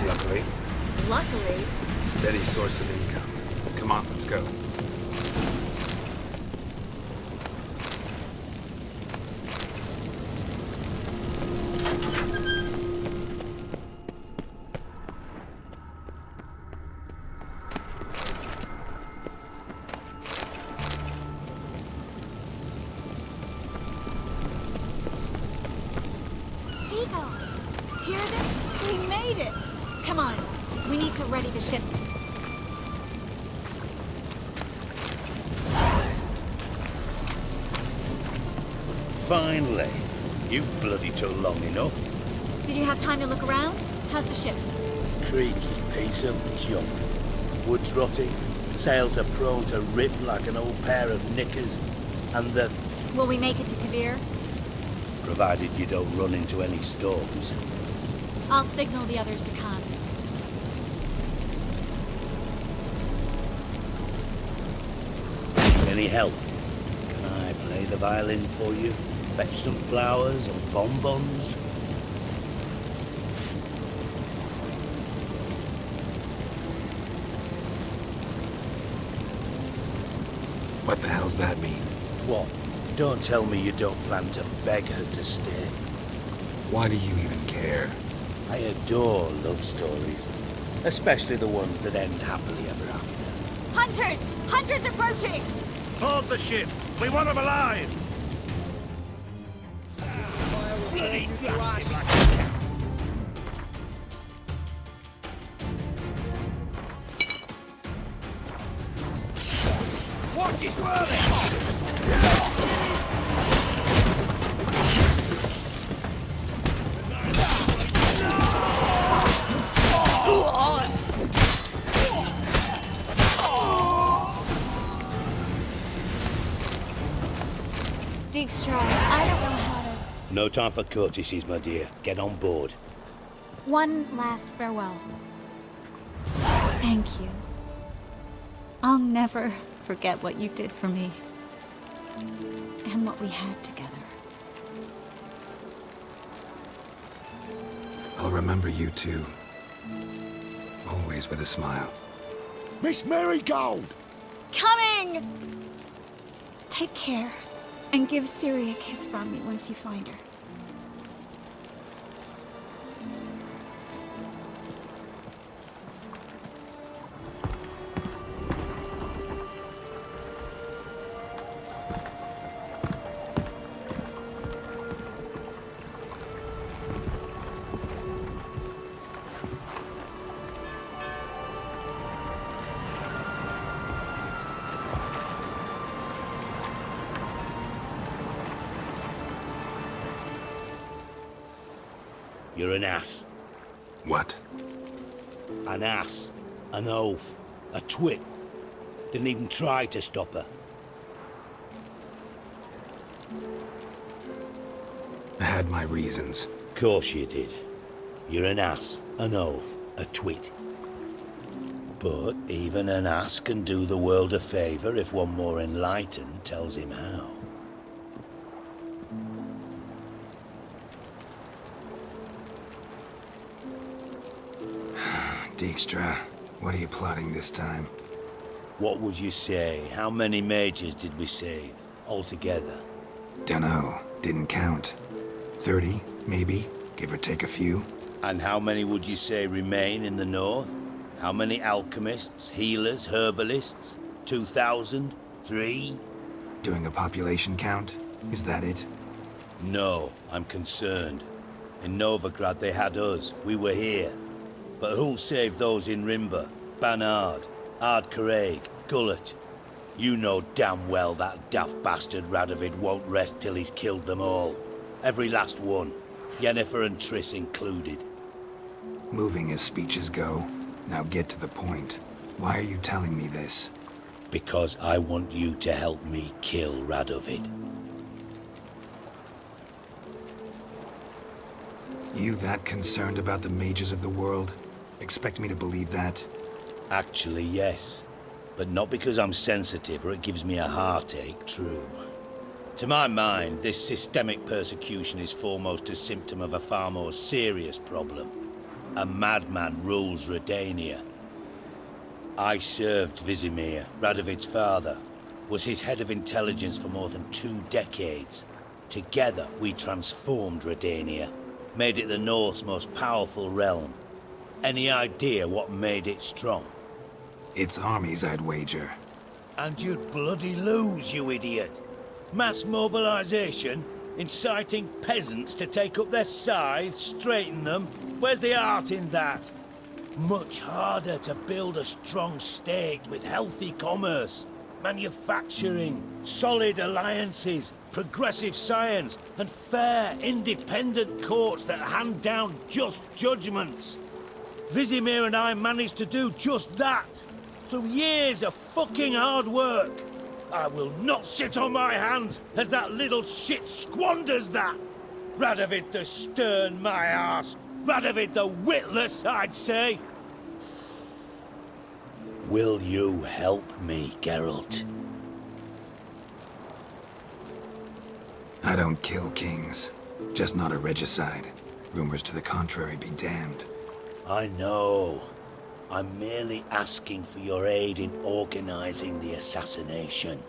Luckily. Luckily. Steady source of income. Come on, let's go. Seagulls! Hear them? We made it! Come on, we need to ready the ship. Finally. You bloody took long enough. Did you have time to look around? How's the ship? Creaky piece of junk. Wood's rotting, sails are prone to rip like an old pair of knickers, and the... Will we make it to Kavir? Provided you don't run into any storms. I'll signal the others to come. Any help? Can I play the violin for you? Fetch some flowers or bonbons? What the hell's that mean? What? Don't tell me you don't plan to beg her to stay. Why do you even care? I adore love stories. Especially the ones that end happily ever after. Hunters! Hunters approaching! Hold the ship! We want them alive! Bloody blasted like a cat. Watch his Dijkstra, I don't know how to... No time for courtesies, my dear. Get on board. One last farewell. Thank you. I'll never forget what you did for me. And what we had together. I'll remember you too. Always with a smile. Miss Marigold! Coming! Take care. And give Ciri a kiss from me once you find her. You're an ass. What? An ass. An oaf. A twit. Didn't even try to stop her. I had my reasons. Course you did. You're an ass, an oaf, a twit. But even an ass can do the world a favour if one more enlightened tells him how. Dijkstra, what are you plotting this time? What would you say? How many mages did we save, altogether? Dunno, didn't count. 30, maybe, give or take a few. And how many would you say remain in the north? How many alchemists, healers, herbalists? 2,000? 3? Doing a population count? Is that it? No, I'm concerned. In Novigrad they had us, we were here. But who'll save those in Rimba? Banard, Ardcaraig, Gullet? You know damn well that daft bastard Radovid won't rest till he's killed them all. Every last one. Yennefer and Triss included. Moving as speeches go. Now get to the point. Why are you telling me this? Because I want you to help me kill Radovid. You that concerned about the mages of the world? Expect me to believe that? Actually, yes. But not because I'm sensitive or it gives me a heartache, true. To my mind, this systemic persecution is foremost a symptom of a far more serious problem. A madman rules Redania. I served Vizimir, Radovid's father, was his head of intelligence for more than 2 decades. Together, we transformed Redania, made it the North's most powerful realm. Any idea what made it strong? Its armies, I'd wager. And you'd bloody lose, you idiot. Mass mobilization, inciting peasants to take up their scythes, straighten them. Where's the art in that? Much harder to build a strong state with healthy commerce, manufacturing, solid alliances, progressive science, and fair, independent courts that hand down just judgments. Vizimir and I managed to do just that, through years of fucking hard work. I will not sit on my hands as that little shit squanders that. Radovid the stern, my ass. Radovid the witless, I'd say. Will you help me, Geralt? I don't kill kings. Just not a regicide. Rumors to the contrary be damned. I know. I'm merely asking for your aid in organizing the assassination.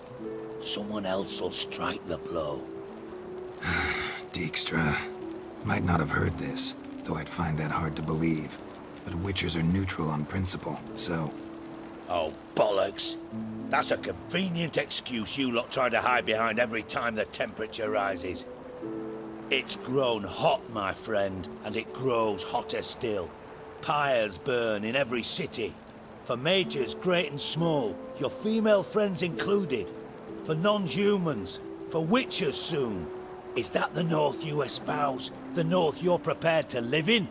Someone else will strike the blow. Dijkstra. Might not have heard this, though I'd find that hard to believe. But Witchers are neutral on principle, so... Oh, bollocks. That's a convenient excuse you lot try to hide behind every time the temperature rises. It's grown hot, my friend, and it grows hotter still. Pyres burn in every city. For mages great and small, your female friends included. For non-humans, for witchers soon. Is that the North you espouse? The North you're prepared to live in?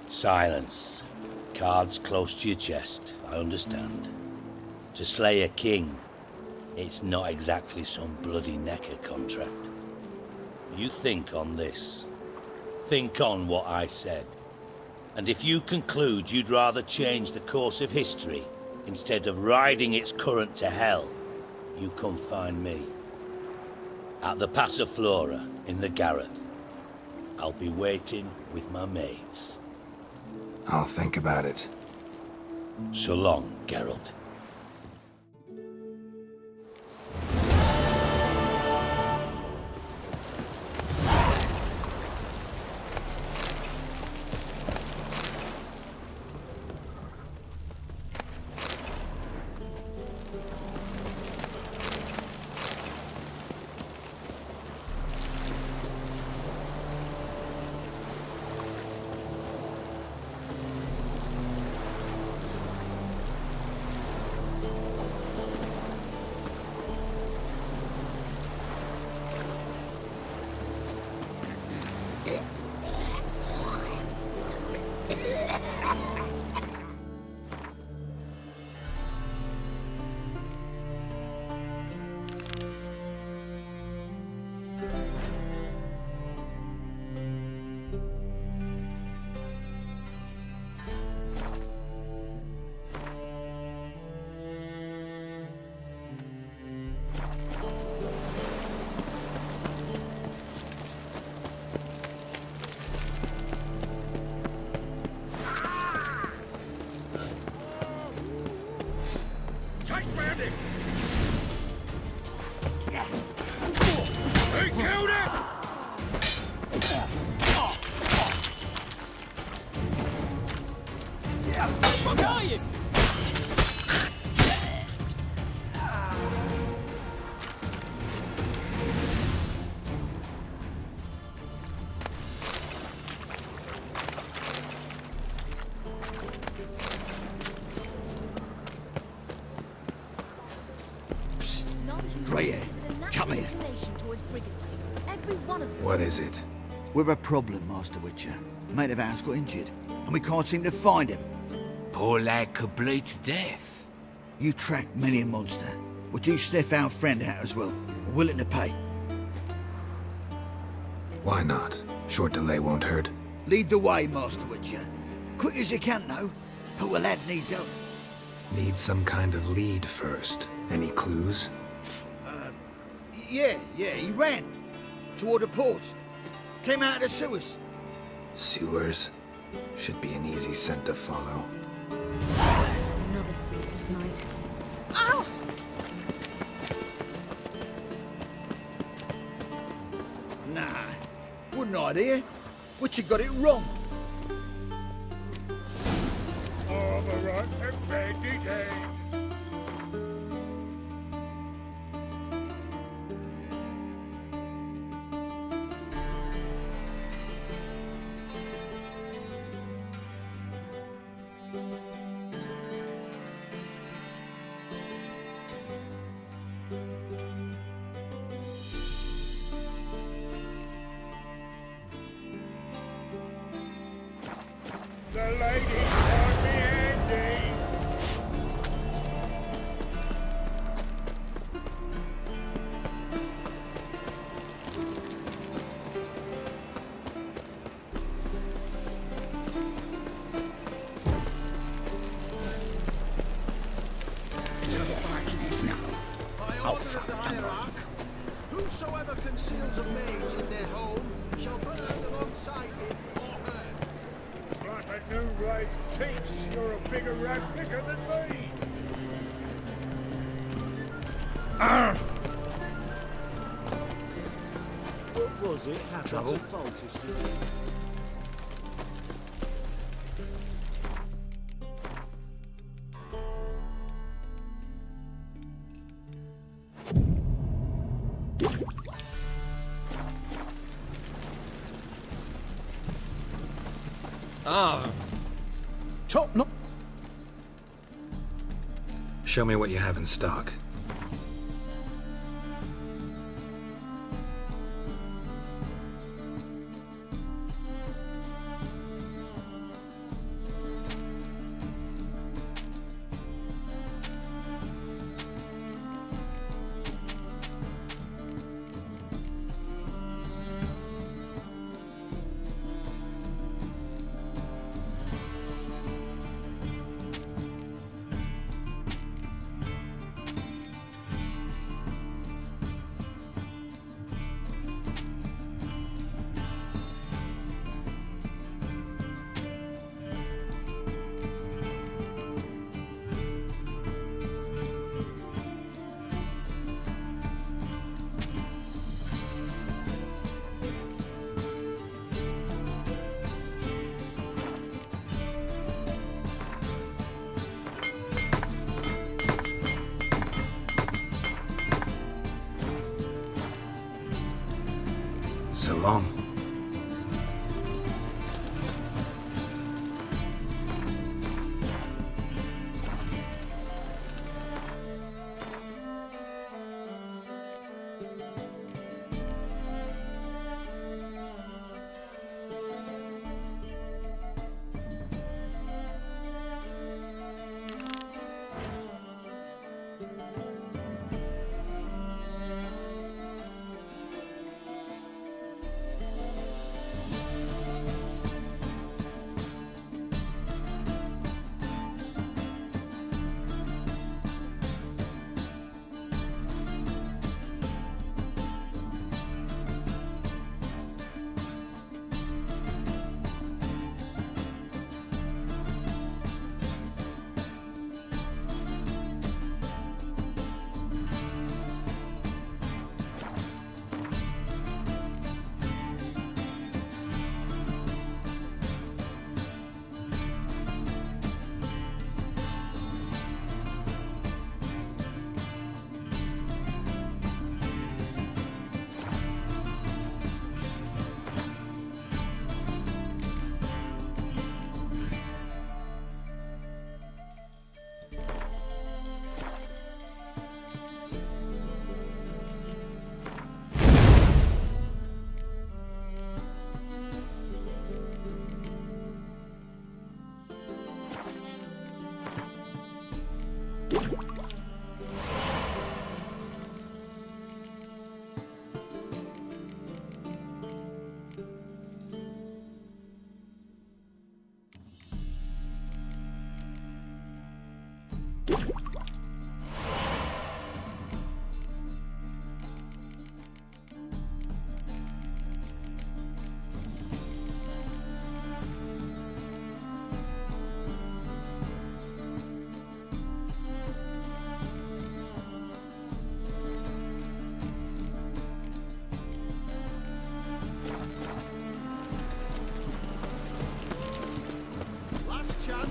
Silence. Cards close to your chest, I understand. To slay a king, it's not exactly some bloody necker contract. You think on this. Think on what I said. And if you conclude you'd rather change the course of history instead of riding its current to hell, you come find me. At the Passiflora in the garret. I'll be waiting with my mates. I'll think about it. So long, Geralt. every one of them. What is it? We've a problem, Master Witcher. Mate of ours got injured, and we can't seem to find him. Poor lad could bleed to death. You tracked many a monster. Would you sniff our friend out as well? We're willing to pay. Why not? Short delay won't hurt. Lead the way, Master Witcher. Quick as you can, though. Poor lad needs help. Need some kind of lead first. Any clues? Yeah, he ran. Toward the port. Came out of the sewers. Sewers? Should be an easy scent to follow. Another sleepless night. Ow! Nah, wouldn't idea. Witcher got it wrong. The ladies want me handy. To the back of this now. By order of the hierarch, whosoever conceals a mage in their home shall burn alongside him or her. Like a new wife's teach, you're a bigger rat picker than me. What was it? Happened Trouble? to Foltest, did it? Top no. Show me what you have in stock. So long.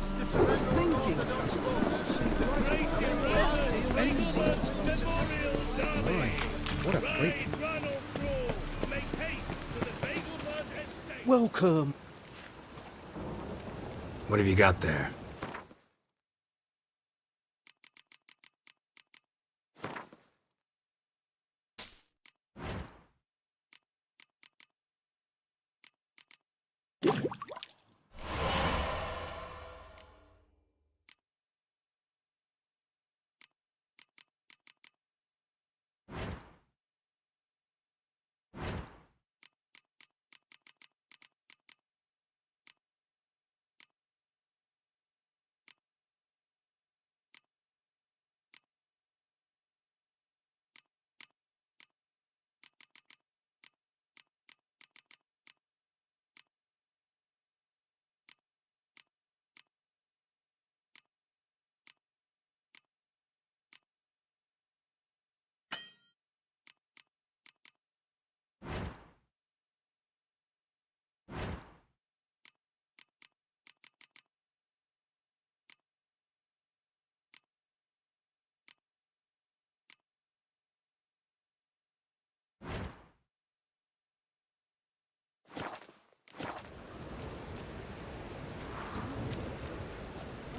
Thinking what a freak. Welcome. What have you got there?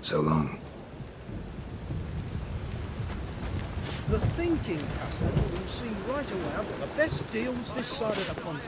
So long. The thinking customer will see right away I've got the best deals this side of the pond.